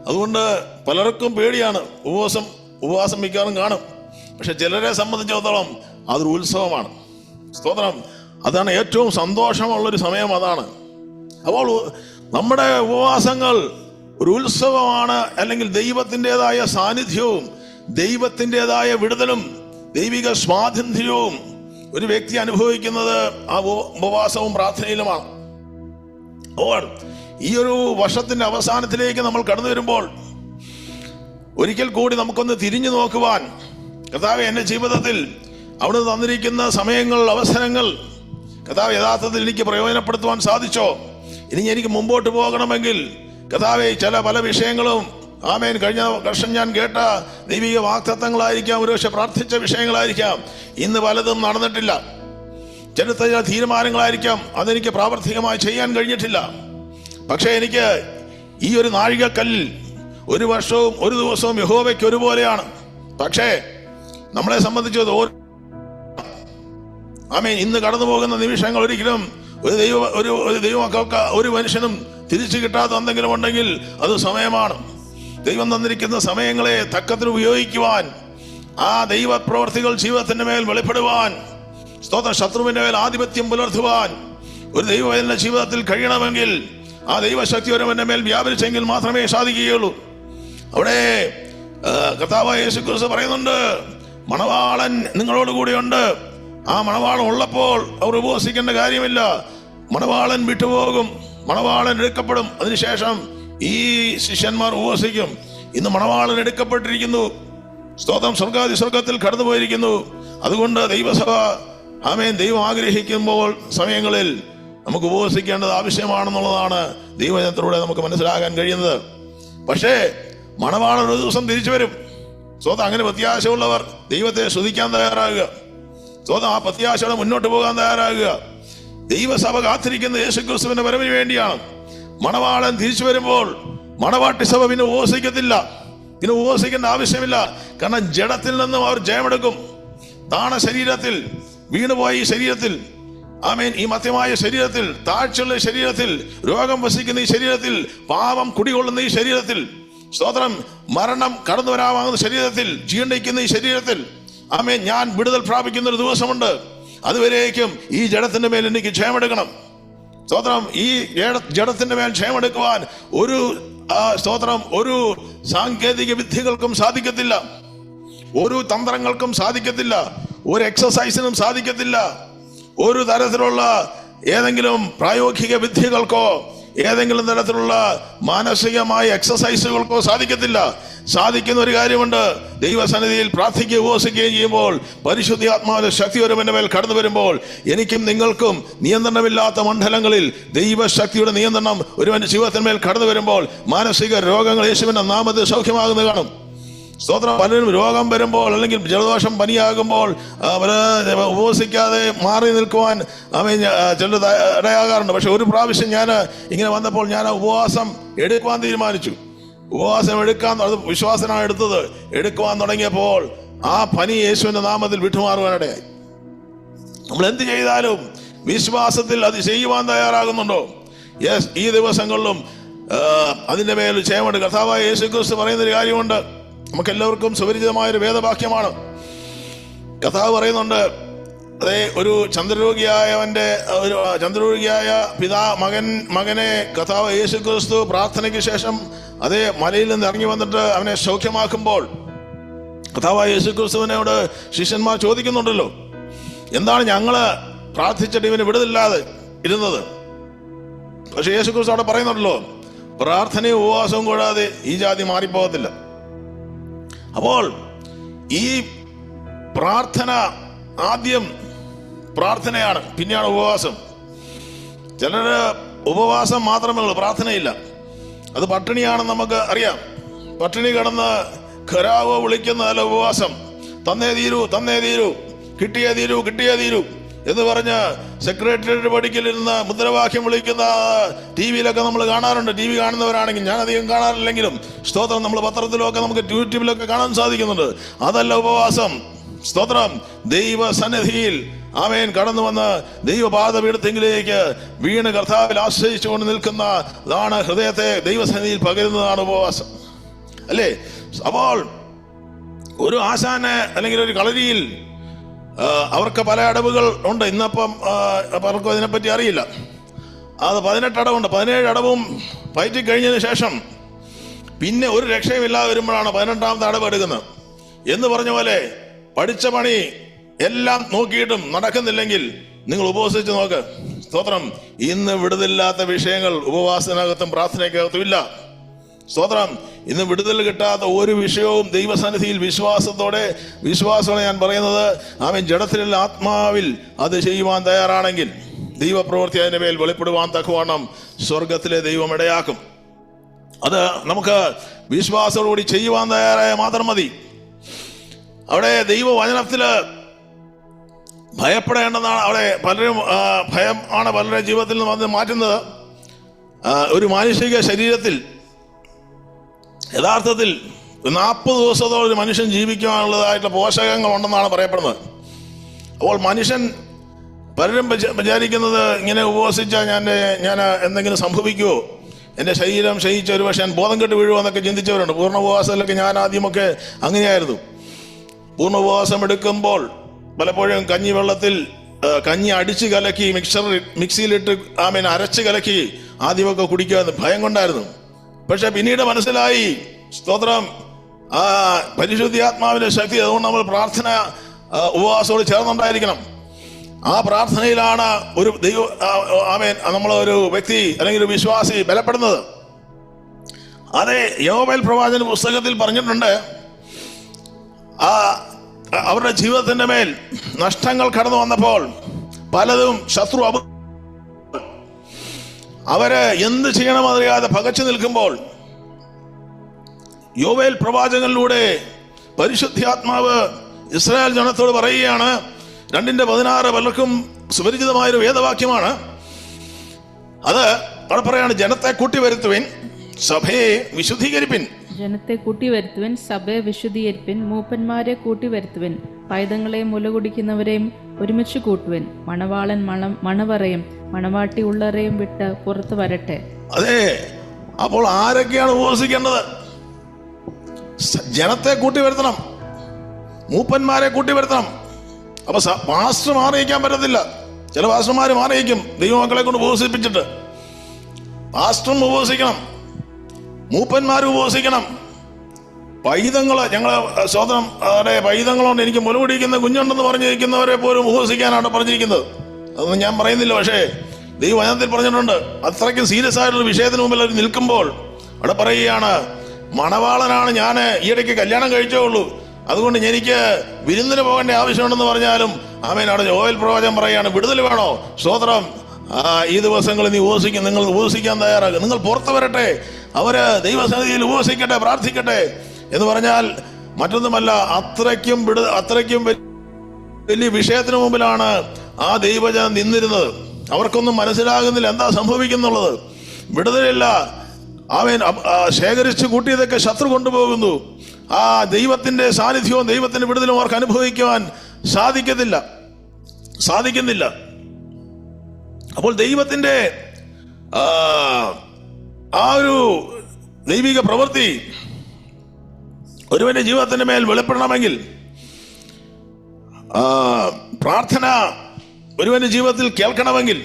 അതുകൊണ്ട് പലർക്കും പേടിയാണ്. ഉപവാസം മിക്കവാറും കാണും. പക്ഷെ ചിലരെ സംബന്ധിച്ചിടത്തോളം അതൊരു ഉത്സവമാണ്. സ്തോത്രം. അതാണ് ഏറ്റവും സന്തോഷമുള്ളൊരു സമയം. അതാണ്. അപ്പോൾ നമ്മുടെ ഉപവാസങ്ങൾ ഒരു ഉത്സവമാണ്. അല്ലെങ്കിൽ ദൈവത്തിൻ്റെതായ സാന്നിധ്യവും ദൈവത്തിൻ്റെതായ വിടുതലും ദൈവിക സ്വാതന്ത്ര്യവും ഒരു വ്യക്തി അനുഭവിക്കുന്നത് ആ ഉപവാസവും പ്രാർത്ഥനയിലുമാണ്. അപ്പോൾ ഈ ഒരു വർഷത്തിന്റെ അവസാനത്തിലേക്ക് നമ്മൾ കടന്നു വരുമ്പോൾ ഒരിക്കൽ കൂടി നമുക്കൊന്ന് തിരിഞ്ഞു നോക്കുവാൻ, കർത്താവ് എൻ്റെ ജീവിതത്തിൽ അവിടുന്ന് തന്നിരിക്കുന്ന സമയങ്ങൾ, അവസരങ്ങൾ കർത്താവ് യഥാർത്ഥത്തിൽ എനിക്ക് പ്രയോജനപ്പെടുത്തുവാൻ സാധിച്ചോ? ഇനി എനിക്ക് മുമ്പോട്ട് പോകണമെങ്കിൽ കർത്താവേ പല വിഷയങ്ങളും ആമേൻ കഴിഞ്ഞ വർഷം ഞാൻ കേട്ട ദൈവിക വാഗ്ദത്തങ്ങളായിരിക്കാം, ഒരുപക്ഷെ പ്രാർത്ഥിച്ച വിഷയങ്ങളായിരിക്കാം, ഇന്ന് പലതും നടന്നിട്ടില്ല. ചില തീരുമാനങ്ങളായിരിക്കാം, അതെനിക്ക് പ്രാവർത്തികമായി ചെയ്യാൻ കഴിഞ്ഞിട്ടില്ല. പക്ഷെ എനിക്ക് ഈ ഒരു നാഴികക്കല്ലിൽ ഒരു വർഷവും ഒരു ദിവസവും യഹോവയ്ക്ക് ഒരുപോലെയാണ്. പക്ഷേ നമ്മളെ സംബന്ധിച്ച് ആമേൻ ഇന്ന് കടന്നു പോകുന്ന നിമിഷങ്ങൾ ഒരിക്കലും ഒരു ദൈവമക്കൾക്ക് ഒരു മനുഷ്യനും തിരിച്ചു കിട്ടാത്ത എന്തെങ്കിലും ഉണ്ടെങ്കിൽ അത് സമയമാണ്. ദൈവം തന്നിരിക്കുന്ന സമയങ്ങളെ തക്കത്തിൽ ഉപയോഗിക്കുവാൻ, ആ ദൈവപ്രവർത്തികൾ ജീവിതത്തിന്റെ മേൽ വെളിപ്പെടുവാൻ, സ്തോത്രം, ശത്രുവിന്റെ മേൽ ആധിപത്യം പുലർത്തുവാൻ ഒരു ദൈവവേദന ജീവിതത്തിൽ കഴിയണമെങ്കിൽ ആ ദൈവശക്തി ഒരുവന്റെ മേൽ വ്യാപരിച്ചെങ്കിൽ മാത്രമേ സാധിക്കുകയുള്ളൂ. അവിടെ കർത്താവായ യേശുക്രിസ്തു പറയുന്നുണ്ട്, മണവാളൻ നിങ്ങളോട് കൂടിയുണ്ട്. ആ മണവാളൻ ഉള്ളപ്പോൾ അവർ ഉപവസിക്കേണ്ട കാര്യമില്ല. മണവാളൻ വിട്ടുപോകും, മണവാളൻ എടുക്കപ്പെടും. അതിനുശേഷം ഈ ശിഷ്യന്മാർ ഉപവസിക്കും. ഇന്ന് മണവാളൻ എടുക്കപ്പെട്ടിരിക്കുന്നു. സ്തോത്രം. സ്വർഗത്തിൽ കടന്നുപോയിരിക്കുന്നു. അതുകൊണ്ട് ദൈവസഭ ആമേൻ ദൈവം ആഗ്രഹിക്കുമ്പോൾ സമയങ്ങളിൽ നമുക്ക് ഉപവസിക്കേണ്ടത് ആവശ്യമാണെന്നുള്ളതാണ് ദൈവജനത്തിലൂടെ നമുക്ക് മനസ്സിലാക്കാൻ കഴിയുന്നത്. പക്ഷേ മണവാളൻ ഒരു ദിവസം തിരിച്ചു വരും. സ്വതം അങ്ങനെ പ്രത്യാശയുള്ളവർ ദൈവത്തെ സ്തുതിക്കാൻ തയ്യാറാകുക. സ്വതം ആ പ്രത്യാശയോടെ മുന്നോട്ട് പോകാൻ തയ്യാറാകുക. ദൈവസഭ കാത്തിരിക്കുന്ന യേശുക്രിസ്തുവിന്റെ വരവിന് വേണ്ടിയാണ്. മണവാളൻ തിരിച്ചു വരുമ്പോൾ മണവാട്ടി സഭ പിന്നെ ഉപവസിക്കത്തില്ല. പിന്നെ ഉപവസിക്കേണ്ട ആവശ്യമില്ല. കാരണം ജഡത്തിൽ നിന്നും അവർ ജയമെടുക്കും. താണ ശരീരത്തിൽ, വീണുപോയ ഈ ശരീരത്തിൽ, ആമേൻ ഈ മധ്യമായ ശരീരത്തിൽ, താഴ്ചയുള്ള ശരീരത്തിൽ, രോഗം വസിക്കുന്ന ഈ ശരീരത്തിൽ, പാപം കുടികൊള്ളുന്ന ഈ ശരീരത്തിൽ, സ്തോത്രം, മരണം കടന്നു വരാമാകുന്ന ശരീരത്തിൽ, ജീർണിക്കുന്ന ഈ ശരീരത്തിൽ, ആമേൻ ഞാൻ വിടുതൽ പ്രാപിക്കുന്ന ഒരു ദിവസമുണ്ട്. അതുവരേക്കും ഈ ജഡത്തിന്റെ മേൽ എനിക്ക് ക്ഷയമെടുക്കണം. സ്തോത്രം. ഈ ജഡത്തിന്റെ മേൽ ക്ഷയമെടുക്കുവാൻ ഒരു സ്തോത്രം ഒരു സാങ്കേതിക വിദ്യകൾക്കും സാധിക്കത്തില്ല, ഒരു തന്ത്രങ്ങൾക്കും സാധിക്കത്തില്ല, ഒരു എക്സസൈസിനും സാധിക്കത്തില്ല, ഒരു തരത്തിലുള്ള ഏതെങ്കിലും പ്രായോഗിക വിദ്യകൾക്കോ ഏതെങ്കിലും തരത്തിലുള്ള മാനസികമായ എക്സസൈസുകൾക്കോ സാധിക്കത്തില്ല. സാധിക്കുന്ന ഒരു കാര്യമുണ്ട്, ദൈവസന്നിധിയിൽ പ്രാർത്ഥിക്കുകയും ഉപവസിക്കുകയും ചെയ്യുമ്പോൾ പരിശുദ്ധാത്മാവിന്റെ ശക്തി ഒരുവന്റെ മേൽ കടന്നു വരുമ്പോൾ എനിക്കും നിങ്ങൾക്കും നിയന്ത്രണമില്ലാത്ത മണ്ഡലങ്ങളിൽ ദൈവശക്തിയുടെ നിയന്ത്രണം ഒരുവന്റെ ജീവിതത്തിന്മേൽ കടന്നു വരുമ്പോൾ മാനസിക രോഗങ്ങൾ യേശുവിന്റെ നാമത്തിൽ സൗഖ്യമാകുന്നത് കാണും. സ്തോത്രം. പലരും രോഗം വരുമ്പോൾ അല്ലെങ്കിൽ ജലദോഷം പനിയാകുമ്പോൾ ഉപവസിക്കാതെ മാറി നിൽക്കുവാൻ ചിലർ ഇടയാകാറുണ്ട്. പക്ഷെ ഒരു പ്രാവശ്യം ഞാൻ ഇങ്ങനെ വന്നപ്പോൾ ഞാൻ ഉപവാസം എടുക്കുവാൻ തീരുമാനിച്ചു. ഉപവാസം എടുക്കാൻ, അത് വിശ്വാസനാണ് എടുത്തത്. എടുക്കുവാൻ തുടങ്ങിയപ്പോൾ ആ പനി യേശുവിന്റെ നാമത്തിൽ വിട്ടുമാറുവാനിടയായി. നമ്മൾ എന്ത് ചെയ്താലും വിശ്വാസത്തിൽ അത് ചെയ്യുവാൻ തയ്യാറാകുന്നുണ്ടോ? യെസ്. ഈ ദിവസങ്ങളിലും അതിന്റെ മേൽ ക്ഷേമമുണ്ട്. കർത്താവായ യേശുക്രിസ്തു പറയുന്നൊരു കാര്യമുണ്ട്, നമുക്കെല്ലാവർക്കും സുപരിചിതമായൊരു വേദവാക്യമാണ്. കർത്താവ് പറയുന്നുണ്ട്, അതെ, ഒരു ചന്ദ്രരോഗിയായ മകനെ കർത്താവ് യേശുക്രിസ്തു പ്രാർത്ഥനയ്ക്ക് ശേഷം അതേ മലയിൽ നിന്ന് ഇറങ്ങി വന്നിട്ട് അവനെ സൗഖ്യമാക്കുമ്പോൾ കർത്താവായ യേശുക്രിസ്തുവിനോട് ശിഷ്യന്മാർ ചോദിക്കുന്നുണ്ടല്ലോ, എന്താണ് ഞങ്ങള് പ്രാർത്ഥിച്ചിട്ട് ഇവന് വിടുതലില്ലാതെ ഇരുന്നത്? പക്ഷെ യേശുക്രിസ്തു അവിടെ പറയുന്നുണ്ടല്ലോ, പ്രാർത്ഥനയും ഉപവാസവും കൂടാതെ ഈ ജാതി മാറിപ്പോകത്തില്ല. അപ്പോൾ ഈ പ്രാർത്ഥന ആദ്യം പ്രാർത്ഥനയാണ്, പിന്നെയാണ് ഉപവാസം. ചിലര് ഉപവാസം മാത്രമേ ഉള്ളൂ, പ്രാർത്ഥനയില്ല. അത് പട്ടിണിയാണെന്ന് നമുക്ക് അറിയാം. പട്ടിണി കിടന്ന് ഖരാവോ വിളിക്കുന്നതല്ല ഉപവാസം. തന്നേ തീരൂ, തന്നേ തീരൂ, കിട്ടിയേ തീരൂ, കിട്ടിയേ തീരൂ എന്ന് പറഞ്ഞ് സെക്രട്ടേറിയറ്റ് പടിക്കലിരുന്ന് മുദ്രാവാക്യം വിളിക്കുന്ന TV-യിലൊക്കെ നമ്മൾ കാണാറുണ്ട്. TV കാണുന്നവരാണെങ്കിൽ, ഞാൻ അധികം കാണാറില്ലെങ്കിലും സ്തോത്രം, നമ്മൾ പത്രത്തിലൊക്കെ നമുക്ക് യൂട്യൂബിലൊക്കെ കാണാൻ സാധിക്കുന്നുണ്ട്. അതല്ല ഉപവാസം. സ്തോത്രം, ദൈവസന്നിധിയിൽ ആമേൻ കടന്നു വന്ന് ദൈവപാദപീഠത്തിലേക്ക് വീണ് കർത്താവിൽ ആശ്രയിച്ചുകൊണ്ട് നിൽക്കുന്നതാണ് ഹൃദയത്തെ ദൈവസന്നിധിയിൽ പകരുന്നതാണ് ഉപവാസം, അല്ലേ? അപ്പോൾ ഒരു ആശാന് അല്ലെങ്കിൽ ഒരു കളരിയിൽ അവർക്ക് പല അടവുകൾ ഉണ്ട്. ഇന്നപ്പം പലർക്കും അതിനെപ്പറ്റി അറിയില്ല. അത് 18 അടവുണ്ട്. 17 അടവും പയറ്റി കഴിഞ്ഞതിന് ശേഷം പിന്നെ ഒരു രക്ഷയുമില്ലാതെ വരുമ്പോഴാണ് 18ാമത്തെ അടവ് എടുക്കുന്നത്. എന്ന് പറഞ്ഞ പോലെ പഠിച്ച പണി എല്ലാം നോക്കിയിട്ടും നടക്കുന്നില്ലെങ്കിൽ നിങ്ങൾ ഉപവസിച്ച് നോക്ക്. സ്തോത്രം, ഇന്ന് വിടുതലില്ലാത്ത വിഷയങ്ങൾ ഉപവാസത്തിനകത്തും പ്രാർത്ഥനയ്ക്കകത്തും ഇല്ല. സ്തോത്രം, ഇന്ന് വിടുതൽ കിട്ടാത്ത ഒരു വിഷയവും ദൈവസന്നിധിയിൽ വിശ്വാസത്തോടെ ഞാൻ പറയുന്നത്, ആമേൻ, ജഡത്തിലുള്ള ആത്മാവിൽ അത് ചെയ്യുവാൻ തയ്യാറാണെങ്കിൽ ദൈവപ്രവൃത്തി അതിന്റെ മേൽ വെളിപ്പെടുവാൻ തക്കവണ്ണം സ്വർഗത്തിലെ ദൈവം ഇടയാക്കും. അത് നമുക്ക് വിശ്വാസത്തോടുകൂടി ചെയ്യുവാൻ തയ്യാറായ മാത്രം മതി. അവിടെ ദൈവവചനത്തില് ഭയപ്പെടേണ്ടെന്നാണ്. അവിടെ പലരും ഭയം ആണ് പലരുടെ ജീവിതത്തിൽ നിന്ന് വന്ന് മാറ്റുന്നത്. ഒരു മാനുഷിക ശരീരത്തിൽ യഥാർത്ഥത്തിൽ 40 ദിവസത്തോളം ഒരു മനുഷ്യൻ ജീവിക്കുവാനുള്ളതായിട്ടുള്ള പോഷകങ്ങൾ ഉണ്ടെന്നാണ് പറയപ്പെടുന്നത്. അപ്പോൾ മനുഷ്യൻ പലരും വിചാരിക്കുന്നത് ഇങ്ങനെ ഉപവസിച്ചാൽ ഞാൻ എന്തെങ്കിലും സംഭവിക്കുമോ, എൻ്റെ ശരീരം ക്ഷയിച്ച ഒരു പക്ഷേ ഞാൻ ബോധം കെട്ട് വീഴുമോ എന്നൊക്കെ ചിന്തിച്ചവരുണ്ട്. പൂർണ്ണ ഉപവാസത്തിലൊക്കെ ഞാൻ ആദ്യമൊക്കെ അങ്ങനെയായിരുന്നു. പൂർണ്ണ ഉപവാസം എടുക്കുമ്പോൾ പലപ്പോഴും കഞ്ഞി അടിച്ച് കലക്കി മിക്സിയിലിട്ട് അരച്ച് കലക്കി ആദ്യമൊക്കെ കുടിക്കുക ഭയം കൊണ്ടായിരുന്നു. പക്ഷെ പിന്നീട് മനസ്സിലായി, സ്തോത്രം, പരിശുദ്ധാത്മാവിന്റെ ശക്തി. അതുകൊണ്ട് നമ്മൾ പ്രാർത്ഥന ഉപവാസത്തോട് ചേർന്നുണ്ടായിരിക്കണം. ആ പ്രാർത്ഥനയിലാണ് ഒരു നമ്മളൊരു വ്യക്തി അല്ലെങ്കിൽ ഒരു വിശ്വാസി ബലപ്പെടുന്നത്. അതെ, യോവേൽ പ്രവാചകൻ പുസ്തകത്തിൽ പറഞ്ഞിട്ടുണ്ട്, അവരുടെ ജീവിതത്തിന്റെ മേൽ നഷ്ടങ്ങൾ കടന്നു വന്നപ്പോൾ പലതും ശത്രു അവര് എന്ത് ചെയ്യണമെന്നറിയാതെ പകച്ചു നിൽക്കുമ്പോൾ യോവേൽ പ്രവാചകനിലൂടെ പരിശുദ്ധാത്മാവ് ഇസ്രായേൽ ജനത്തോട് പറയുകയാണ്. 2:16 പലർക്കും സുപരിചിതമായൊരു വേദവാക്യമാണ്. അത് അവിടെ പറയാണ്, ജനത്തെ കൂട്ടിവരുത്തുവിൻ, സഭയെ വിശുദ്ധീകരിപ്പിൻ. ജനത്തെ കൂട്ടിവരുത്തുവിൻ, സഭയെ വിശുദ്ധീകരിപ്പിൻ, മൂപ്പന്മാരെ കൂട്ടിവരുത്തുവിൻ, പൈതങ്ങളെ മുല കുടിക്കുന്നവരെയും ഒരുമിച്ച് കൂട്ടുവിൻ, മണവാളൻ മണവറയും മണവാട്ടി ഉള്ളറയും വിട്ട് പുറത്തു വരട്ടെ. അതെ, അപ്പോൾ ആരൊക്കെയാണ് ഉപവസിക്കേണ്ടത്? ജനത്തെ കൂട്ടിവരുത്തണം, മൂപ്പന്മാരെ കൂട്ടിവരുത്തണം. അപ്പൊ പാസ്റ്റർ മാറിയിക്കാൻ പറ്റത്തില്ല. ചില പാസ്റ്റർമാർ മാറിയിക്കും ദൈവമക്കളെ കൊണ്ട് ഉപവസിപ്പിച്ചിട്ട്. പാസ്റ്ററും ഉപവസിക്കണം, മൂപ്പന്മാരും ഉപവസിക്കണം. പൈതങ്ങള്, ഞങ്ങള് സ്വതന്ത്രം പൈതങ്ങളുണ്ട്, എനിക്ക് മുലകുടിക്കുന്ന കുഞ്ഞുണ്ടെന്ന് പറഞ്ഞിരിക്കുന്നവരെ പോലും ഉപവസിക്കാനാണ് പറഞ്ഞിരിക്കുന്നത്. അതൊന്നും ഞാൻ പറയുന്നില്ല. പക്ഷേ ദൈവവചനത്തിൽ പറഞ്ഞിട്ടുണ്ട്, അത്രയ്ക്കും സീരിയസ് ആയിട്ടുള്ള വിഷയത്തിന് മുമ്പിൽ അവർ നിൽക്കുമ്പോൾ അവിടെ പറയുകയാണ്, മണവാളനാണ് ഞാൻ, ഈയിടയ്ക്ക് കല്യാണം കഴിച്ചേ ഉള്ളൂ, അതുകൊണ്ട് എനിക്ക് വിരുന്നിന് പോകേണ്ട ആവശ്യമുണ്ടെന്ന് പറഞ്ഞാലും ആമേൻ, അവിടെ യോവേൽ പ്രവാചകൻ പറയുകയാണ്, വിടുതൽ വേണോ? സ്തോത്രം, ഈ ദിവസങ്ങളിൽ നിങ്ങൾ ഉപവസിക്കാൻ തയ്യാറാകുക, നിങ്ങൾ പുറത്തു വരട്ടെ, അവര് ദൈവസന്നിധിയിൽ ഉപവസിക്കട്ടെ, പ്രാർത്ഥിക്കട്ടെ എന്ന് പറഞ്ഞാൽ മറ്റൊന്നുമല്ല, അത്രയ്ക്കും വലിയ വിഷയത്തിന് മുമ്പിലാണ് ആ ദൈവജനം നിന്നിരുന്നത്. അവർക്കൊന്നും മനസ്സിലാകുന്നില്ല എന്താ സംഭവിക്കുന്നുള്ളത്. വിടുതലില്ല. അവൻ ശേഖരിച്ചു കൂട്ടിയതൊക്കെ ശത്രു കൊണ്ടുപോകുന്നു. ആ ദൈവത്തിന്റെ സാന്നിധ്യവും ദൈവത്തിന്റെ വിടുതലും അവർക്ക് അനുഭവിക്കുവാൻ സാധിക്കുന്നില്ല. അപ്പോൾ ദൈവത്തിന്റെ ആ ഒരു ദൈവിക പ്രവൃത്തി ഒരുവന്റെ ജീവിതത്തിന്റെ മേൽ വെളിപ്പെടണമെങ്കിൽ, പ്രാർത്ഥന ഒരുവന്റെ ജീവിതത്തിൽ കേൾക്കണമെങ്കിൽ,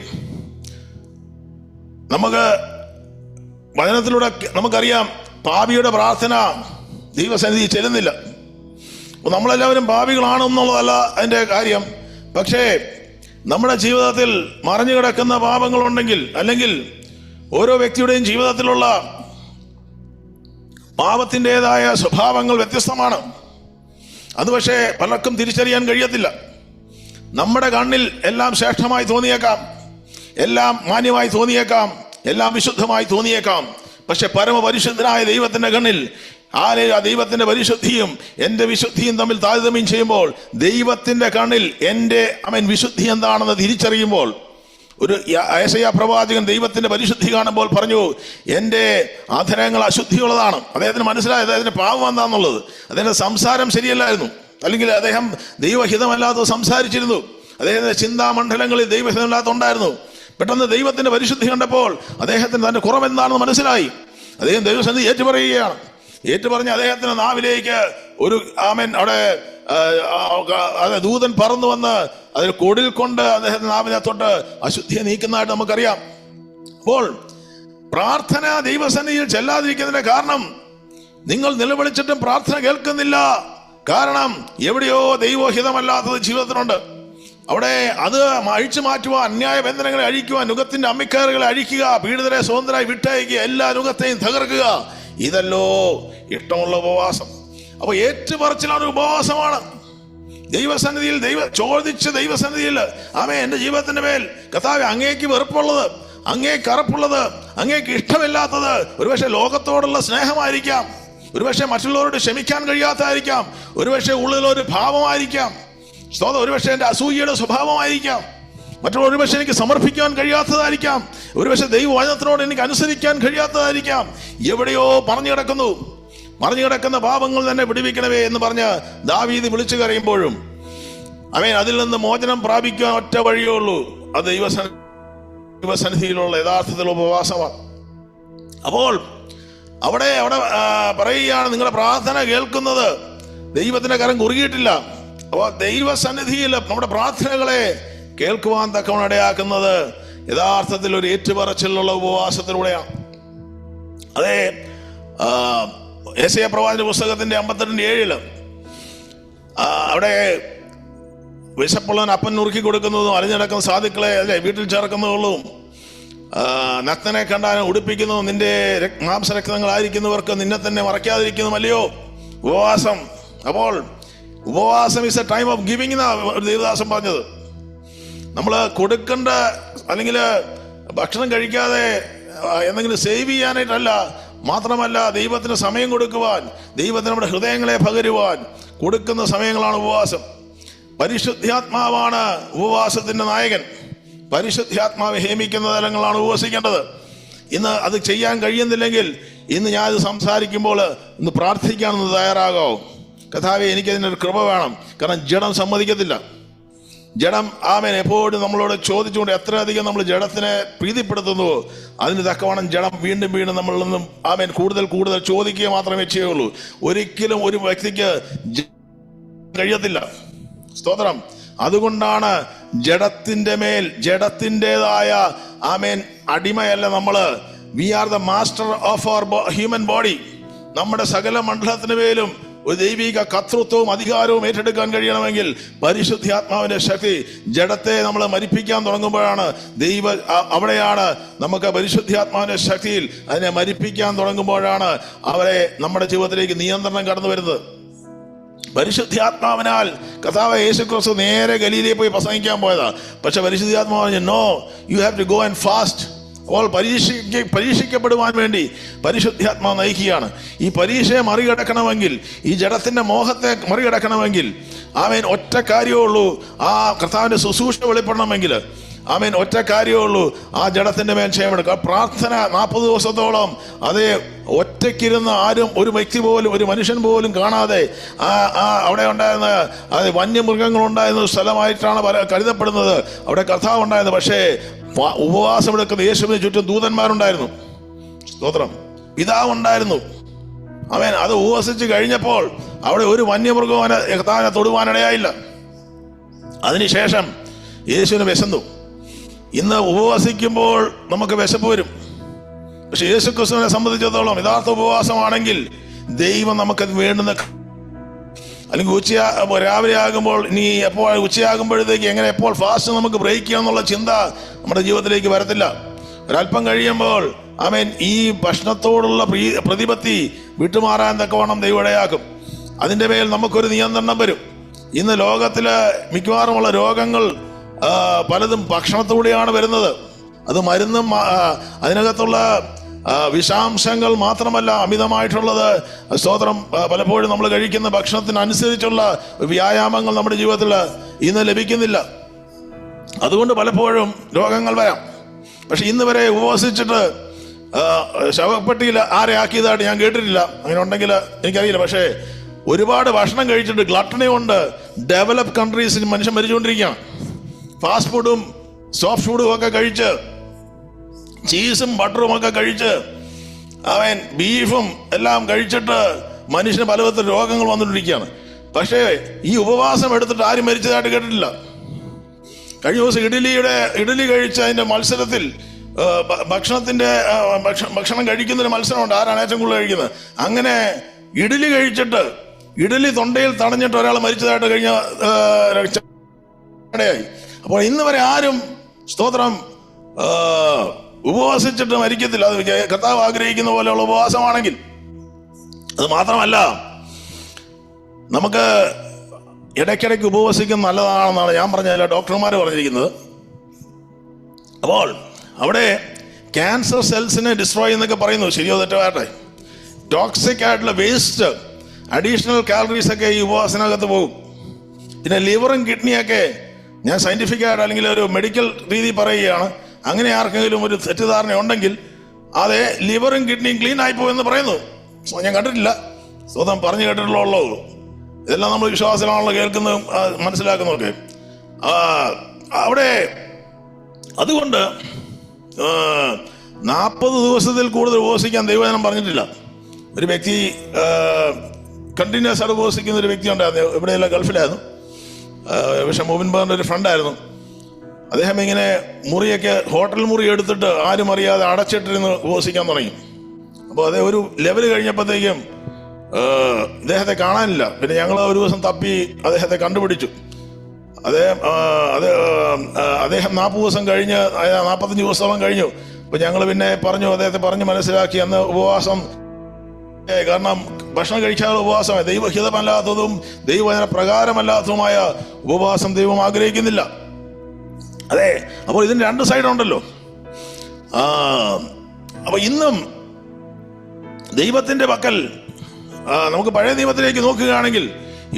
നമുക്ക് വചനത്തിലൂടെ നമുക്കറിയാം പാപിയുടെ പ്രാർത്ഥന ദൈവസന്നിധി ചെല്ലുന്നില്ല. നമ്മളെല്ലാവരും പാപികളാണെന്നുള്ളതല്ല അതിൻ്റെ കാര്യം. പക്ഷേ നമ്മുടെ ജീവിതത്തിൽ മറഞ്ഞു കിടക്കുന്ന പാപങ്ങളുണ്ടെങ്കിൽ, അല്ലെങ്കിൽ ഓരോ വ്യക്തിയുടെയും ജീവിതത്തിലുള്ള പാപത്തിൻ്റെതായ സ്വഭാവങ്ങൾ വ്യത്യസ്തമാണ്. അത് പക്ഷേ പലർക്കും തിരിച്ചറിയാൻ കഴിയത്തില്ല. നമ്മുടെ കണ്ണിൽ എല്ലാം ശ്രേഷ്ഠമായി തോന്നിയേക്കാം, എല്ലാം മാന്യമായി തോന്നിയേക്കാം, എല്ലാം വിശുദ്ധമായി തോന്നിയേക്കാം. പക്ഷെ പരമപരിശുദ്ധനായ ദൈവത്തിന്റെ കണ്ണിൽ ആ ദൈവത്തിന്റെ പരിശുദ്ധിയും എൻ്റെ വിശുദ്ധിയും തമ്മിൽ താരതമ്യം ചെയ്യുമ്പോൾ ദൈവത്തിന്റെ കണ്ണിൽ എൻ്റെ വിശുദ്ധി എന്താണെന്ന് തിരിച്ചറിയുമ്പോൾ, ഒരു യെശയ്യാ പ്രവാചകൻ ദൈവത്തിന്റെ പരിശുദ്ധി കാണുമ്പോൾ പറഞ്ഞു, എൻ്റെ അധരങ്ങൾ അശുദ്ധിയുള്ളതാണ്. അദ്ദേഹത്തിന് മനസ്സിലായത് അദ്ദേഹത്തിന്റെ പാപം എന്താണെന്നുള്ളത്. അദ്ദേഹത്തിന്റെ സംസാരം ശരിയല്ലായിരുന്നു, അല്ലെങ്കിൽ അദ്ദേഹം ദൈവഹിതമല്ലാത്തത് സംസാരിച്ചിരുന്നു. അദ്ദേഹത്തിന്റെ ചിന്താമണ്ഡലങ്ങളിൽ ദൈവഹിതമല്ലാത്തുണ്ടായിരുന്നു. പെട്ടെന്ന് ദൈവത്തിന്റെ പരിശുദ്ധി കണ്ടപ്പോൾ അദ്ദേഹത്തിന് തന്റെ കുറവെന്താണെന്ന് മനസ്സിലായി. അദ്ദേഹം ദൈവസന്നിധി ഏറ്റുപറയുകയാണ്. ഏറ്റുപറഞ്ഞ് അദ്ദേഹത്തിന്റെ നാവിലേക്ക് ഒരു അവിടെ ദൂതൻ പറന്നു വന്ന് അതിൽ കൊടിൽ കൊണ്ട് അദ്ദേഹത്തിന്റെ നാവിനെ തൊട്ട് അശുദ്ധിയെ നീക്കുന്നതായിട്ട് നമുക്കറിയാം. അപ്പോൾ പ്രാർത്ഥന ദൈവസന്നിധിയിൽ ചെല്ലാതിരിക്കുന്നതിന്റെ കാരണം, നിങ്ങൾ നിലവിളിച്ചിട്ടും പ്രാർത്ഥന കേൾക്കുന്നില്ല. കാരണം എവിടെയോ ദൈവഹിതമല്ലാത്തത് ജീവിതത്തിലുണ്ട്. അവിടെ അത് അഴിച്ചു മാറ്റുവാൻ, അന്യായ ബന്ധനങ്ങളെ അഴിക്കുവാൻ, നുഖത്തിന്റെ അമ്മിക്കയറുകളെ അഴിക്കുക, പീഡിതരെ സ്വതന്ത്രരായി വിട്ടയക്കുക, എല്ലാ നുഖത്തെയും തകർക്കുക, ഇതല്ലോ ഇഷ്ടമുള്ള ഉപവാസം. അപ്പൊ ഏറ്റുപറച്ചിലാണ് ഉപവാസമാണ്. ദൈവസന്നിധിയിൽ ചോദിച്ച് ദൈവസന്നിധിയിൽ എൻ്റെ ജീവിതത്തിന്റെ മേൽ കർത്താവേ, അങ്ങേക്ക് വെറുപ്പുള്ളത്, അങ്ങേക്ക് അറപ്പുള്ളത്, അങ്ങേക്ക് ഇഷ്ടമില്ലാത്തത് ഒരുപക്ഷെ ലോകത്തോടുള്ള സ്നേഹമായിരിക്കാം, ഒരുപക്ഷെ മറ്റുള്ളവരോട് ക്ഷമിക്കാൻ കഴിയാത്തതായിരിക്കാം, ഒരുപക്ഷെ ഉള്ളിലൊരു ഭാവമായിരിക്കാം, ഒരുപക്ഷെ എൻ്റെ അസൂയയുടെ സ്വഭാവമായിരിക്കാം, മറ്റുള്ള ഒരുപക്ഷെ എനിക്ക് സമർപ്പിക്കാൻ കഴിയാത്തതായിരിക്കാം, ഒരുപക്ഷെ ദൈവവചനത്തിനോട് എനിക്ക് അനുസരിക്കാൻ കഴിയാത്തതായിരിക്കാം. എവിടെയോ മറിഞ്ഞു കിടക്കുന്ന പാപങ്ങൾ തന്നെ വിടുവിക്കണമേ എന്ന് പറഞ്ഞ് ദാവീദ് വിളിച്ചു കരയുമ്പോഴും അതിൽ നിന്ന് മോചനം പ്രാപിക്കാൻ ഒറ്റ വഴിയേ ഉള്ളൂ, അത് ദൈവസന്നിധിയിലുള്ള യഥാർത്ഥത്തിലുള്ള ഉപവാസമാണ്. അപ്പോൾ അവിടെ പറയുകയാണ്, നിങ്ങളുടെ പ്രാർത്ഥന കേൾക്കുന്നത്, ദൈവത്തിന്റെ കരം കുറുകിയിട്ടില്ല. അപ്പോൾ ദൈവസന്നിധിയിൽ നമ്മുടെ പ്രാർത്ഥനകളെ കേൾക്കുവാൻ തക്കവണ്ണം ഇടയാക്കുന്നത് യഥാർത്ഥത്തിൽ ഒരു ഏറ്റുപറച്ചിലുള്ള ഉപവാസത്തിലൂടെയാണ്. അതെ, യെശയ്യാ പ്രവാചകന്റെ പുസ്തകത്തിന്റെ 52:7 അവിടെ വിശപ്പുള്ളവൻ അപ്പൻ നുറുക്കി കൊടുക്കുന്നതും അലിഞ്ഞടക്കുന്ന സാധുക്കളെ വീട്ടിൽ ചേർക്കുന്നതും നഗ്നനെ കണ്ടാലും ഉടുപ്പിക്കുന്നതും നിന്റെ മാംസരക്തങ്ങളായിരിക്കുന്നവർക്ക് നിന്നെ തന്നെ മറയ്ക്കാതിരിക്കുന്നതുമല്ലയോ ഉപവാസം. അപ്പോൾ ഉപവാസം is A time of giving എന്നാണ് ദേവദാസൻ പറഞ്ഞത്. നമ്മൾ കൊടുക്കേണ്ട, അല്ലെങ്കിൽ ഭക്ഷണം കഴിക്കാതെ എന്തെങ്കിലും സേവ് ചെയ്യാനായിട്ടല്ല, മാത്രമല്ല ദൈവത്തിന് സമയം കൊടുക്കുവാൻ, ദൈവത്തിന് നമ്മുടെ ഹൃദയങ്ങളെ പകരുവാൻ കൊടുക്കുന്ന സമയങ്ങളാണ് ഉപവാസം. പരിശുദ്ധാത്മാവാണ് ഉപവാസത്തിന്റെ നായകൻ. പരിശുദ്ധാത്മാവ് ഹേമിക്കുന്ന തലങ്ങളാണ് ഉപവസിക്കേണ്ടത്. ഇന്ന് അത് ചെയ്യാൻ കഴിയുന്നില്ലെങ്കിൽ ഇന്ന് ഞാനിത് സംസാരിക്കുമ്പോൾ ഇന്ന് പ്രാർത്ഥിക്കാനൊന്ന് തയ്യാറാകാവോ? കർത്താവേ, എനിക്കതിനൊരു കൃപ വേണം. കാരണം ജഡം സമ്മതിക്കത്തില്ല. ജഡം എപ്പോഴും നമ്മളോട് ചോദിച്ചുകൊണ്ട് എത്രയധികം നമ്മൾ ജഡത്തിനെ പ്രീതിപ്പെടുത്തുന്നുവോ അതിന് തക്കവണ്ണം ജഡം വീണ്ടും വീണ്ടും നമ്മളിൽ നിന്നും കൂടുതൽ കൂടുതൽ ചോദിക്കുക മാത്രമേ ചെയ്യുള്ളൂ. ഒരിക്കലും ഒരു വ്യക്തിക്ക് കഴിയത്തില്ല. സ്തോത്രം. അതുകൊണ്ടാണ് ജഡത്തിന്റെ മേൽ ജഡത്തിൻ്റെതായ അടിമയല്ല നമ്മള്. We are the master of our human body. നമ്മുടെ സകല മണ്ഡലത്തിന് മേലും ഒരു ദൈവിക കർത്തൃത്വവും അധികാരവും ഏറ്റെടുക്കാൻ കഴിയണമെങ്കിൽ പരിശുദ്ധാത്മാവിന്റെ ശക്തി ജഡത്തെ നമ്മൾ മരിപ്പിക്കാൻ തുടങ്ങുമ്പോഴാണ് അവിടെയാണ് നമുക്ക് പരിശുദ്ധാത്മാവിന്റെ ശക്തിയിൽ അതിനെ മരിപ്പിക്കാൻ തുടങ്ങുമ്പോഴാണ് അവരെ നമ്മുടെ ജീവിതത്തിലേക്ക് നിയന്ത്രണം കടന്നു വരുന്നത്. പരിശുദ്ധാത്മാവിനാൽ കർത്താവ് യേശുക്രിസ്തു നേരെ ഗലീലയിൽ പോയി പ്രസംഗിക്കാൻ പോയതാ. പക്ഷെ പരിശുദ്ധാത്മാവ് പറഞ്ഞു, no, you have to go and fast. അപ്പോൾ പരീക്ഷിക്കപ്പെടുവാൻ വേണ്ടി പരിശുദ്ധാത്മാവ് നയിക്കുകയാണ്. ഈ പരീക്ഷയെ മറികടക്കണമെങ്കിൽ, ഈ ജഡത്തിന്റെ മോഹത്തെ മറികടക്കണമെങ്കിൽ ഒറ്റ കാര്യമേ ഉള്ളൂ. ആ കർത്താവിന്റെ ശുശ്രൂഷ വെളിപ്പെടണമെങ്കിൽ ഒറ്റ കാര്യമേ ഉള്ളൂ, ആ ജഡത്തിന്റെ മേൽ ക്ഷയമെടുക്കുക. പ്രാർത്ഥന 40 ദിവസത്തോളം അതേ ഒറ്റയ്ക്കിരുന്ന് ആരും, ഒരു വ്യക്തി പോലും, ഒരു മനുഷ്യൻ പോലും കാണാതെ അവിടെ ഉണ്ടായിരുന്ന വന്യമൃഗങ്ങളുണ്ടായിരുന്ന സ്ഥലമായിട്ടാണ് കരുതപ്പെടുന്നത്. അവിടെ കർത്താവ് ഉണ്ടായിരുന്നത്. പക്ഷേ ഉപവാസം എടുക്കുന്ന യേശുവിന് ചുറ്റും ദൂതന്മാരുണ്ടായിരുന്നു. സ്തോത്രം. പിതാവുണ്ടായിരുന്നു. അത് ഉപവസിച്ച് കഴിഞ്ഞപ്പോൾ അവിടെ ഒരു വന്യമൃഗവും കർത്താവിനെ തൊടുവാനിടയായില്ല. അതിനുശേഷം യേശുവിന് വിശന്നു. ഇന്ന് ഉപവസിക്കുമ്പോൾ നമുക്ക് വിശപ്പ് വരും. പക്ഷെ യേശു ക്രിസ്തുവിനെ സംബന്ധിച്ചിടത്തോളം യഥാർത്ഥ ഉപവാസമാണെങ്കിൽ ദൈവം നമുക്കത് വേണ്ടുന്ന, അല്ലെങ്കിൽ രാവിലെ ആകുമ്പോൾ ഇനി എപ്പോൾ ഉച്ചയാകുമ്പോഴത്തേക്ക് എങ്ങനെ എപ്പോൾ ഫാസ്റ്റ് നമുക്ക് ബ്രേക്ക് ചെയ്യാമെന്നുള്ള ചിന്ത നമ്മുടെ ജീവിതത്തിലേക്ക് വരത്തില്ല. ഒരല്പം കഴിയുമ്പോൾ ഈ ഭക്ഷണത്തോടുള്ള പ്രതിപത്തി വിട്ടുമാറാൻ തക്കവണ്ണം ദൈവം ഇടയാക്കും. അതിൻ്റെ മേൽ നമുക്കൊരു നിയന്ത്രണം വരും. ഇന്ന് ലോകത്തില് മിക്കവാറുമുള്ള രോഗങ്ങൾ പലതും ഭക്ഷണത്തോടെയാണ് വരുന്നത്. അത് മരുന്നും അതിനകത്തുള്ള വിഷാംശങ്ങൾ മാത്രമല്ല അമിതമായിട്ടുള്ളത്, സ്തോത്രം, പലപ്പോഴും നമ്മൾ കഴിക്കുന്ന ഭക്ഷണത്തിനനുസരിച്ചുള്ള വ്യായാമങ്ങൾ നമ്മുടെ ജീവിതത്തിൽ ഇന്ന് ലഭിക്കുന്നില്ല. അതുകൊണ്ട് പലപ്പോഴും രോഗങ്ങൾ വരാം. പക്ഷെ ഇന്ന് വരെ ഉപവസിച്ചിട്ട് ശവപ്പെട്ടിയിൽ ആരെ ആക്കിയതായിട്ട് ഞാൻ കേട്ടിട്ടില്ല. അങ്ങനെ ഉണ്ടെങ്കിൽ എനിക്കറിയില്ല. പക്ഷേ ഒരുപാട് ഭക്ഷണം കഴിച്ചിട്ട് ഗ്ലട്ടണി കൊണ്ട് ഡെവലപ്പ് കൺട്രീസിൽ മനുഷ്യൻ മരിച്ചുകൊണ്ടിരിക്കുകയാണ്. ഫാസ്റ്റ് ഫുഡും സോഫ്റ്റ് ഫുഡും ഒക്കെ കഴിച്ച്, ചീസും ബട്ടറും ഒക്കെ കഴിച്ച്, അവൻ ബീഫും എല്ലാം കഴിച്ചിട്ട് മനുഷ്യന് പലവിധത്തിൽ രോഗങ്ങൾ വന്നുകൊണ്ടിരിക്കുകയാണ്. പക്ഷേ ഈ ഉപവാസം എടുത്തിട്ട് ആരും മരിച്ചതായിട്ട് കേട്ടിട്ടില്ല. കഴിഞ്ഞ ദിവസം ഇഡലി കഴിച്ച അതിന്റെ മത്സരത്തിൽ ഭക്ഷണം കഴിക്കുന്നൊരു മത്സരമുണ്ട്, ആരാണ് ഏറ്റവും കൂടുതൽ കഴിക്കുന്നത്. അങ്ങനെ ഇഡലി കഴിച്ചിട്ട് ഇഡലി തൊണ്ടയിൽ തടഞ്ഞിട്ട് ഒരാൾ മരിച്ചതായിട്ട് കഴിഞ്ഞ ഇടയായി. അപ്പോൾ ഇന്ന് വരെ ആരും, സ്തോത്രം, ഉപവാസിച്ചിട്ട് മരിക്കത്തില്ല. അത് കർത്താവ് ആഗ്രഹിക്കുന്ന പോലെയുള്ള ഉപവാസമാണെങ്കിൽ. അത് മാത്രമല്ല, നമുക്ക് ഇടയ്ക്കിടയ്ക്ക് ഉപവസിക്കുന്നത് നല്ലതാണെന്നാണ് ഞാൻ പറഞ്ഞ ഡോക്ടർമാർ പറഞ്ഞിരിക്കുന്നത്. അപ്പോൾ അവിടെ ക്യാൻസർ സെൽസിനെ ഡിസ്ട്രോയ് എന്നൊക്കെ പറയുന്നു. ശരിയോ തെറ്റാവട്ടെ, ടോക്സിക് ആയിട്ടുള്ള വേസ്റ്റ്, അഡീഷണൽ കാലറീസ് ഒക്കെ ഈ ഉപവാസത്തിനകത്ത് പോകും. പിന്നെ ലിവറും കിഡ്നിയൊക്കെ, ഞാൻ സയന്റിഫിക് ആയിട്ട് അല്ലെങ്കിൽ ഒരു മെഡിക്കൽ രീതി പറയുകയാണ്, അങ്ങനെ ആർക്കെങ്കിലും ഒരു തെറ്റിദ്ധാരണ ഉണ്ടെങ്കിൽ അതെ, ലിവറും കിഡ്നിയും ക്ലീൻ ആയിപ്പോയെന്ന് പറയുന്നു. ഞാൻ കണ്ടിട്ടില്ല, സ്വന്തം പറഞ്ഞു കേട്ടിട്ടുള്ളൂ. ഇതെല്ലാം നമ്മൾ വിശ്വാസമാണല്ലോ കേൾക്കുന്നതും മനസ്സിലാക്കുന്നതൊക്കെ. അവിടെ അതുകൊണ്ട് 40 ദിവസത്തിൽ കൂടുതൽ ഉപവസിക്കാൻ ദൈവജനം പറഞ്ഞിട്ടില്ല. ഒരു വ്യക്തി കണ്ടിന്യൂസ് ആയിട്ട് ഉപവസിക്കുന്ന ഒരു വ്യക്തി ഉണ്ടായിരുന്നു, ഇവിടെയല്ല ഗൾഫിലായിരുന്നു. പക്ഷെ മോബിൻ ബാറിൻ്റെ ഒരു ഫ്രണ്ടായിരുന്നു. അദ്ദേഹം ഇങ്ങനെ മുറിയൊക്കെ, ഹോട്ടൽ മുറി എടുത്തിട്ട് ആരും അറിയാതെ അടച്ചിട്ടിരുന്ന് ഉപവസിക്കാൻ തുടങ്ങി. അപ്പോൾ അതേ ഒരു ലെവൽ കഴിഞ്ഞപ്പോഴത്തേക്കും അദ്ദേഹത്തെ കാണാനില്ല. പിന്നെ ഞങ്ങൾ ഒരു ദിവസം തപ്പി അദ്ദേഹത്തെ കണ്ടുപിടിച്ചു. അദ്ദേഹം 40 ദിവസം കഴിഞ്ഞ്, 45 ദിവസത്തോളം കഴിഞ്ഞു. അപ്പൊ ഞങ്ങൾ പിന്നെ അദ്ദേഹത്തെ പറഞ്ഞ് മനസ്സിലാക്കി, അന്ന് ഉപവാസം, കാരണം ഭക്ഷണം കഴിക്കാതെ ഉപവാസമായി, ദൈവഹിതമല്ലാത്തതും ദൈവവചന പ്രകാരമല്ലാത്തതുമായ ഉപവാസം ദൈവം ആഗ്രഹിക്കുന്നില്ല. അതെ, അപ്പോൾ ഇതിന് 2 സൈഡുണ്ടല്ലോ. അപ്പൊ ഇന്നും ദൈവത്തിന്റെ പക്കൽ നമുക്ക് പഴയ നിയമത്തിലേക്ക് നോക്കുകയാണെങ്കിൽ,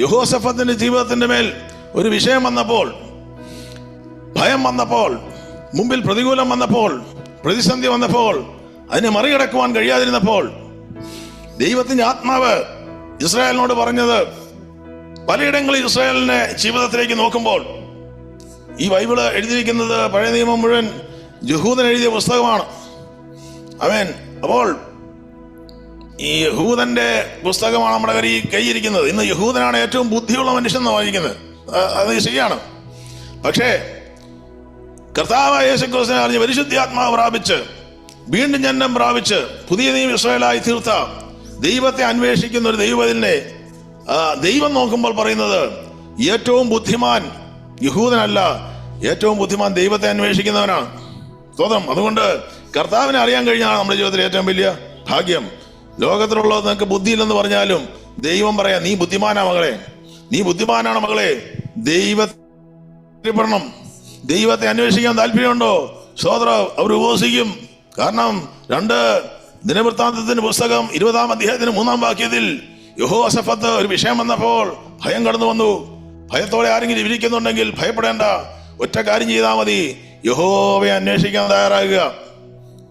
യഹോശഫത്തിന്റെ ജീവിതത്തിന്റെ മേൽ ഒരു വിഷയം വന്നപ്പോൾ, ഭയം വന്നപ്പോൾ, മുമ്പിൽ പ്രതികൂലം വന്നപ്പോൾ, പ്രതിസന്ധി വന്നപ്പോൾ, അതിനെ മറികടക്കുവാൻ കഴിയാതിരുന്നപ്പോൾ ദൈവത്തിന്റെ ആത്മാവ് ഇസ്രായേലിനോട് പറഞ്ഞത്, പലയിടങ്ങളിൽ ഇസ്രായേലിന്റെ ജീവിതത്തിലേക്ക് നോക്കുമ്പോൾ, ഈ ബൈബിള് എഴുതിയിരിക്കുന്നത് പഴയ നിയമം മുഴുവൻ യഹൂദൻ എഴുതിയ പുസ്തകമാണ്. ആമേൻ. അപ്പോൾ ഈ യഹൂദന്റെ പുസ്തകമാണ് നമ്മുടെ കയ്യിരിക്കുന്നത്. ഇന്ന് യഹൂദനാണ് ഏറ്റവും ബുദ്ധിയുള്ള മനുഷ്യൻ എന്ന് വായിക്കുന്നത്. അത് ശരിയാണ്. പക്ഷേ കർത്താവായ യേശുക്രിസ്തുവിനെ അറിഞ്ഞ് പരിശുദ്ധാത്മാവ് പ്രാപിച്ച് വീണ്ടും ജന്മം പ്രാപിച്ച് പുതിയ നിയമം ഇസ്രായേലായി തീർത്ത ദൈവത്തെ അന്വേഷിക്കുന്ന ഒരു ദൈവത്തിനെ ദൈവം നോക്കുമ്പോൾ പറയുന്നത്, ഏറ്റവും ബുദ്ധിമാൻ യഹൂദനല്ല, ഏറ്റവും ബുദ്ധിമാൻ ദൈവത്തെ അന്വേഷിക്കുന്നവനാണ്. സ്വതം. അതുകൊണ്ട് കർത്താവിനെ അറിയാൻ കഴിഞ്ഞാണ് നമ്മുടെ ജീവിതത്തിൽ ഏറ്റവും വലിയ ഭാഗ്യം. ലോകത്തിലുള്ളത് നിനക്ക് ബുദ്ധിയില്ലെന്ന് പറഞ്ഞാലും ദൈവം പറയാം, നീ ബുദ്ധിമാനാ മകളെ, നീ ബുദ്ധിമാനാണ് മകളെ. ദൈവപ്പെടണം. ദൈവത്തെ അന്വേഷിക്കാൻ താല്പര്യമുണ്ടോ? സ്വതന്ത്രം അവർ ഉപവസിക്കും. കാരണം 2 ദിനവൃത്താന്തത്തിന്റെ പുസ്തകം 20-ാം അധ്യായത്തിന് 3-ാം വാക്യത്തിൽ യഹോശഫത്ത് ഒരു വിഷയം വന്നപ്പോൾ ഭയം കടന്നു വന്നു. ഭയത്തോടെ ആരെങ്കിലും ഇരിക്കുന്നുണ്ടെങ്കിൽ ഭയപ്പെടേണ്ട, ഒറ്റ കാര്യം ചെയ്താൽ മതി, യഹോവയെ അന്വേഷിക്കാൻ തയ്യാറാകുക.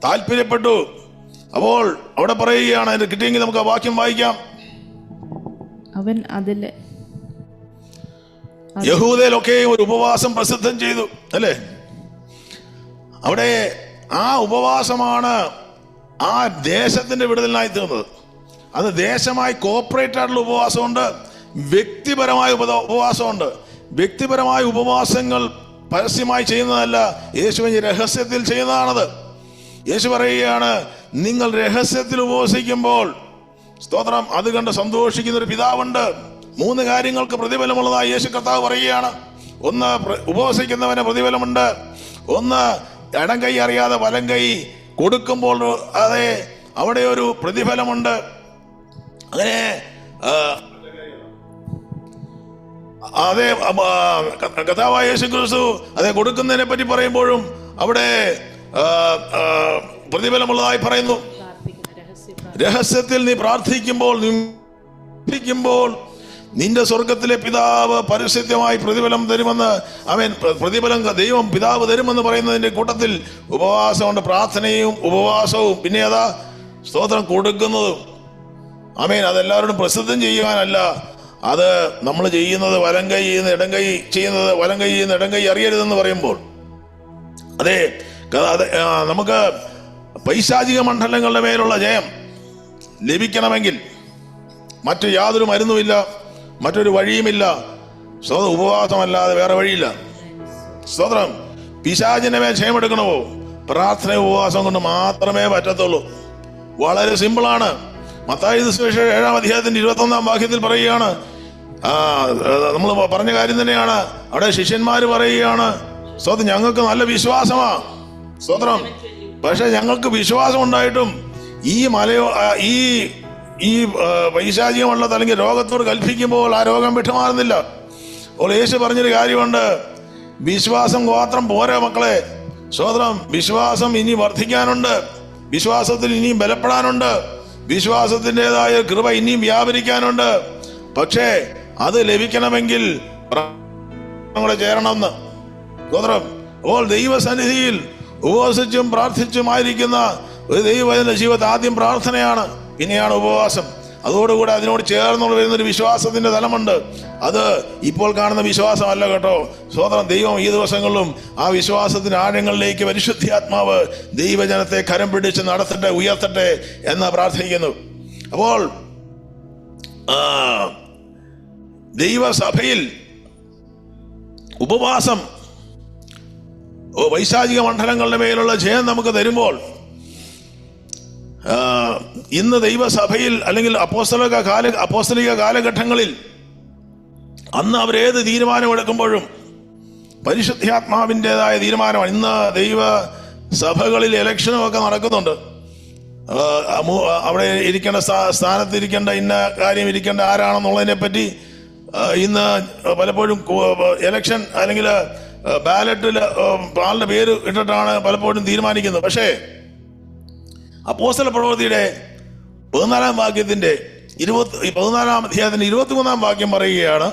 താല്പര്യപ്പെട്ടു. അപ്പോൾ അവിടെ പറയുകയാണ്, അതിന് കിട്ടിയെങ്കിൽ നമുക്ക് ആ വാക്യം വായിക്കാം. അവൻ അതിലെ യഹൂദയിലൊക്കെയും ഒരു ഉപവാസം പ്രസിദ്ധം ചെയ്തു, അല്ലേ? അവിടെ ആ ഉപവാസമാണ് ആ ദേശത്തിന്റെ വിടുതലിനായി തീർന്നത്. അത് ദേശമായി കോർപ്പറേറ്റ് ആയിട്ടുള്ള ഉപവാസമുണ്ട്, വ്യക്തിപരമായ ഉപവാസമുണ്ട്. വ്യക്തിപരമായ ഉപവാസങ്ങൾ പരസ്യമായി ചെയ്യുന്നതല്ല, യേശുവിന്റെ രഹസ്യത്തിൽ ചെയ്യുന്നതാണത്. യേശു പറയുകയാണ്, നിങ്ങൾ രഹസ്യത്തിൽ ഉപവസിക്കുമ്പോൾ, സ്തോത്രം, അത് കണ്ട് സന്തോഷിക്കുന്ന ഒരു പിതാവുണ്ട്. 3 കാര്യങ്ങൾക്ക് പ്രതിഫലമുള്ളതായി യേശു കർത്താവ് പറയുകയാണ്. 1, ഉപവസിക്കുന്നവന് പ്രതിഫലമുണ്ട്. 1, ഇടം കൈ അറിയാതെ വലം കൈ കൊടുക്കുമ്പോൾ അതെ അവിടെ ഒരു പ്രതിഫലമുണ്ട്. അങ്ങനെ അതെ കർത്താവായ യേശു ക്രിസ്തു അതെ കൊടുക്കുന്നതിനെ പറ്റി പറയുമ്പോഴും അവിടെ പ്രതിഫലമുള്ളതായി പറയുന്നു. രഹസ്യത്തിൽ നീ പ്രാർത്ഥിക്കുമ്പോൾ നിന്റെ സ്വർഗത്തിലെ പിതാവ് പരസ്യമായി പ്രതിഫലം തരുമെന്ന് പ്രതിഫലം ദൈവം പിതാവ് തരുമെന്ന് പറയുന്നതിന്റെ കൂട്ടത്തിൽ ഉപവാസമുണ്ട്. പ്രാർത്ഥനയും ഉപവാസവും, പിന്നെ അതാ സ്തോത്രം കൊടുക്കുന്നതും. അതെല്ലാവരോടും പ്രസിദ്ധം ചെയ്യുവാനല്ല, അത് നമ്മൾ ചെയ്യുന്നത് വലം കൈ ചെയ്യുന്ന ഇടം കൈ ചെയ്യുന്നത് വലം കൈ ചെയ്യുന്ന ഇടം കൈ അറിയരുതെന്ന് പറയുമ്പോൾ അതെ നമുക്ക് പൈശാചിക മണ്ഡലങ്ങളുടെ മേലുള്ള ജയം ലഭിക്കണമെങ്കിൽ മറ്റു യാതൊരു മരുന്നുമില്ല, മറ്റൊരു വഴിയുമില്ല. ഉപവാസമല്ലാതെ വേറെ വഴിയില്ല. സ്തോത്രം. പിശാചിന്റെ മേൽ ജയമെടുക്കണമോ? പ്രാർത്ഥന ഉപവാസം കൊണ്ട് മാത്രമേ പറ്റത്തുള്ളൂ. വളരെ സിമ്പിളാണ്. മത്തായി സുവിശേഷം 7-ാം അധ്യായത്തിന്റെ 21-ാം വാക്യത്തിൽ പറയുകയാണ്, നമ്മൾ പറഞ്ഞ കാര്യം തന്നെയാണ്. അവിടെ ശിഷ്യന്മാര് പറയുകയാണ്, സ്തോത്രം, ഞങ്ങൾക്ക് നല്ല വിശ്വാസമാ, സ്തോത്രം, പക്ഷെ ഞങ്ങൾക്ക് വിശ്വാസം ഉണ്ടായിട്ടും ഈ പൈശാചികമുള്ളത് അല്ലെങ്കിൽ രോഗത്തോട് കൽപ്പിക്കുമ്പോൾ ആ രോഗം വിട്ടുമാറുന്നില്ല. അപ്പോൾ യേശു പറഞ്ഞൊരു കാര്യമുണ്ട്, വിശ്വാസം മാത്രം പോരാ മക്കളെ, സ്തോത്രം. വിശ്വാസം ഇനി വർദ്ധിക്കാനുണ്ട്, വിശ്വാസത്തിൽ ഇനിയും ബലപ്പെടാനുണ്ട്, വിശ്വാസത്തിൻ്റെതായ കൃപ ഇനിയും വ്യാപരിക്കാനുണ്ട്. പക്ഷേ അത് ലഭിക്കണമെങ്കിൽ കൂടെ ചേരണമെന്ന്. സ്തോത്രം. അപ്പോൾ ദൈവസന്നിധിയിൽ ഉപവസിച്ചും പ്രാർത്ഥിച്ചുമായിരിക്കുന്ന ഒരു ദൈവവചന ജീവിതത്തിൽ ആദ്യം പ്രാർത്ഥനയാണ്, പിന്നെയാണ് ഉപവാസം. അതോടുകൂടെ അതിനോട് ചേർന്നുള്ള വരുന്നൊരു വിശ്വാസത്തിന്റെ തലമുണ്ട്. അത് ഇപ്പോൾ കാണുന്ന വിശ്വാസമല്ല കേട്ടോ. സ്തോത്രം. ദൈവം ഈ ദിവസങ്ങളിലും ആ വിശ്വാസത്തിന്റെ ആഴങ്ങളിലേക്ക് പരിശുദ്ധാത്മാവ് ദൈവജനത്തെ കരം പിടിച്ച് നടത്തട്ടെ, ഉയർത്തട്ടെ എന്ന് പ്രാർത്ഥിക്കുന്നു. അപ്പോൾ ദൈവസഭയിൽ ഉപവാസം പൈശാചിക മണ്ഡലങ്ങളുടെ മേലുള്ള ജയം നമുക്ക് തരുമ്പോൾ, ഇന്ന് ദൈവസഭയിൽ അല്ലെങ്കിൽ അപ്പോസ്തലിക കാലഘട്ടങ്ങളിൽ അന്ന് അവരേത് തീരുമാനമെടുക്കുമ്പോഴും പരിശുദ്ധാത്മാവിൻ്റെതായ തീരുമാനമാണ്. ഇന്ന് ദൈവസഭകളിൽ ഇലക്ഷനും ഒക്കെ നടക്കുന്നുണ്ട്. അവിടെ ഇരിക്കേണ്ട സ്ഥാനത്ത് ഇരിക്കേണ്ട ഇന്ന കാര്യം ഇരിക്കേണ്ട ആരാണെന്നുള്ളതിനെ പറ്റി ഇന്ന് പലപ്പോഴും ഇലക്ഷൻ അല്ലെങ്കിൽ ബാലറ്റിൽ ആളുടെ പേര് ഇട്ടിട്ടാണ് പലപ്പോഴും തീരുമാനിക്കുന്നത്. പക്ഷേ അപ്പോസ്തല പ്രവൃത്തിയുടെ 14-ാം വാക്യത്തിന്റെ 14-ാം അധ്യായത്തിന്റെ 23-ാം വാക്യം പറയുകയാണ്,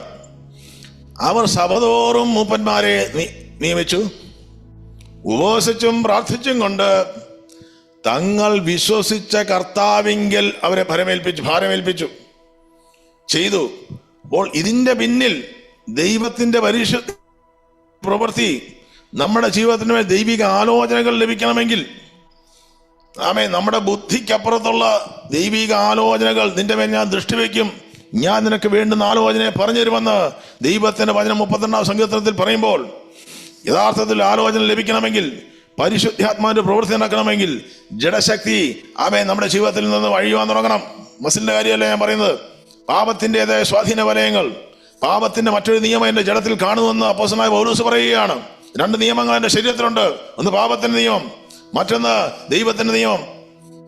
അവർ സഭതോറും മൂപ്പന്മാരെ നിയമിച്ചു, ഉപവസിച്ചും പ്രാർത്ഥിച്ചും കൊണ്ട് തങ്ങൾ വിശ്വസിച്ച കർത്താവിങ്കൽ അവരെ ഭാരമേൽപ്പിച്ചു ചെയ്തു. അപ്പോൾ ഇതിന്റെ പിന്നിൽ ദൈവത്തിന്റെ പരിശുദ്ധ പ്രവൃത്തി, നമ്മുടെ ജീവിതത്തിന് മേൽ ദൈവിക ആലോചനകൾ ലഭിക്കണമെങ്കിൽ നമ്മുടെ ബുദ്ധിക്കപ്പുറത്തുള്ള ദൈവിക ആലോചനകൾ നിന്റെ മേൽ ഞാൻ ദൃഷ്ടിവെക്കും, ഞാൻ നിനക്ക് വേണ്ടുന്ന ആലോചനയെ പറഞ്ഞു തരുമെന്ന് ദൈവത്തിന്റെ വചനം 32-ാം സങ്കീർത്തനത്തിൽ പറയുമ്പോൾ, യഥാർത്ഥത്തിൽ ആലോചന ലഭിക്കണമെങ്കിൽ, പരിശുദ്ധാത്മാവിന്റെ പ്രവൃത്തി നടക്കണമെങ്കിൽ ജഡശക്തി നമ്മുടെ ജീവിതത്തിൽ നിന്ന് വഴിയുവാൻ തുടങ്ങണം. മസിലിന്റെ കാര്യമല്ല ഞാൻ പറയുന്നത്. പാപത്തിൻ്റെതായ സ്വാധീന വലയങ്ങൾ, പാപത്തിന്റെ മറ്റൊരു നിയമം എന്റെ ജഡത്തിൽ കാണുമെന്ന് അപ്പോസ്തലനായ പൗലോസ് പറയുകയാണ്. 2 നിയമങ്ങൾ എന്റെ ശരീരത്തിലുണ്ട്. ഒന്ന് പാപത്തിന്റെ നിയമം, മറ്റൊന്ന് ദൈവത്തിന്റെ നിയമം.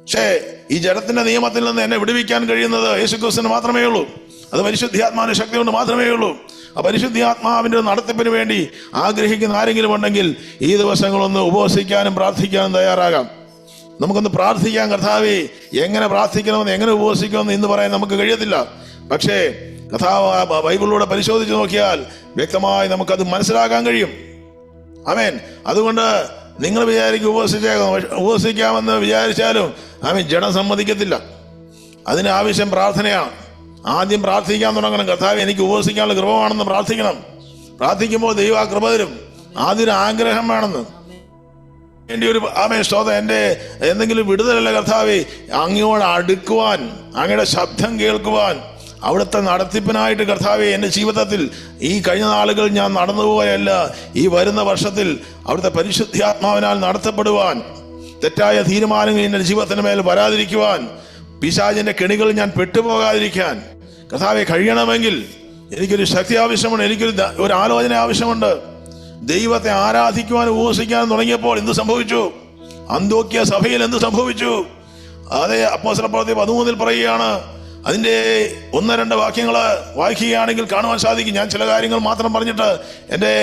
പക്ഷേ ഈ ജഡത്തിന്റെ നിയമത്തിൽ നിന്ന് എന്നെ വിടുവിക്കാൻ കഴിയുന്നത് യേശുക്രിസ്തുവിന് മാത്രമേ ഉള്ളൂ. അത് പരിശുദ്ധാത്മാവിന്റെ ശക്തി കൊണ്ട് മാത്രമേ ഉള്ളൂ. ആ പരിശുദ്ധാത്മാവിന്റെ നടത്തിപ്പിന് വേണ്ടി ആഗ്രഹിക്കുന്ന ആരെങ്കിലും ഉണ്ടെങ്കിൽ ഈ ദിവസങ്ങളൊന്ന് ഉപവസിക്കാനും പ്രാർത്ഥിക്കാനും തയ്യാറാകാം. നമുക്കൊന്ന് പ്രാർത്ഥിക്കാം. കർത്താവേ, എങ്ങനെ പ്രാർത്ഥിക്കണമെന്ന്, എങ്ങനെ ഉപവസിക്കണമെന്ന് ഇന്ന് പറയാൻ നമുക്ക് കഴിയത്തില്ല. പക്ഷേ കർത്താവ് ബൈബിളിലൂടെ പരിശോധിച്ച് നോക്കിയാൽ വ്യക്തമായി നമുക്കത് മനസ്സിലാക്കാൻ കഴിയും. ആമേൻ. അതുകൊണ്ട് നിങ്ങൾ വിചാരിക്കും ഉപവസിക്കാമെന്ന് വിചാരിച്ചാലും ജഡം സമ്മതിക്കത്തില്ല. അതിന് ആവശ്യം പ്രാർത്ഥനയാണ്. ആദ്യം പ്രാർത്ഥിക്കാൻ തുടങ്ങണം. കർത്താവ്, എനിക്ക് ഉപവസിക്കാനുള്ള കൃപമാണെന്ന് പ്രാർത്ഥിക്കണം. പ്രാർത്ഥിക്കുമ്പോൾ ദൈവം ആ കൃപ തരും. ആദ്യം ആഗ്രഹം വേണമെന്ന് വേണ്ടി ഒരു സ്തോത്രം. എൻ്റെ എന്തെങ്കിലും വിടുതലല്ല കർത്താവേ, അങ്ങയോട് അടുക്കുവാൻ, അങ്ങയുടെ ശബ്ദം കേൾക്കുവാൻ, അവിടുത്തെ നടത്തിപ്പിനായിട്ട് കർത്താവേ, എൻ്റെ ജീവിതത്തിൽ ഈ കഴിഞ്ഞ നാളുകൾ ഞാൻ നടന്നുപോയല്ല, ഈ വരുന്ന വർഷത്തിൽ അവിടുത്തെ പരിശുദ്ധാത്മാവിനാൽ നടത്തപ്പെടുവാൻ, തെറ്റായ തീരുമാനങ്ങൾ എൻ്റെ ജീവിതത്തിന് മേൽ വരാതിരിക്കുവാൻ, പിശാചിന്റെ കെണികൾ ഞാൻ പെട്ടുപോകാതിരിക്കാൻ കർത്താവേ കഴിയണമെങ്കിൽ എനിക്കൊരു ശക്തി ആവശ്യമുണ്ട്, എനിക്കൊരു ആലോചന ആവശ്യമുണ്ട്. ദൈവത്തെ ആരാധിക്കുവാനും ഉപവസിക്കാനും തുടങ്ങിയപ്പോൾ എന്ത് സംഭവിച്ചു? അന്ത്യോക്യ സഭയിൽ എന്ത് സംഭവിച്ചു? അതേ അപ്പോസ്തല പ്രവൃത്തി 13 പറയുകയാണ്. അതിൻ്റെ 1-2 വാക്യങ്ങൾ വായിക്കുകയാണെങ്കിൽ കാണുവാൻ സാധിക്കും. ഞാൻ ചില കാര്യങ്ങൾ മാത്രം പറഞ്ഞിട്ട് എൻ്റെ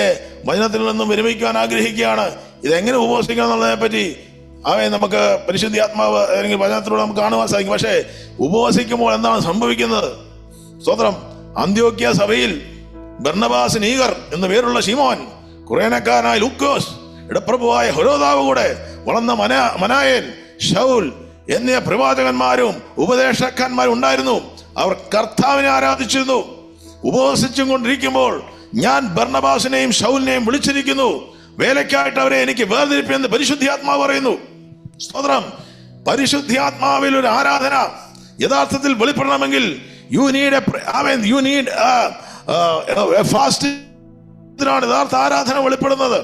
വചനത്തിൽ നിന്നും വിരമിക്കുവാൻ ആഗ്രഹിക്കുകയാണ്. ഇതെങ്ങനെ ഉപവസിക്കണം എന്നുള്ളതിനെ പറ്റി നമുക്ക് പരിശുദ്ധാത്മാവ് അല്ലെങ്കിൽ വചനത്തിലൂടെ നമുക്ക് കാണുവാൻ സാധിക്കും. പക്ഷേ ഉപവസിക്കുമ്പോൾ എന്താണ് സംഭവിക്കുന്നത്? സ്തോത്രം. അന്ത്യോക്യ സഭയിൽ ബർന്നബാസ്, നീഗർ എന്ന പേരുള്ള ശിമോൻ, കുറേനക്കാരനായ ലൂക്കോസ്, ഇടപ്രഭുവായ ഹെരോദാവ് കൂടെ വളർന്ന മനായേൽ, ശൗൽ എന്നീ പ്രവാചകന്മാരും ഉപദേശകന്മാരും ഉണ്ടായിരുന്നു. അവർ കർത്താവിനെ ആരാധിച്ചിരുന്നു. ഉപവസിച്ചും കൊണ്ടിരിക്കുമ്പോൾ ഞാൻ ബർന്നബാസിനെയും ശൗലിനെയും വിളിച്ചിരിക്കുന്നു, വേലയ്ക്കായിട്ട് അവരെ എനിക്ക് വേർതിരിപ്പിയെന്ന് പരിശുദ്ധാത്മാവ് പറയുന്നു. സ്തോത്രം. പരിശുദ്ധാത്മാവിൽ ഒരു ആരാധന യഥാർത്ഥത്തിൽ വെളിപ്പെടണമെങ്കിൽ യു നീഡ് ഫാസ്റ്റിനാണ് യഥാർത്ഥ ആരാധന വെളിപ്പെടുന്നത്.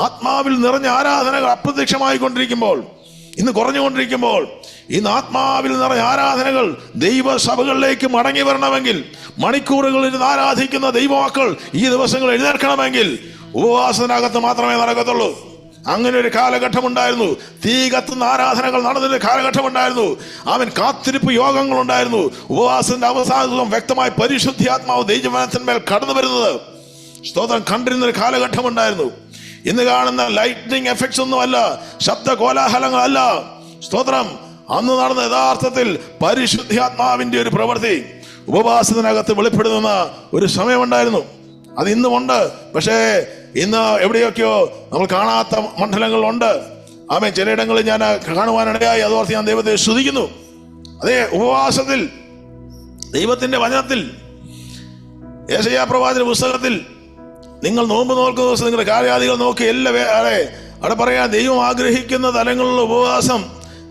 ആത്മാവിൽ നിറഞ്ഞ ആരാധനകൾ അപ്രത്യക്ഷമായി കൊണ്ടിരിക്കുമ്പോൾ, ഇന്ന് കുറഞ്ഞുകൊണ്ടിരിക്കുമ്പോൾ, ഇന്ന് ആത്മാവിൽ നിറഞ്ഞ ആരാധനകൾ ദൈവസഭകളിലേക്ക് മടങ്ങി വരണമെങ്കിൽ, മണിക്കൂറുകൾ ഇരുന്ന് ആരാധിക്കുന്ന ദൈവമക്കൾ ഈ ദിവസങ്ങൾ എഴുന്നേൽക്കണമെങ്കിൽ ഉപവാസത്തിനകത്ത് മാത്രമേ നടക്കത്തുള്ളൂ. അങ്ങനെ ഒരു കാലഘട്ടം ഉണ്ടായിരുന്നു. തീ കത്തുന്ന ആരാധനകൾ നടന്നൊരു കാലഘട്ടം ഉണ്ടായിരുന്നു. കാത്തിരിപ്പ് യോഗങ്ങൾ ഉണ്ടായിരുന്നു. ഉപവാസത്തിന്റെ അവസാനം വ്യക്തമായി പരിശുദ്ധാത്മാവ് ദൈവജനത്തിന്മേൽ കടന്നു വരുന്നത് സ്തോത്രം കണ്ടിരുന്നൊരു കാലഘട്ടം ഉണ്ടായിരുന്നു. ഇന്ന് കാണുന്ന ലൈറ്റ്നിങ് എഫക്ട്സ് ഒന്നുമല്ല, ശബ്ദ കോലാഹലങ്ങളല്ല. സ്തോത്രം. അന്ന് നടന്ന യഥാർത്ഥത്തിൽ പരിശുദ്ധാത്മാവിന്റെ ഒരു പ്രവൃത്തി ഉപവാസത്തിനകത്ത് വെളിപ്പെടുന്ന ഒരു സമയമുണ്ടായിരുന്നു. അത് ഇന്നുമുണ്ട്. പക്ഷേ ഇന്ന് എവിടെയൊക്കെയോ നമ്മൾ കാണാത്ത മണ്ഡലങ്ങളുണ്ട്. ചിലയിടങ്ങളിൽ ഞാൻ കാണുവാനിടയായി. അതോർത്ത് ഞാൻ ദൈവത്തെ സ്തുതിക്കുന്നു. അതേ ഉപവാസത്തിൽ ദൈവത്തിന്റെ വചനത്തിൽ യെശയ്യാ പ്രവാചക പുസ്തകത്തിൽ നിങ്ങൾ നോമ്പ് നോക്കുന്ന ദിവസം നിങ്ങളുടെ കാര്യാദികൾ നോക്കി അവിടെ പറയാൻ ദൈവം ആഗ്രഹിക്കുന്ന തലങ്ങളിലുള്ള ഉപവാസം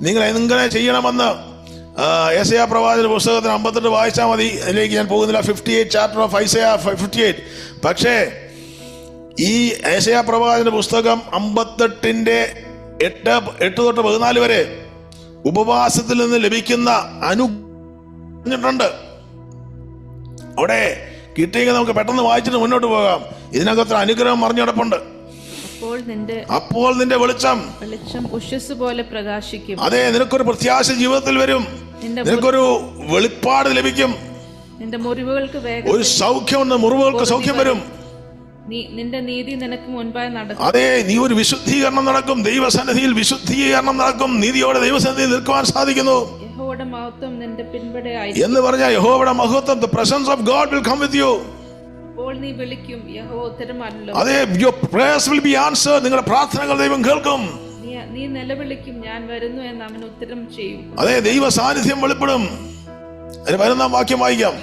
നിങ്ങൾ എങ്ങനെ ചെയ്യണമെന്ന് യെശയ്യാ പ്രവാചക പുസ്തകത്തിന് 58 വായിച്ചാൽ മതി. അതിലേക്ക് ഞാൻ പോകുന്നില്ല. 58 ചാപ്റ്റർ ഓഫ് ഐസയാ 58. പക്ഷേ ഈ യെശയ്യാ പ്രവാചക പുസ്തകം 58:8 തൊട്ട് 14 വരെ ഉപവാസത്തിൽ നിന്ന് ലഭിക്കുന്ന അനുഗ്രഹമുണ്ട്. അവിടെ കിട്ടിയെങ്കിൽ നമുക്ക് പെട്ടെന്ന് വായിച്ചിട്ട് മുന്നോട്ട് പോകാം. ഇതിനകത്ത് അനുഗ്രഹം മറിഞ്ഞിടപ്പുണ്ട്. അപ്പോൾ നിന്റെ വെളിച്ചം ഉഷസ് പോലെ പ്രകാശിക്കും. അതെ, നിനക്കൊരു പ്രത്യാശ ജീവിതത്തിൽ വരും. നിനക്കൊരു വെളിപ്പാട് ലഭിക്കും. നിന്റെ മുറിവുകൾക്ക് ഒരു സൗഖ്യം, മുറിവുകൾക്ക് സൗഖ്യം വരും. നിന്റെ നീതി നിനക്ക് മുൻപായി നടക്കും. അതെ, നീ ഒരു വിശുദ്ധീകരണം നടക്കും. ദൈവസന്നിധിയിൽ വിശുദ്ധീകരണം നടക്കും. നീതിയോടെ ദൈവസന്നിധിയിൽ നിൽക്കുവാൻ സാധിക്കുന്നു. യഹോവയുടെ മഹത്വം നിന്റെ പിൻപടെ എന്ന് പറഞ്ഞാൽ യഹോവയുടെ മഹത്വം, the presence of God will come with you. അപ്പോൾ നീ വിളിക്കും, യഹോവ ഉത്തരമരുളും. അതെ, your prayers will be answered. നിങ്ങളുടെ പ്രാർത്ഥനകൾ ദൈവം കേൾക്കും. നീ നിലവിളിക്കും, ഞാൻ വരുന്നു എന്ന് അവൻ ഉത്തരം ചെയ്യും. അതെ, ദൈവ സാന്നിധ്യം വെളിപ്പെടും. വരുന്ന വാക്യം വായിക്കാം.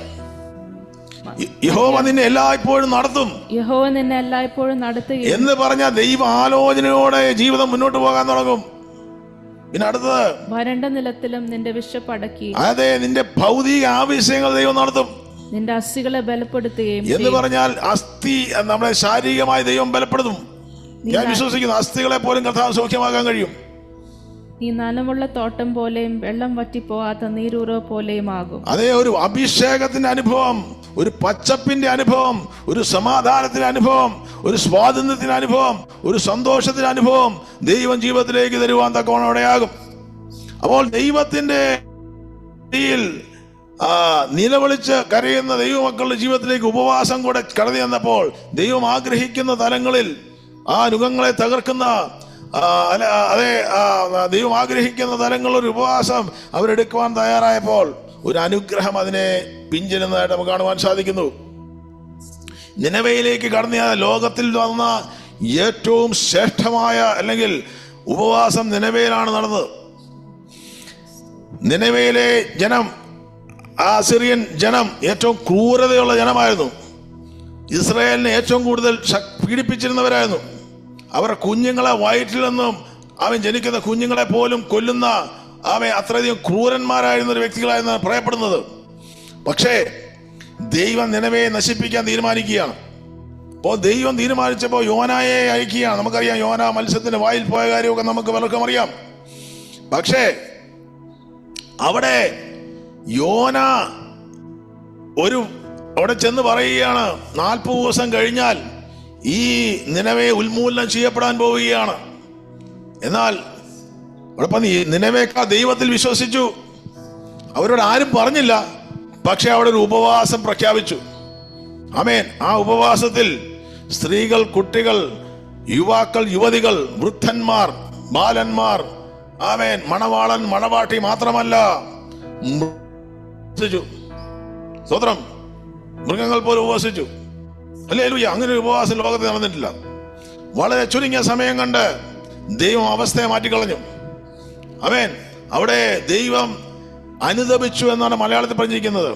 യഹോവ നിന്നെ എല്ലായ്പ്പോഴും നടത്തും. യഹോവ നിന്നെ എല്ലായ്പ്പോഴും നടത്തുകയും എന്ന് പറഞ്ഞാൽ ദൈവ ആലോചനയോടെ ജീവിതം മുന്നോട്ട് പോകാൻ തുടങ്ങും. പിന്നെ അടുത്തത്, വരണ്ട നിലത്തിലും നിന്റെ വിശപ്പടക്കി. അതെ, നിന്റെ ഭൗതിക ആവശ്യങ്ങൾ ദൈവം നടത്തും. നിന്റെ അസ്ഥികളെ ബലപ്പെടുത്തുകയും എന്ന് പറഞ്ഞാൽ അസ്ഥി നമ്മുടെ ശാരീരികമായി ദൈവം ബലപ്പെടുത്തും. ഞാൻ വിശ്വസിക്കുന്നു അസ്ഥികളെ പോലും കർത്താവ് സൗഖ്യമാക്കാൻ കഴിയും. നീ നനമുള്ള തോട്ടം പോലെയും വെള്ളം വറ്റിപ്പോകാത്ത നീരൂറോ പോലെയും ആകും. അതേ, ഒരു അഭിഷേകത്തിന്റെ അനുഭവം, ഒരു പച്ചപ്പിന്റെ അനുഭവം, ഒരു സമാധാനത്തിന്റെ അനുഭവം, ഒരു സ്വാതന്ത്ര്യത്തിന്റെ അനുഭവം, ഒരു സന്തോഷത്തിന്റെ അനുഭവം ദൈവം ജീവിതത്തിലേക്ക് തരുവാൻ തക്കവണ്ണം ഇടയാകും. അപ്പോൾ ദൈവത്തിന്റെ നിലവിളിച്ച് കരയുന്ന ദൈവമക്കളുടെ ജീവിതത്തിലേക്ക് ഉപവാസം കൂടെ കടന്നു ചെന്നപ്പോൾ ദൈവം ആഗ്രഹിക്കുന്ന തലങ്ങളിൽ ആ നുഖങ്ങളെ തകർക്കുന്ന ദൈവം ആഗ്രഹിക്കുന്ന തലങ്ങളൊരു ഉപവാസം അവരെടുക്കുവാൻ തയ്യാറായപ്പോൾ ഒരു അനുഗ്രഹം അതിനെ പിഞ്ചിരുന്നതായിട്ട് നമുക്ക് കാണുവാൻ സാധിക്കുന്നു. നിനവയിലേക്ക് കടന്ന ലോകത്തിൽ വന്ന ഏറ്റവും ശ്രേഷ്ഠമായ അല്ലെങ്കിൽ ഉപവാസം നിനവയിലാണ് നടന്നത്. നിനവയിലെ ജനം, അസിറിയൻ ജനം ഏറ്റവും ക്രൂരതയുള്ള ജനമായിരുന്നു. ഇസ്രായേലിനെ ഏറ്റവും കൂടുതൽ പീഡിപ്പിച്ചിരുന്നവരായിരുന്നു. അവരുടെ കുഞ്ഞുങ്ങളെ വയറ്റിൽ നിന്നും ജനിക്കുന്ന കുഞ്ഞുങ്ങളെ പോലും കൊല്ലുന്ന അത്രയധികം ക്രൂരന്മാരായിരുന്ന ഒരു വ്യക്തികളായിരുന്നു പറയപ്പെടുന്നത്. പക്ഷേ ദൈവം നിനവയെ നശിപ്പിക്കാൻ തീരുമാനിക്കുകയാണ്. അപ്പോൾ ദൈവം തീരുമാനിച്ചപ്പോൾ യോനായെ അയക്കുകയാണ്. നമുക്കറിയാം യോന മത്സ്യത്തിന്റെ വായിൽ പോയ കാര്യമൊക്കെ നമുക്ക് പലർക്കും അറിയാം. പക്ഷേ അവിടെ യോന അവിടെ ചെന്ന് പറയുകയാണ്, 40 ദിവസം കഴിഞ്ഞാൽ ഈ നിനവയെ ഉന്മൂലനം ചെയ്യപ്പെടാൻ പോവുകയാണ്. എന്നാൽ അവിടെ നിനവേക്കാ ദൈവത്തിൽ വിശ്വസിച്ചു. അവരോട് ആരും പറഞ്ഞില്ല. പക്ഷെ അവിടെ ഒരു ഉപവാസം പ്രഖ്യാപിച്ചു. ആമേൻ. ആ ഉപവാസത്തിൽ സ്ത്രീകൾ, കുട്ടികൾ, യുവാക്കൾ, യുവതികൾ, വൃദ്ധന്മാർ, ബാലന്മാർ, ആമേൻ, മണവാളൻ മണവാട്ടി മാത്രമല്ല, സ്തോത്രം, മൃഗങ്ങൾ പോലും ഉപവസിച്ചു. ഹല്ലേലൂയ. അങ്ങനെ ഒരു ഉപവാസം ലോകത്ത് നടന്നിട്ടില്ല. വളരെ ചുരുങ്ങിയ സമയം കണ്ട് ദൈവം അവസ്ഥയെ മാറ്റിക്കളഞ്ഞു. ആമേൻ. അവിടെ ദൈവം അനുതപിച്ചു എന്നാണ് മലയാളത്തിൽ പറഞ്ഞിരിക്കുന്നത്.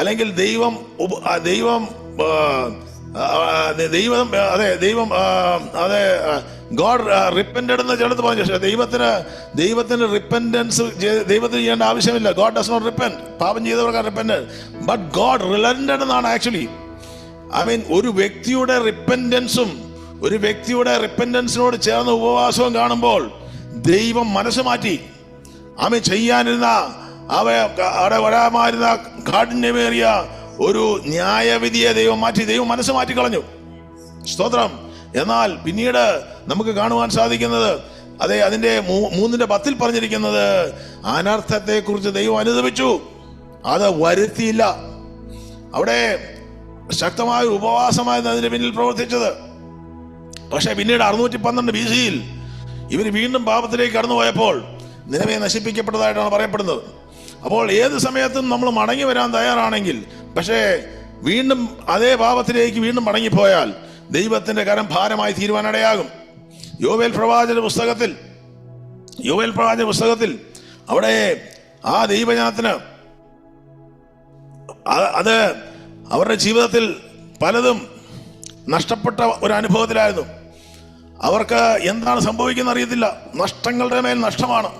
അല്ലെങ്കിൽ ദൈവം ഗോഡ് റിപ്പന്റഡ് എന്ന് ചിലത് പറഞ്ഞു. പക്ഷേ ദൈവത്തിന് റിപ്പന്റൻസ് ദൈവത്തിന് ചെയ്യേണ്ട ആവശ്യമില്ല. God does not repent. പാപം ചെയ്തവർക്ക് റിപ്പന്റഡ്, ബട്ട് ഗോഡ് റിലന്റഡ് എന്നാണ് ആക്ച്വലി. ഐ മീൻ, ഒരു വ്യക്തിയുടെ റിപ്പന്റൻസിനോട് ചേർന്ന ഉപവാസവും കാണുമ്പോൾ ദൈവം മനസ്സ് മാറ്റി. ആമേൻ. ചെയ്യാനിരുന്ന അവിടെ വരാമായിരുന്ന കാഠിന്യമേറിയ ഒരു ന്യായവിധിയെ ദൈവം മനസ്സ് മാറ്റിക്കളഞ്ഞു. സ്തോത്രം. എന്നാൽ പിന്നീട് നമുക്ക് കാണുവാൻ സാധിക്കുന്നത്, അതിന്റെ 3:10 പറഞ്ഞിരിക്കുന്നത്, അനർത്ഥത്തെ കുറിച്ച് ദൈവം അനുദപിച്ചു, അത് വരുത്തിയില്ല. അവിടെ ശക്തമായ ഉപവാസമായിരുന്നു അതിന്റെ പിന്നിൽ പ്രവർത്തിച്ചത്. പക്ഷെ പിന്നീട് 612 BC ഇവർ വീണ്ടും പാപത്തിലേക്ക് കടന്നുപോയപ്പോൾ നിലവെ നശിപ്പിക്കപ്പെട്ടതായിട്ടാണ് പറയപ്പെടുന്നത്. അപ്പോൾ ഏത് സമയത്തും നമ്മൾ മടങ്ങി വരാൻ തയ്യാറാണെങ്കിൽ, പക്ഷേ വീണ്ടും അതേ പാപത്തിലേക്ക് വീണ്ടും മടങ്ങിപ്പോയാൽ ദൈവത്തിന്റെ കരം ഭാരമായി തീരുവാനിടയാകും. യോവേൽ പ്രവാചക പുസ്തകത്തിൽ അവിടെ ആ ദൈവജനത്തിന് അത് അവരുടെ ജീവിതത്തിൽ പലതും നഷ്ടപ്പെട്ട ഒരു അനുഭവത്തിലായിരുന്നു. അവർക്ക് എന്താണ് സംഭവിക്കുന്നത് അറിയത്തില്ല. നഷ്ടങ്ങളുടെ മേൽ നഷ്ടമാണ്.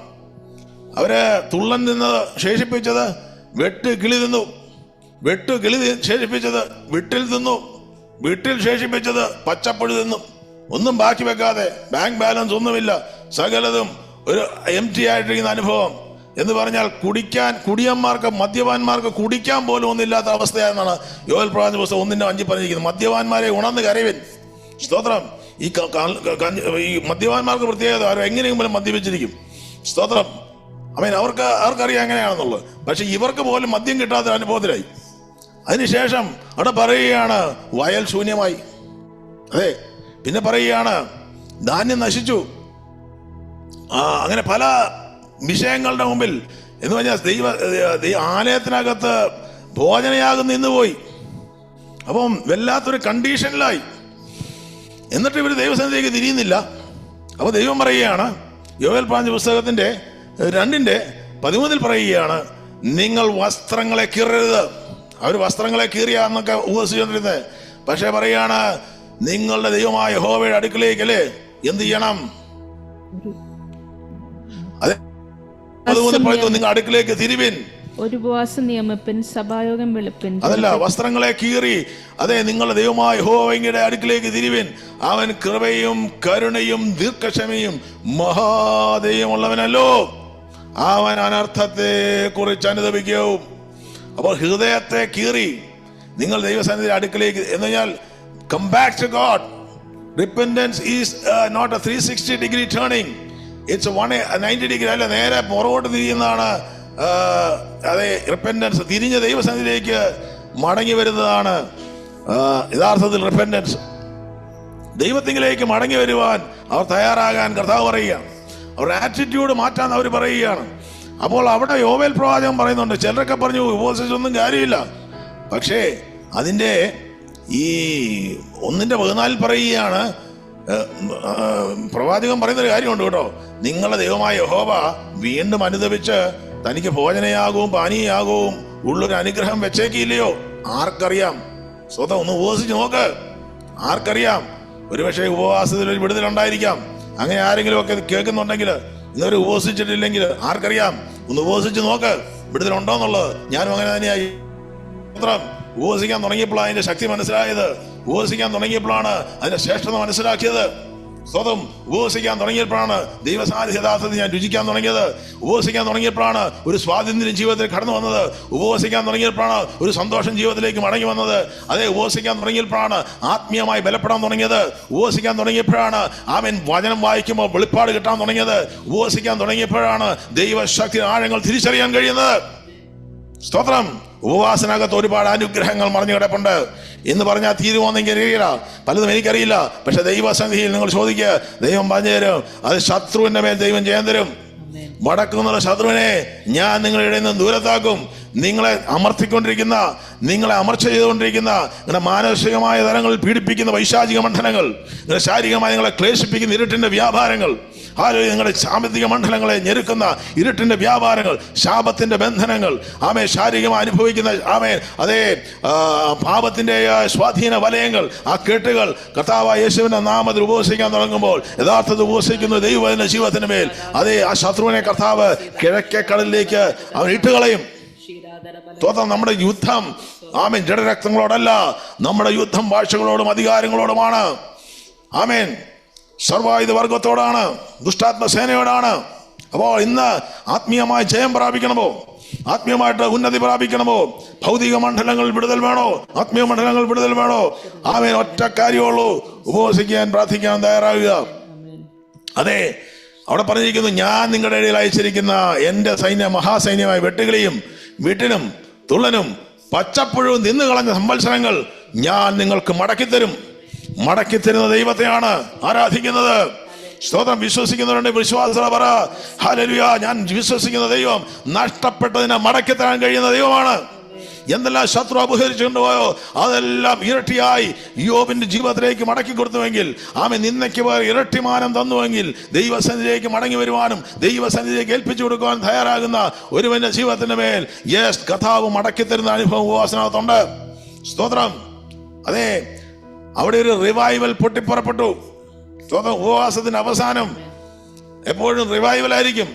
അവര് തുള്ളൻ നിന്നത് ശേഷിപ്പിച്ചത് വെട്ടുകിളി തിന്നു, വെട്ടുകിളി ശേഷിപ്പിച്ചത് വിട്ടിൽ തിന്നു, വീട്ടിൽ ശേഷിപ്പിച്ചത് പച്ചപ്പുഴു തിന്നു. ഒന്നും ബാക്കി വെക്കാതെ, ബാങ്ക് ബാലൻസ് ഒന്നുമില്ല, സകലതും ഒരു എംപ്റ്റി ആയിട്ടിരിക്കുന്ന അനുഭവം. എന്ന് പറഞ്ഞാൽ കുടിയന്മാർക്ക്, മദ്യപാന്മാർക്ക് കുടിക്കാൻ പോലും ഒന്നില്ലാത്ത അവസ്ഥയാണെന്നാണ് യോവേൽ പ്രവാചക പുസ്തകം 1:5 പറഞ്ഞിരിക്കുന്നത്. മദ്യപാന്മാരെ ഉണർന്ന് കരയുവിൻ. സ്തോത്രം. ഈ മദ്യപാന്മാർക്ക് പ്രത്യേകത, അവർ എങ്ങനെയെങ്കിലും മദ്യപിച്ചിരിക്കും. സ്തോത്രം. അവൻ അവർക്കറിയാം എങ്ങനെയാണെന്നുള്ളത്. പക്ഷെ ഇവർക്ക് പോലും മദ്യം കിട്ടാത്ത അനുഭവത്തിലായി. അതിനുശേഷം അവിടെ പറയുകയാണ് വയൽ ശൂന്യമായി. അതെ, പിന്നെ പറയുകയാണ് ധാന്യം നശിച്ചു. അങ്ങനെ പല വിഷയങ്ങളുടെ മുമ്പിൽ എന്ന് പറഞ്ഞാൽ ആലയത്തിനകത്ത് ഭോജനയാഗം നിന്നുപോയി. അപ്പം വല്ലാത്തൊരു കണ്ടീഷനിലായി. എന്നിട്ട് ഇവർ ദൈവസന്നിധിയിലേക്ക് തിരിയുന്നില്ല. അപ്പൊ ദൈവം പറയുകയാണ്, യോവേൽ പ്രവാചക പുസ്തകത്തിന്റെ 2:13 പറയുകയാണ്, നിങ്ങൾ വസ്ത്രങ്ങളെ കീറരുത്. അവർ വസ്ത്രങ്ങളെ കീറിയാന്നൊക്കെ ഉപസിച്ചുകൊണ്ടിരുന്നത്. പക്ഷെ പറയാണ്, നിങ്ങളുടെ ദൈവമായ യഹോവയുടെ അടുക്കലേക്കല്ലേ എന്ത് ചെയ്യണം? അതെ, അതുകൊണ്ട് പറയുന്നു, നിങ്ങൾ അടുക്കലേക്ക് തിരിവിൻ, ഒരു ഉപവാസം നിയമിപ്പിൻ, സഭായോഗം വെളുപ്പിൻ. അതല്ല, വസ്ത്രങ്ങളെ കീറി, അതെ, നിങ്ങളുടെ ദൈവമായ യഹോവയുടെ അടുക്കലേക്ക് തിരിവിൻ. അവൻ കൃപയും കരുണയും ദീർഘക്ഷമയും മഹാദയമുള്ളവനല്ലോ, അവൻ അനർത്ഥത്തെ കുറിച്ച് അനുദപിക്കും. അപ്പോൾ ഹൃദയത്തെ കീറി നിങ്ങൾ ദൈവസന്നിധിയുടെ അടുക്കലേക്ക് എന്ന് പറഞ്ഞാൽ come back to God. Repentance is not a 360-degree turning. It's a 190-degree. അല്ല, നേരെ പുറകോട്ട് തിരിയുന്നതാണ്. അതെ, റിപ്പൻഡൻസ്. തിരിഞ്ഞ ദൈവസന്നിധിയിലേക്ക് മടങ്ങി വരുന്നതാണ് യഥാർത്ഥത്തിൽ റിപ്പൻഡൻസ്. ദൈവത്തിങ്കിലേക്ക് മടങ്ങി വരുവാൻ അവർ തയ്യാറാകാൻ കർത്താവ് പറയുകയാണ്. അവരുടെ ആറ്റിറ്റ്യൂഡ് മാറ്റാൻ അവർ പറയുകയാണ്. അപ്പോൾ അവിടെ യോവേൽ പ്രവാചകൻ പറയുന്നുണ്ട്, ചിലരൊക്കെ പറഞ്ഞു ഉപവസിച്ചൊന്നും കാര്യമില്ല. പക്ഷേ അതിൻ്റെ ഈ 1:14 പറയുകയാണ്, പ്രവാചകൻ പറയുന്നൊരു കാര്യമുണ്ട് കേട്ടോ. നിങ്ങളുടെ ദൈവമായ യഹോവ വീണ്ടും അനുദപിച്ച് തനിക്ക് ഭോജനയാകവും പാനീയാകവും ഉള്ളൊരു അനുഗ്രഹം വെച്ചേക്കില്ലയോ? ആർക്കറിയാം? സ്വതം ഒന്ന് ഉപവസിച്ച് നോക്ക്. ആർക്കറിയാം? ഒരുപക്ഷെ ഉപവാസത്തിൽ ഒരു വിടുതലുണ്ടായിരിക്കാം. അങ്ങനെ ആരെങ്കിലും ഒക്കെ കേൾക്കുന്നുണ്ടെങ്കിൽ, ഇന്നൊരു ഉപവസിച്ചിട്ടില്ലെങ്കിൽ ആർക്കറിയാം? ഒന്ന് ഉപവസിച്ച് നോക്ക്, വിടുതലുണ്ടോന്നുള്ളത്. ഞാനും അങ്ങനെ തന്നെയായി. ഉപവസിക്കാൻ തുടങ്ങിയപ്പോഴാണ് അതിന്റെ ശക്തി മനസ്സിലായത്. ഉപവസിക്കാൻ തുടങ്ങിയപ്പോഴാണ് അതിന്റെ ശ്രേഷ്ഠത മനസ്സിലാക്കിയത്. സ്വതം ഉപവസിക്കാൻ തുടങ്ങിയപ്പോഴാണ് ദൈവസാന്നിധ്യത്തിൽ ഞാൻ രുചിക്കാൻ തുടങ്ങിയത്. ഉപവസിക്കാൻ തുടങ്ങിയപ്പോഴാണ് ഒരു സ്വാതന്ത്ര്യം ജീവിതത്തിൽ കടന്നു വന്നത്. ഉപവസിക്കാൻ തുടങ്ങിയപ്പോഴാണ് ഒരു സന്തോഷം ജീവിതത്തിലേക്ക് മടങ്ങി വന്നത്. അതേ, ഉപവസിക്കാൻ തുടങ്ങിയപ്പോഴാണ് ആത്മീയമായി ബലപ്പെടാൻ തുടങ്ങിയത്. ഉപവസിക്കാൻ തുടങ്ങിയപ്പോഴാണ് ആമേൻ വചനം വായിക്കുമ്പോൾ വെളിപ്പാട് കിട്ടാൻ തുടങ്ങിയത്. ഉപവസിക്കാൻ തുടങ്ങിയപ്പോഴാണ് ദൈവശക്തി ആഴങ്ങൾ തിരിച്ചറിയാൻ കഴിയുന്നത്. സ്തോത്രം. ഉപവാസനകത്ത് ഒരുപാട് അനുഗ്രഹങ്ങൾ മറിഞ്ഞു കിടപ്പുണ്ട്. എന്ന് പറഞ്ഞാൽ തീരുമോന്നെങ്കിൽ അറിയില്ല, പലതും എനിക്കറിയില്ല. പക്ഷെ ദൈവസന്നിധിയിൽ നിങ്ങൾ ചോദിക്കുക, ദൈവം പറഞ്ഞു തരും. അത് ശത്രുവിന്റെ മേൽ ദൈവം ജയം തരും. മടക്കുന്നുള്ള ശത്രുവിനെ ഞാൻ നിങ്ങളുടെ ഇടയിൽ നിന്ന് ദൂരത്താക്കും. നിങ്ങളെ അമർത്തിക്കൊണ്ടിരിക്കുന്ന, നിങ്ങളെ അമർച്ച ചെയ്തുകൊണ്ടിരിക്കുന്ന, നിങ്ങളുടെ മാനസികമായ തലങ്ങളിൽ പീഡിപ്പിക്കുന്ന വൈശാചിക മണ്ഡലങ്ങൾ, നിങ്ങളുടെ ശാരീരികമായി നിങ്ങളെ ക്ലേശിപ്പിക്കുന്ന ഇരുട്ടിന്റെ വ്യാപാരങ്ങൾ, നിങ്ങളുടെ സാമ്പത്തിക മണ്ഡലങ്ങളെ ഞെരുക്കുന്ന ഇരുട്ടിന്റെ വ്യാപാരങ്ങൾ, ശാപത്തിന്റെ ബന്ധനങ്ങൾ, ശാരീരികമായി അനുഭവിക്കുന്ന അതേ പാപത്തിന്റെ സ്വാധീന വലയങ്ങൾ, ആ കെട്ടുകൾ കർത്താവായ യേശുവിന്റെ നാമത്തിൽ ഉപവസിക്കാൻ തുടങ്ങുമ്പോൾ യഥാർത്ഥത്തിൽ ഉപവസിക്കുന്ന ദൈവത്തിന്റെ ജീവിതത്തിന് മേൽ ആ ശത്രുവിനെ കർത്താവ് കിഴക്കേക്കടലിലേക്ക് അവൻ ഇട്ടുകളയും. നമ്മുടെ യുദ്ധം ജഡരക്തങ്ങളോടല്ല, നമ്മുടെ യുദ്ധം ഭാഷകളോടും അധികാരങ്ങളോടുമാണ്. ആമേൻ. സർവായുധ വർഗത്തോടാണ്, ദുഷ്ടാത്മസേനയോടാണ്. അപ്പോൾ ഇന്ന് ആത്മീയമായി ജയം പ്രാപിക്കണമോ, ആത്മീയമായിട്ട് ഉന്നതി പ്രാപിക്കണമോ, ഭൗതിക മണ്ഡലങ്ങളിൽ വിടുതൽ വേണോ, ആത്മീയ മണ്ഡലങ്ങളിൽ വിടുതൽ വേണോ, ആമേൻ. ഒറ്റ കാര്യമുള്ളൂ, ഉപവസിക്കാൻ പ്രാർത്ഥിക്കാൻ തയ്യാറാകുക. അതെ, അവിടെ പറഞ്ഞിരിക്കുന്നു, ഞാൻ നിങ്ങളുടെ ഇടയിൽ അയച്ചിരിക്കുന്ന എന്റെ സൈന്യം മഹാസൈന്യമായ വെട്ടുകിളിയും വീട്ടിനും തുള്ളനും പച്ചപ്പുഴവും തിന്നു കളഞ്ഞ സംവത്സരങ്ങൾ ഞാൻ നിങ്ങൾക്ക് മടക്കിത്തരും. മടക്കിത്തരുന്ന ദൈവത്തെയാണ് ആരാധിക്കുന്നത്. സ്തോത്രം. വിശ്വസിക്കുന്നവരുടെ വിശ്വാസത്തോടെ പറ ഹല്ലേലൂയ. ഞാൻ വിശ്വസിക്കുന്ന ദൈവം നഷ്ടപ്പെട്ടതിനെ മടക്കിത്തരാൻ കഴിയുന്ന ദൈവമാണ്. എന്തെല്ലാം ശത്രു അപഹരിച്ചുകൊണ്ടുപോയോ അതെല്ലാം ഇരട്ടിയായി യോബിന്റെ ജീവിതത്തിലേക്ക് മടക്കി കൊടുത്തുവെങ്കിൽ, നിന്നയ്ക്ക് ഇരട്ടിമാനം തന്നുവെങ്കിൽ, ദൈവസന്നിധിയിലേക്ക് മടങ്ങി വരുവാനും ദൈവസന്നിധിയിലേക്ക് ഏൽപ്പിച്ചു കൊടുക്കുവാനും തയ്യാറാകുന്ന ഒരുവന്റെ ജീവിതത്തിന്റെ മേൽ കഥാവ് മടക്കി തരുന്ന അനുഭവം ഉപവാസനകത്തുണ്ട്. സ്തോത്രം. അതെ, അവിടെ ഒരു റിവൈവൽ പൊട്ടിപ്പുറപ്പെട്ടു. ഉപവാസത്തിന്റെ അവസാനം എപ്പോഴും റിവൈവൽ ആയിരിക്കും.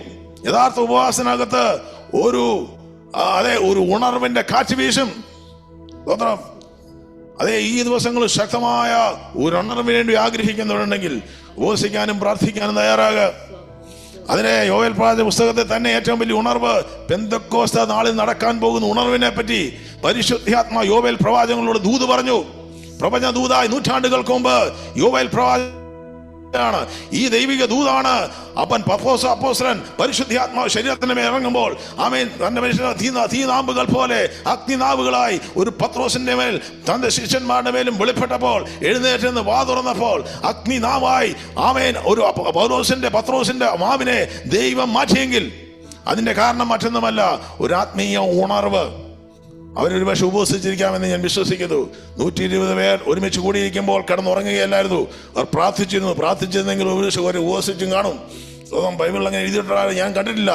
യഥാർത്ഥ ഉപവാസനകത്ത് ഒരു ഉണർവിന്റെ കാറ്റ് വീശും. സ്തോത്രം. അതെ, ഈ ദിവസങ്ങളിൽ ശക്തമായ ഒരു ഉണർവിന് വേണ്ടി ആഗ്രഹിക്കുന്നുണ്ടെങ്കിൽ ഉപവസിക്കാനും പ്രാർത്ഥിക്കാനും തയ്യാറാകുക. അതിനെ യോവേൽ പ്രവാചക പുസ്തകത്തിൽ തന്നെ ഏറ്റവും വലിയ ഉണർവ് പെന്തക്കോസ്ത നാളിൽ നടക്കാൻ പോകുന്ന ഉണർവിനെ പറ്റി പരിശുദ്ധാത്മാ യോവേൽ പ്രവാചകങ്ങളോട് ദൂത് പറഞ്ഞു. പ്രപഞ്ച ദൂതായി നൂറ്റാണ്ടുകൾക്ക് മുമ്പ് യോവേൽ പ്രവാചകനാണ്. ഈ ദൈവിക ദൂതാണ് അപ്പോസ്തലൻ പരിശുദ്ധാത്മാവ് ശരീരത്തിന് മേൽ ഇറങ്ങുമ്പോൾ തന്റെ മനുഷ്യൻ തീനാമ്പുകൾ പോലെ അഗ്നിനാവുകളായി ഒരു പത്രോസിന്റെ മേൽ തന്റെ ശിഷ്യന്മാരുടെ മേലും വെളിപ്പെട്ടപ്പോൾ, എഴുന്നേറ്റ് വാ തുറന്നപ്പോൾ അഗ്നിനാവായി ഒരു പത്രോസിന്റെ മാവിനെ ദൈവം മാറ്റിയെങ്കിൽ അതിന്റെ കാരണം മറ്റൊന്നുമല്ല, ഒരു ആത്മീയ ഉണർവ്. അവരൊരു പക്ഷെ ഉപവസിച്ചിരിക്കാമെന്ന് ഞാൻ വിശ്വസിക്കുന്നു. 120 പേർ ഒരുമിച്ച് കൂടിയിരിക്കുമ്പോൾ കിടന്നുറങ്ങുകയല്ലായിരുന്നു, അവർ പ്രാർത്ഥിച്ചിരുന്നെങ്കിൽ ഉപവസിച്ചും കാണും. സ്വന്തം ബൈബിളിൽ അങ്ങനെ എഴുതിയിട്ടാണ് ഞാൻ കണ്ടിട്ടില്ല.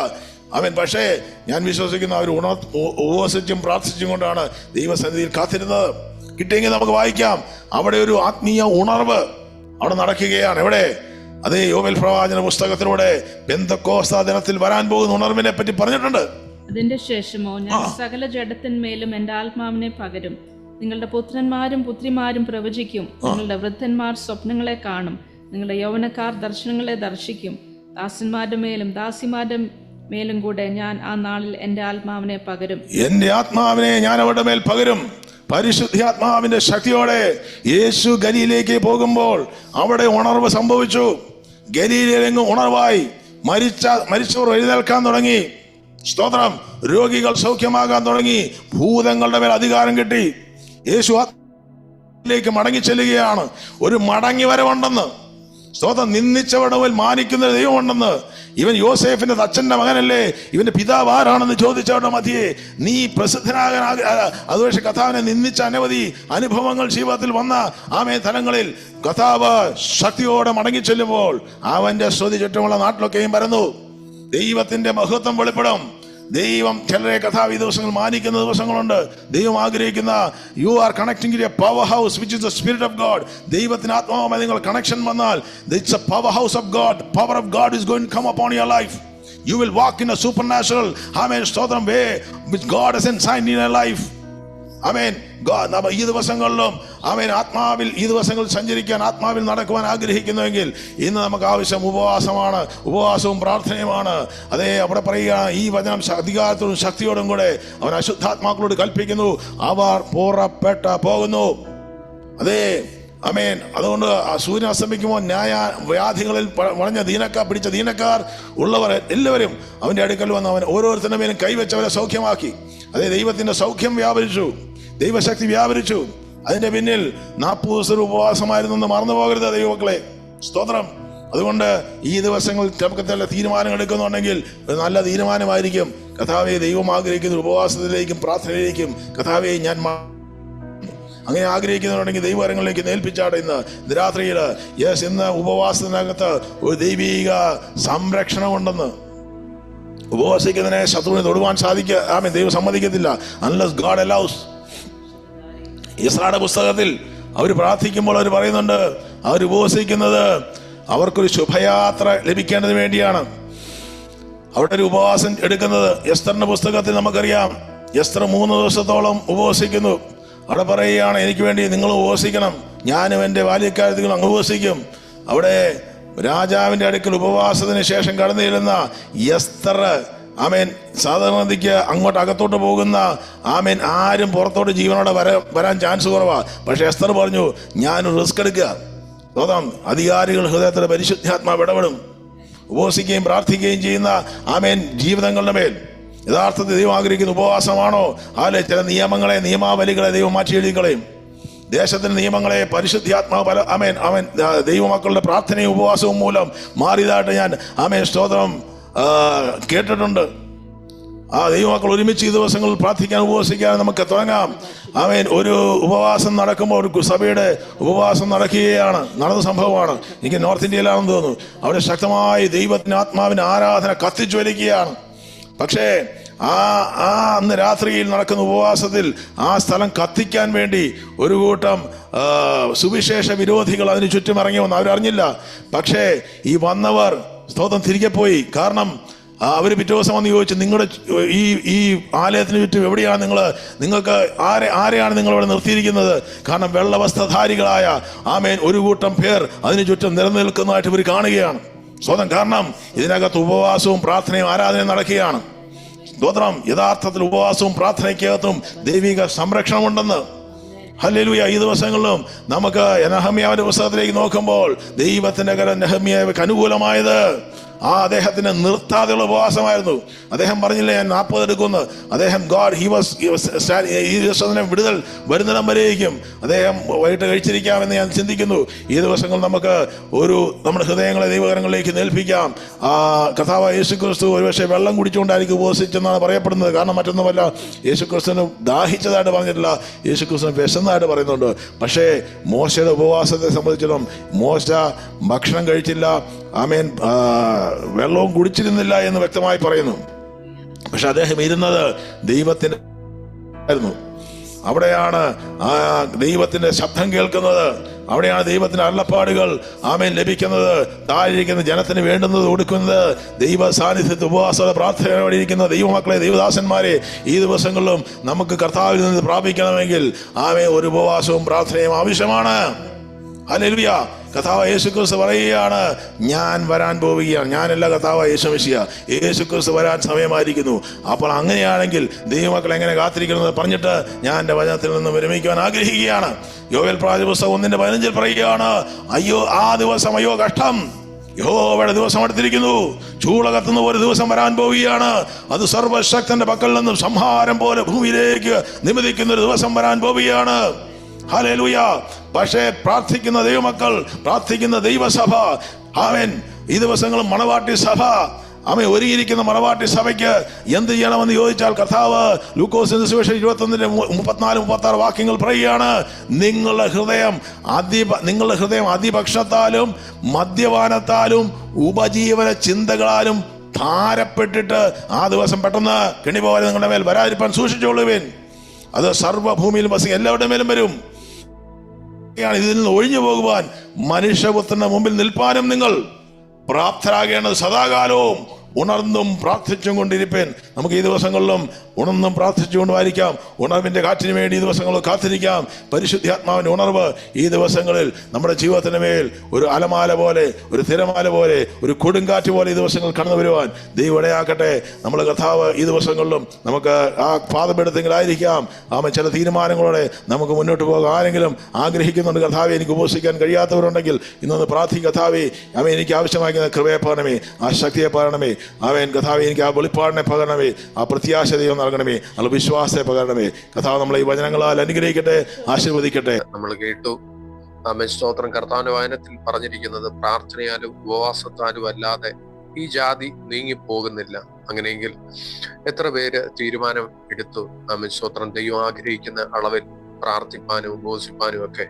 പക്ഷേ ഞാൻ വിശ്വസിക്കുന്നു അവർ ഉപവസിച്ചും പ്രാർത്ഥിച്ചും കൊണ്ടാണ് ദൈവസന്നിധിയിൽ കാത്തിരുന്നത്. കിട്ടിയെങ്കിൽ നമുക്ക് വായിക്കാം, അവിടെ ഒരു ആത്മീയ ഉണർവ് അവിടെ നടക്കുകയാണ്. എവിടെ? അതേ യോവേൽ പ്രവാചന പുസ്തകത്തിലൂടെ പെന്തക്കോസ്ത ദിനത്തിൽ വരാൻ പോകുന്ന ഉണർവിനെ പറ്റി പറഞ്ഞിട്ടുണ്ട്. അതിന്റെ ശേഷമോ, ഞാൻ സകല ജഡത്തിന്മേലും എന്റെ ആത്മാവിനെ പകരും. നിങ്ങളുടെ പുത്രന്മാരും പുത്രിമാരും പ്രവചിക്കും, നിങ്ങളുടെ വൃദ്ധന്മാർ സ്വപ്നങ്ങളെ കാണും, നിങ്ങളുടെ യൗവനക്കാർ ദർശനങ്ങളെ ദർശിക്കും. ദാസന്മാരുടെ മേലും ദാസിമാരുടെ മേലും കൂടെ ഞാൻ ആ നാളിൽ എന്റെ ആത്മാവിനെ പകരും. എന്റെ ആത്മാവിനെ ഞാൻ അവരുടെ മേൽ പകരും. പരിശുദ്ധാത്മാവിന്റെ ശക്തിയോടെ യേശു ഗലീലയിലേക്ക് പോകുമ്പോൾ അവിടെ ഉണർവ് സംഭവിച്ചു. ഗലീലയിലെങ്ങും ഉണർവായി. മരിച്ചവർ എഴുന്നേൽക്കാൻ തുടങ്ങി. സ്തോത്രം. രോഗികൾ സൗഖ്യമാകാൻ തുടങ്ങി. ഭൂതങ്ങളുടെ മേൽ അധികാരം കിട്ടി. യേശു ആത്മാവിലേക്ക് മടങ്ങി ചെല്ലുകയാണ്. ഒരു മടങ്ങി വരവുണ്ടെന്ന്. സ്തോത്രം. നിന്ദിച്ചവരുടെ മേൽ മാനിക്കുന്ന ദൈവമുണ്ടെന്ന്. ഇവൻ യോസേഫിന്റെ അച്ഛന്റെ മകനല്ലേ, ഇവന്റെ പിതാവ് ആരാണെന്ന് ചോദിച്ചവരുടെ മധ്യേ നീ പ്രസിദ്ധനാകാൻ അതുപക്ഷെ കഥാവിനെ നിന്ദിച്ച അനവധി അനുഭവങ്ങൾ ജീവിതത്തിൽ വന്ന തലങ്ങളിൽ കഥാവ് ശക്തിയോടെ മടങ്ങി ചെല്ലുമ്പോൾ അവന്റെ സ്തുതി ചുറ്റുമുള്ള നാട്ടിലൊക്കെയും പരന്നു. ദൈവത്തിന്റെ മഹത്വം വെളിപ്പെടും. ദൈവം ചിലരെ കഥാവ് ഈ ദിവസങ്ങൾ മാനിക്കുന്ന ദിവസങ്ങളുണ്ട്. ദൈവം ആഗ്രഹിക്കുന്ന you are connecting a power house which is the spirit of God. ദൈവത്തിന് ആത്മാവുമായി നിങ്ങൾ കണക്ഷൻ വന്നാൽ it's a power house of God. Power of God is going to come upon your life. You will walk in a supernatural സ്തോത്രം way which God has ensigned in your life. ഈ ദിവസങ്ങളിലും ആത്മാവിൽ ഈ ദിവസങ്ങളിൽ സഞ്ചരിക്കാൻ, ആത്മാവിൽ നടക്കുവാൻ ആഗ്രഹിക്കുന്നുവെങ്കിൽ ഇന്ന് നമുക്ക് ആവശ്യം ഉപവാസമാണ്, ഉപവാസവും പ്രാർത്ഥനയുമാണ്. അതേ അവിടെ പറയുക, ഈ വചനം അധികാരത്തോടും ശക്തിയോടും കൂടെ അവൻ അശുദ്ധാത്മാക്കളോട് കൽപ്പിക്കുന്നു, അവർ പുറപ്പെട്ട പോകുന്നു. അതേ അതുകൊണ്ട് സൂര്യൻ അസ്തമിക്കുമ്പോൾ വ്യാധികളിൽ വളഞ്ഞ പിടിച്ച ദീനക്കാർ ഉള്ളവർ എല്ലാവരും അവന്റെ അടുക്കൽ വന്ന് അവൻ ഓരോരുത്തരുടെ മേലും കൈവച്ചവരെ സൗഖ്യമാക്കി. അതേ ദൈവത്തിന്റെ സൗഖ്യം വ്യാപരിച്ചു, ദൈവശക്തി വ്യാപരിച്ചു. അതിന്റെ പിന്നിൽ 40 ദിവസം ഉപവാസമായിരുന്നു എന്ന് മറന്നു പോകരുത് ദൈവമക്കളെ. സ്തോത്രം. അതുകൊണ്ട് ഈ ദിവസങ്ങളിൽ നമുക്ക് ചില തീരുമാനങ്ങൾ എടുക്കുന്നുണ്ടെങ്കിൽ നല്ല തീരുമാനമായിരിക്കും. കർത്താവേ, ദൈവം ആഗ്രഹിക്കുന്ന ഉപവാസത്തിലേക്കും പ്രാർത്ഥനയിലേക്കും കർത്താവേ ഞാൻ അങ്ങനെ ആഗ്രഹിക്കുന്നുണ്ടെങ്കിൽ ദൈവകരങ്ങളിലേക്ക് ഏൽപ്പിച്ചാട്ടെ. ഇന്ന് രാത്രിയിൽ ഇന്ന് ഉപവാസത്തിനകത്ത് ഒരു ദൈവിക സംരക്ഷണം ഉണ്ടെന്ന്. ഉപവാസിക്കുന്നതിനെ ശത്രുവിനെ തൊടുവാൻ ദൈവം സമ്മതിക്കത്തില്ല. Unless God allows. യെസ്രായുടെ പുസ്തകത്തിൽ അവർ പ്രാർത്ഥിക്കുമ്പോൾ അവർ പറയുന്നുണ്ട്, അവർ ഉപവസിക്കുന്നത് അവർക്കൊരു ശുഭയാത്ര ലഭിക്കേണ്ടതിന് വേണ്ടിയാണ്. അവിടെ ഒരു ഉപവാസം എടുക്കുന്നത്. എസ്തറിന്റെ പുസ്തകത്തിൽ നമുക്കറിയാം, എസ്തർ 3 ദിവസത്തോളം ഉപവസിക്കുന്നു. അവിടെ പറയുകയാണ്, എനിക്ക് വേണ്ടി നിങ്ങൾ ഉപവസിക്കണം, ഞാനും എൻ്റെ ബാല്യക്കാലത്തിൽ അങ്ങ് ഉപവസിക്കും. അവിടെ രാജാവിന്റെ അടുക്കൽ ഉപവാസത്തിന് ശേഷം കടന്നു ചെല്ലുന്ന എസ്തർ, സാധാരണക്ക് അങ്ങോട്ട് അകത്തോട്ട് പോകുന്ന ആരും പുറത്തോട്ട് ജീവനോടെ വരാൻ ചാൻസ് കുറവാ. പക്ഷെ എസ്തർ പറഞ്ഞു, ഞാൻ റിസ്ക് എടുക്കുക. അധികാരികൾ ഹൃദയത്തിലെ പരിശുദ്ധാത്മാവ് ഇടപെടും. ഉപവസിക്കുകയും പ്രാർത്ഥിക്കുകയും ചെയ്യുന്ന ജീവിതങ്ങളുടെ മേൽ യഥാർത്ഥത്തിൽ ദൈവം ആഗ്രഹിക്കുന്ന ഉപവാസമാണോ? ചില നിയമാവലികളെ ദൈവം മാറ്റി എഴുതിക്കളയും. ദേശത്തിന്റെ നിയമങ്ങളെ പരിശുദ്ധാത്മാവ് ദൈവമക്കളുടെ പ്രാർത്ഥനയും ഉപവാസവും മൂലം മാറിയതായിട്ട് ഞാൻ സ്തോത്രം കേട്ടിട്ടുണ്ട്. ആ ദൈവമക്കൾ ഒരുമിച്ച് ഈ ദിവസങ്ങളിൽ പ്രാർത്ഥിക്കാൻ ഉപവസിക്കാൻ നമുക്ക് തുടങ്ങാം. ഒരു ഉപവാസം നടക്കുമ്പോൾ ഒരു സഭയുടെ ഉപവാസം നടന്ന സംഭവമാണ്. എനിക്ക് നോർത്ത് ഇന്ത്യയിലാണെന്ന് തോന്നുന്നു. അവിടെ ശക്തമായി ദൈവത്തിന് ആത്മാവിന് ആരാധന കത്തിജ്വലിക്കുകയാണ്. പക്ഷേ അന്ന് രാത്രിയിൽ നടക്കുന്ന ഉപവാസത്തിൽ ആ സ്ഥലം കത്തിക്കാൻ വേണ്ടി ഒരു കൂട്ടം സുവിശേഷ വിരോധികൾ അതിന് ചുറ്റും ഇറങ്ങി വന്നു. അവരറിഞ്ഞില്ല. പക്ഷേ ഈ വന്നവർ സ്തോത്രം തിരികെ പോയി. കാരണം അവർ പിറ്റേ ദിവസം വന്ന് ചോദിച്ചു, നിങ്ങളുടെ ഈ ആലയത്തിന് ചുറ്റും എവിടെയാണ് നിങ്ങൾക്ക് ആരെയാണ് നിങ്ങളിവിടെ നിർത്തിയിരിക്കുന്നത്? കാരണം വെള്ളവസ്ത്രധാരികളായ ഒരു കൂട്ടം പേർ അതിന് ചുറ്റും നിലനിൽക്കുന്നതായിട്ട് ഇവർ കാണുകയാണ്. സ്വന്തം കാരണം ഇതിനകത്ത് ഉപവാസവും പ്രാർത്ഥനയും ആരാധനയും നടക്കുകയാണ്. സ്തോത്രം. യഥാർത്ഥത്തിൽ ഉപവാസവും പ്രാർത്ഥനയ്ക്കകത്തും ദൈവിക സംരക്ഷണമുണ്ടെന്ന്. ഹല്ലേലൂയ. ഈ ദിവസങ്ങളിലും നമുക്ക് നെഹമ്യാവിന്റെ പുസ്തകത്തിലേക്ക് നോക്കുമ്പോൾ ദൈവത്തിന്റെ കരം നെഹമ്യാവിന് അനുകൂലമായത് അദ്ദേഹത്തിന് നിർത്താതെയുള്ള ഉപവാസമായിരുന്നു. അദ്ദേഹം പറഞ്ഞില്ലേ, ഞാൻ 40 എടുക്കുന്നു. അദ്ദേഹം ഈ ദിവസത്തിനെ വിടുതൽ വരുന്നിടം വരെയും അദ്ദേഹം വൈകിട്ട് കഴിച്ചിരിക്കാമെന്ന് ഞാൻ ചിന്തിക്കുന്നു. ഈ ദിവസങ്ങൾ നമുക്ക് നമ്മുടെ ഹൃദയങ്ങളെ ദൈവകരങ്ങളിലേക്ക് ഏൽപ്പിക്കാം. കർത്താവായ യേശുക്രിസ്തു ഒരുപക്ഷെ വെള്ളം കുടിച്ചുകൊണ്ടായിരിക്കും ഉപവസിച്ചെന്നാണ് പറയപ്പെടുന്നത്. കാരണം മറ്റൊന്നുമല്ല, യേശുക്രിസ്തുവിന് ദാഹിച്ചതായിട്ട് പറഞ്ഞിട്ടില്ല, യേശുക്രിസ്തുവിന് വിശന്നതായിട്ട് പറയുന്നുണ്ട്. പക്ഷേ മോശയുടെ ഉപവാസത്തെ സംബന്ധിച്ചിടത്തോളം മോശ ഭക്ഷണം കഴിച്ചില്ല, വെള്ളവും കുടിച്ചിരുന്നില്ല എന്ന് വ്യക്തമായി പറയുന്നു. പക്ഷെ അദ്ദേഹം ഇരുന്നത് ദൈവത്തിന്റെ ആയിരുന്നു. അവിടെയാണ് ദൈവത്തിന്റെ ശബ്ദം കേൾക്കുന്നത്. അവിടെയാണ് ദൈവത്തിന്റെ അരുളപ്പാടുകൾ ലഭിക്കുന്നത്. താഴെയിരിക്കുന്ന ജനത്തിന് വേണ്ടുന്നത് കൊടുക്കുന്നത്. ദൈവ സാന്നിധ്യത്തിൽ ഉപവാസ പ്രാർത്ഥനയോടെ ഇരിക്കുന്ന ദൈവമക്കളെ, ദൈവദാസന്മാരെ, ഈ ദിവസങ്ങളിലും നമുക്ക് കർത്താവിൽ നിന്ന് പ്രാപിക്കണമെങ്കിൽ ഒരു ഉപവാസവും പ്രാർത്ഥനയും ആവശ്യമാണ്. ഹല്ലേലൂയ. കർത്താവ് യേശുക്രിസ്തു പറയുകയാണ്, ഞാൻ വരാൻ പോവുകയാണ്. ഞാനല്ല കർത്താവ് യേശുക്രിസ്തു വരാൻ സമയമായിരിക്കുന്നു. അപ്പോൾ അങ്ങനെയാണെങ്കിൽ ദൈവമക്കൾ എങ്ങനെ കാത്തിരിക്കണമെന്ന് പറഞ്ഞിട്ട് ഞാൻ എൻ്റെ വചനത്തിൽ നിന്ന് വിരമിക്കുവാൻ ആഗ്രഹിക്കുകയാണ്. യോവേൽ പ്രവാചക പുസ്തകം 1:15 പറയുകയാണ്, അയ്യോ ആ ദിവസം, അയ്യോ കഷ്ടം, യഹോവയുടെ ദിവസം അടുത്തിരിക്കുന്നു. ചൂള കത്തുന്ന ഒരു ദിവസം വരാൻ പോവുകയാണ്. അത് സർവശക്തന്റെ പക്കൽ നിന്നും സംഹാരം പോലെ ഭൂമിയിലേക്ക് നിമിതിക്കുന്ന ഒരു ദിവസം വരാൻ പോവുകയാണ്. ഹല്ലേലൂയ. പക്ഷേ പ്രാർത്ഥിക്കുന്ന ദൈവമക്കൾ, പ്രാർത്ഥിക്കുന്ന ദൈവസഭ, ഈ ദിവസങ്ങളും മണവാട്ടി സഭ, ഒരുങ്ങിയിരിക്കുന്ന മണവാട്ടി സഭയ്ക്ക് എന്ത് ചെയ്യണമെന്ന് ചോദിച്ചാൽ കർത്താവ് ലൂക്കോസിന്റെ സുവിശേഷം 21:34-36 വാക്യങ്ങൾ പറയുകയാണ്, നിങ്ങളുടെ ഹൃദയം അതിഭക്ഷണത്താലും മദ്യപാനത്താലും ഉപജീവന ചിന്തകളാലും ഭാരപ്പെട്ടിട്ട് ആ ദിവസം പെട്ടെന്ന് കെണി പോലെ നിങ്ങളുടെ മേൽ വരാതിരിപ്പാൻ സൂക്ഷിച്ചോളുവിൻ. അത് സർവ്വഭൂമിയിലും എല്ലാവരുടെ മേലും വരും. ഇതിൽ നിന്ന് ഒഴിഞ്ഞു പോകുവാൻ മനുഷ്യപുത്രന്റെ മുമ്പിൽ നിൽപ്പാനും നിങ്ങൾ പ്രാപ്തരാകേണ്ടത് സദാകാലവും ഉണർന്നും പ്രാർത്ഥിച്ചും കൊണ്ടിരിപ്പേൻ. നമുക്ക് ഈ ദിവസങ്ങളിലും ഉണർന്നും പ്രാർത്ഥിച്ചുകൊണ്ടുമായിരിക്കാം. ഉണർവിന്റെ കാറ്റിന് വേണ്ടി ഈ ദിവസങ്ങളിൽ കാത്തിരിക്കാം. പരിശുദ്ധാത്മാവിന്റെ ഉണർവ് ഈ ദിവസങ്ങളിൽ നമ്മുടെ ജീവിതത്തിന് മേൽ ഒരു അലമാല പോലെ, ഒരു തിരമാല പോലെ, ഒരു കൊടുങ്കാറ്റ് പോലെ ഈ ദിവസങ്ങൾ കടന്നു വരുവാൻ ദൈവം ഇടയാക്കട്ടെ. നമ്മൾ കർത്താവ് ഈ ദിവസങ്ങളിലും നമുക്ക് ആ പാതമെടുത്തെങ്കിലായിരിക്കാം ചില തീരുമാനങ്ങളോടെ നമുക്ക് മുന്നോട്ട് പോകാം. ആരെങ്കിലും ആഗ്രഹിക്കുന്നുണ്ട്, കർത്താവെ എനിക്ക് ഉപവസിക്കാൻ കഴിയാത്തവരുണ്ടെങ്കിൽ ഇന്നൊന്ന് പ്രാർത്ഥിക്കുക. കർത്താവെ, എനിക്ക് ആവശ്യമായിരിക്കുന്ന കൃപയെ പകരണമേ, ആ ശക്തിയെ പകരണമേ. കർത്താവെ, എനിക്ക് ആ വെളിപ്പാടിനെ പകരണമേ, ആ പ്രത്യാശതയോ നൽകണമേ, നല്ല വിശ്വാസത്തെ പകരണമേ. കർത്താവ് നമ്മളെ ഈ വചനങ്ങളാൽ അനുഗ്രഹിക്കട്ടെ, ആശീർവദിക്കട്ടെ. നമ്മൾ കേട്ടു. ആമേൻ. സ്തോത്രം. കർത്താവിന്റെ വചനത്തിൽ പറഞ്ഞിരിക്കുന്നത് പ്രാർത്ഥനയാലും ഉപവാസത്താലും അല്ലാതെ ഈ ജാതി നീങ്ങിപ്പോകുന്നില്ല. അങ്ങനെയെങ്കിൽ എത്ര പേര് തീരുമാനം എടുത്തു ആമേൻ സ്തോത്രം ദൈവം ആഗ്രഹിക്കുന്ന അളവിൽ പ്രാർത്ഥിപ്പാനും ഉപവസിപ്പാനും ഒക്കെ?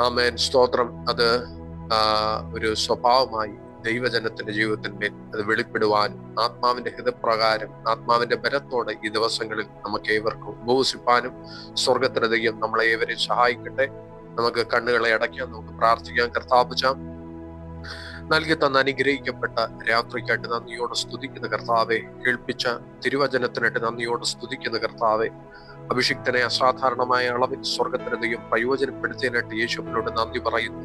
ആമേൻ സ്തോത്രം. അത് ഒരു സ്വഭാവമായി ദൈവജനത്തിന്റെ ജീവിതത്തിന്മേൽ അത് വെളിപ്പെടുവാനും ആത്മാവിന്റെ ഹിതപ്രകാരം ആത്മാവിന്റെ ബലത്തോടെ ഈ ദിവസങ്ങളിൽ നമുക്ക് ഏവർക്കും ഉപവസിപ്പാനും സ്വർഗത്തിലെ ദൈവം നമ്മളെ ഏവരെയും സഹായിക്കട്ടെ. നമുക്ക് കണ്ണുകളെ അടയ്ക്കാം, നമുക്ക് പ്രാർത്ഥിക്കാം. കർത്താവ് നൽകി തന്ന അനുഗ്രഹിക്കപ്പെട്ട രാത്രിക്കായിട്ട് നന്ദിയോടെ സ്തുതിക്കുന്ന കർത്താവെ, കേൾപ്പിച്ച തിരുവചനത്തിനായിട്ട് നന്ദിയോടെ സ്തുതിക്കുന്ന കർത്താവെ, അഭിഷിക്തനെ അസാധാരണമായ അളവിൽ സ്വർഗത്തിന്റെ ദൈവം പ്രയോജനപ്പെടുത്തിയതിനായിട്ട് യേശുവിനോട് നന്ദി പറയുന്നു.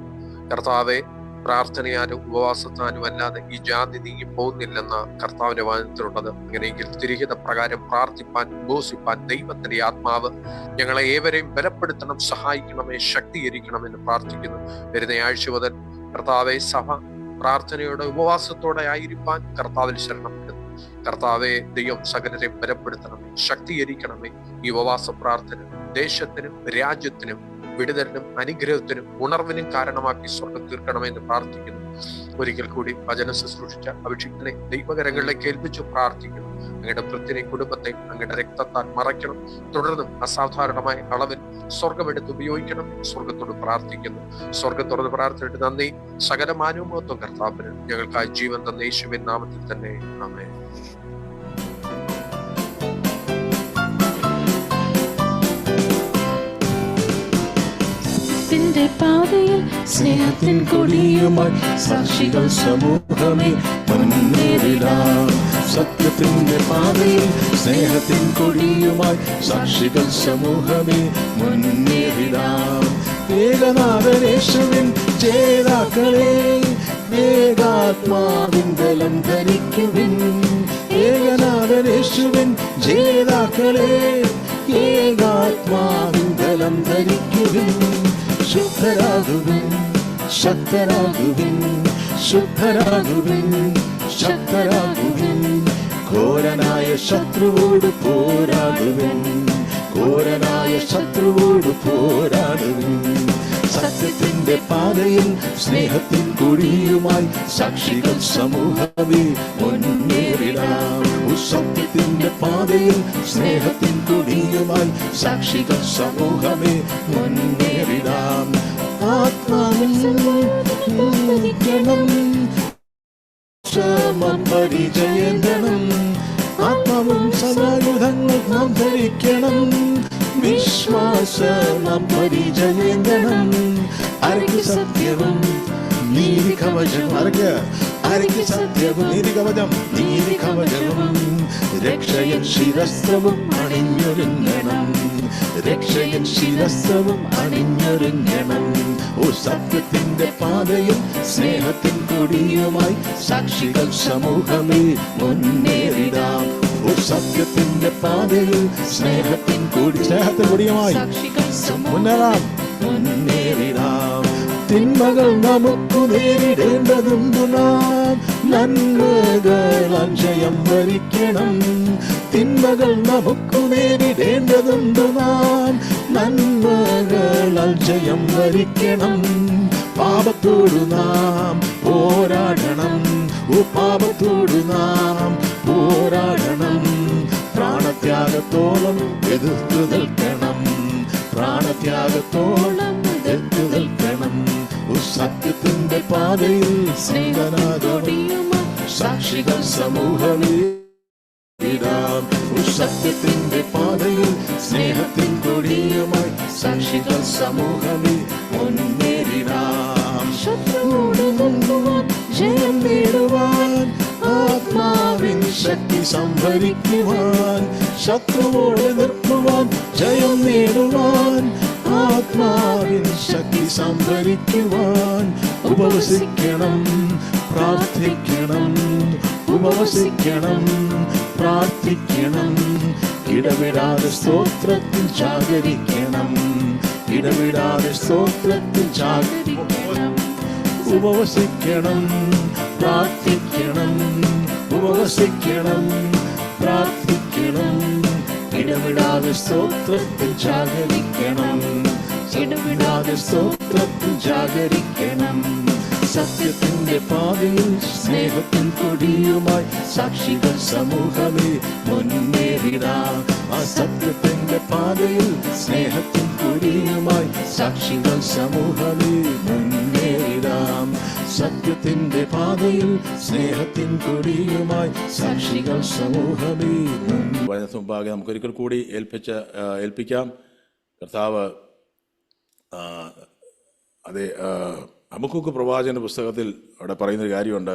കർത്താവെ, പ്രാർത്ഥനയാലും ഉപവാസത്താനും അല്ലാതെ ഈ ജാതി നീങ്ങി പോകുന്നില്ലെന്ന കർത്താവിന്റെ വചനത്തിലുള്ളത്. അങ്ങനെയെങ്കിൽ തിരികെ പ്രകാരം പ്രാർത്ഥിപ്പാൻ ഉപവസിപ്പാൻ ദൈവത്തിന്റെ ആത്മാവ് ഞങ്ങളെ ഏവരെയും ബലപ്പെടുത്തണം, സഹായിക്കണമേ, ശക്തീകരിക്കണമെന്ന് പ്രാർത്ഥിക്കുന്നു. വരുന്ന ആഴ്ച മുതൽ കർത്താവെ സഭ പ്രാർത്ഥനയോടെ ഉപവാസത്തോടെ ആയിരിക്കാൻ കർത്താവിൽ ശരണപ്പെടുന്നു. കർത്താവെ, ദൈവം സകലരെയും ബലപ്പെടുത്തണമേ, ശക്തീകരിക്കണമേ. ഈ ഉപവാസ പ്രാർത്ഥന ദേശത്തിനും രാജ്യത്തിനും വിടുതലിനും അനുഗ്രഹത്തിനും ഉണർവിനും കാരണമാക്കി സ്വർഗം തീർക്കണമെന്ന് പ്രാർത്ഥിക്കുന്നു. ഒരിക്കൽ കൂടി വചനം ശുശ്രൂഷിച്ച അഭിഷിക്തനെ ദൈവകരങ്ങളിലേക്ക് ഏൽപ്പിച്ചു പ്രാർത്ഥിക്കുന്നു. അങ്ങയുടെ വൃത്തിനെയും കുടുംബത്തെയും അങ്ങയുടെ രക്തത്താൽ മറയ്ക്കണം. തുടർന്നും അസാധാരണമായ അളവിൽ സ്വർഗമെടുത്ത് ഉപയോഗിക്കണം. സ്വർഗത്തോട് പ്രാർത്ഥിക്കുന്നു. സ്വർഗത്തോട് പ്രാർത്ഥനയിട്ട് നന്ദി. സകല മാനവമഹത്വം കർത്താവിന്. ഞങ്ങൾക്കായി ജീവൻ തന്ന യേശുവിൻ നാമത്തിൽ തന്നെ ആമേൻ. പാതയിൽ സ്നേഹത്തിൻ കൊടിയുമായി സാക്ഷികൾ സമൂഹമേ മുന്നേറിടാം. സത്യത്തിന്റെ പാതയിൽ സ്നേഹത്തിൻ കൊടിയുമായി സാക്ഷികൾ സമൂഹമേ മുന്നേറിടാം. ഏകനാഥനേശുവിൻ ജേതാക്കളെ ഏകാത്മാവിൻ ബലം ധരിക്കുവിൻ. ഏകനാഥനേശുവിൻ ജേതാക്കളെ ഏകാത്മാവിൻ ബലം ധരിക്കുവിൻ. ശുദ്ധരാകുവിൻ, ശക്തരാകുവിൻ, ശുദ്ധരാകുവിൻ, ശക്തരാകുവിൻ. ഘോരനായ ശത്രുവോട് പോരാടുവിൻ, ഘോരനായ ശത്രുവോട് പോരാടുവിൻ. സത്യത്തിന്റെ പാതയിൽ സ്നേഹത്തിൻ കൊടിയുമായി സാക്ഷികൾ സമൂഹമേ മുന്നേറിടാം. സത്യത്തിന്റെ പാതയിൽ സ്നേഹത്തിൻ കൊടിയുമായി സാക്ഷികൾ സമൂഹമേ മുന്നേറിടാം. ആത്മാവിൽ പരിചയന്തണം. ആത്മാവും സമായുധങ്ങൾ നാം ധരിക്കണം. വിശ്വാസം പരിചയന്തണം. അരയ്ക്ക് സത്യവും നീതി കവചം. അരയ്ക്ക് സത്യവും നീതി കവചം. നീതി കവചവും രക്ഷയൻ ശിരസ്ത്രവും അണിഞ്ഞൊരുങ്ങണം. രക്ഷയൻ ശിരസ്ത്രവും അണിഞ്ഞൊരുങ്ങണം. ഓ സത്യത്തിന്റെ പാതയിൽ സ്നേഹത്തിൻ കൊടിയുമായി സാക്ഷികൾ സമൂഹമേ മുന്നേറിടാം. ഓ സത്യത്തിന്റെ പാതയിൽ സ്നേഹത്തിൻ കൊടിയുമായി മുന്നേറാം, മുന്നേറിടാം. തിന്മകൾ നമുക്ക് നേരിടേണ്ടതുണ്ട് നാം. നന്മകളാൽ ജയം വരിക്കണം. തിന്മകൾ നമുക്ക് നേരിടേണ്ടതുണ്ട് നാം. നന്മകളാൽ ജയം വരിക്കണം. പാപത്തോട് നാം പോരാടണം. ഓ പാപത്തോട് നാം പോരാടണം. പ്രാണത്യാഗത്തോളം എതിർത്തു നിൽക്കണം. പ്രാണത്യാഗത്തോളം എതിർത്തു നിൽക്കണം. സത്യത്തിന്റെ പാതയിൽ സാക്ഷികൾ സമൂഹമേ ഇടാം. സത്യത്തിന്റെ പാതയിൽ സ്നേഹത്തിൻ കൊടിയുമായി സാക്ഷികൾ സമൂഹമേ മുന്നേറിടാം. ശത്രുവോട് നിൽക്കുവാൻ ജയം നേടുവാൻ ആത്മാവിൻ ശക്തി സംഭരിക്കുവാൻ. ശത്രുവോട് നിൽക്കുവാൻ ജയം നേടുവാൻ ആത്മാവിൻ ശക്തി സംഭരിക്കുവാൻ. ഉപവസിക്കണം, പ്രാർത്ഥിക്കണം. ഉപവസിക്കണം, പ്രാർത്ഥിക്കണം. ഇടവിടാതെ സ്തോത്രത്തിൽ ജാഗരിക്കണം. ഇടവിടാതെ സ്തോത്രത്തിൽ ജാഗരിക്കണം. ഉപവസിക്കണം, പ്രാർത്ഥിക്കണം. ഉപവസിക്കണം, പ്രാർത്ഥിക്കണം. ഇടവിടാതെ സ്തോത്രത്തിൽ ജാഗരിക്കണം. ഇടവിടാതെ സ്തോത്രത്തിൽ ജാഗരിക്കണം. സത്യത്തിന്റെ പാതയിൽ സ്നേഹത്തിൻ കൊടിയുമായി സാക്ഷികൾ സമൂഹമേ മുന്നേറിടാം. ആ സത്യത്തിന്റെ പാതയിൽ സ്നേഹത്തിൻ കൊടിയുമായി സാക്ഷികൾ സമൂഹമേ മുന്നേറിടാം. സത്യത്തിന്റെ പാതയിൽ സ്നേഹത്തിൻ കൊടിയുമായി സാക്ഷികൾ സമൂഹമേ. മുമ്പാകെ നമുക്കൊരിക്കൽ കൂടി ഏൽപ്പിക്കാം. കർത്താവ് അതെ, ഹബക്കൂക്ക് പ്രവാചകന്റെ പുസ്തകത്തിൽ അവിടെ പറയുന്നൊരു കാര്യമുണ്ട്.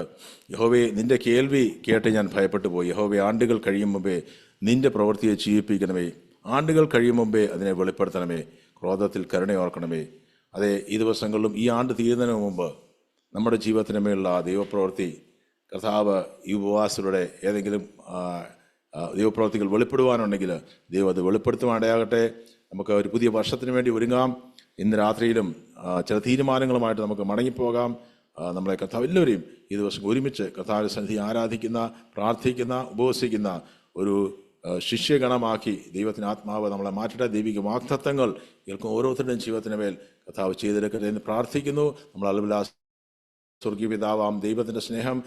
യഹോവേ, നിന്റെ കേൾവി കേട്ട് ഞാൻ ഭയപ്പെട്ടു പോയി. യഹോവേ, ആണ്ടുകൾ കഴിയും മുമ്പേ നിന്റെ പ്രവൃത്തിയെ ചെയ്യിപ്പിക്കണമേ. ആണ്ടുകൾ കഴിയും മുമ്പേ അതിനെ വെളിപ്പെടുത്തണമേ. ക്രോധത്തിൽ കരുണയോർക്കണമേ. അതെ, ഈ ദിവസങ്ങളിലും ഈ ആണ്ട് തീരുന്നതിന് മുമ്പ് നമ്മുടെ ജീവിതത്തിന് മേലുള്ള ദൈവപ്രവൃത്തി കർത്താവ് ഈ ഉപവാസത്തിലൂടെ ഏതെങ്കിലും ദൈവപ്രവൃത്തികൾ വെളിപ്പെടുവാനുണ്ടെങ്കിൽ ദൈവം അത് വെളിപ്പെടുത്തുവാനിടയാകട്ടെ. നമുക്ക് ഒരു പുതിയ വർഷത്തിന് വേണ്ടി ഒരുങ്ങാം. ഇന്ന് രാത്രിയിലും ചില തീരുമാനങ്ങളുമായിട്ട് നമുക്ക് മടങ്ങിപ്പോകാം. നമ്മളെ കർത്താവ് എല്ലാവരെയും ഈ ദിവസം ഒരുമിച്ച് കർത്താവിന്റെ സന്നിധി ആരാധിക്കുന്ന, പ്രാർത്ഥിക്കുന്ന, ഉപവസിക്കുന്ന ഒരു ശിഷ്യഗണമാക്കി ദൈവത്തിന് ആത്മാവ് നമ്മളെ മാറ്റട്ടെ. ദൈവിക വാഗ്ദത്തങ്ങൾ കേൾക്കും ഓരോരുത്തരുടെയും ജീവിതത്തിന് മേൽ കർത്താവ് ചെയ്തെടുക്കട്ടെ എന്ന് പ്രാർത്ഥിക്കുന്നു. നമ്മൾ അൽവിലാ സ്വർഗീയ പിതാവാം ദൈവത്തിൻ്റെ സ്നേഹം,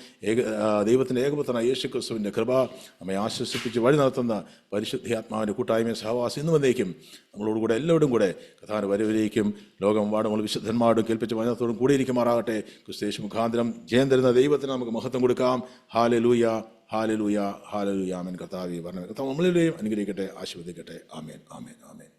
ദൈവത്തിൻ്റെ ഏകപുത്രനായ യേശു ക്രിസ്തുവിൻ്റെ കൃപ നമ്മെ ആശ്വസിപ്പിച്ച് വഴി നടത്തുന്ന പരിശുദ്ധാത്മാവിൻ്റെ കൂട്ടായ്മയും സഹവാസം ഇന്നു വന്നേക്കും നമ്മളോടുകൂടെ എല്ലാവരും കൂടെ കർത്താവിൻ്റെ വരവിലേക്കും ലോകമെമ്പാടുമുള്ള വിശുദ്ധന്മാരോടും കേൾപ്പിച്ച വചനത്തോടും കൂടിയിരിക്കുമാറാകട്ടെ. ക്രിസ്തു മുഖാന്തരം ജയം തരുന്ന ദൈവത്തിന് നമുക്ക് മഹത്വം കൊടുക്കാം. Hallelujah, hallelujah, hallelujah. ആമേൻ. കർത്താവേ, കർത്താവ് നമ്മളെയും അനുഗ്രഹിക്കട്ടെ, ആശീർവദിക്കട്ടെ. ആമേൻ, ആമേൻ, ആമേൻ.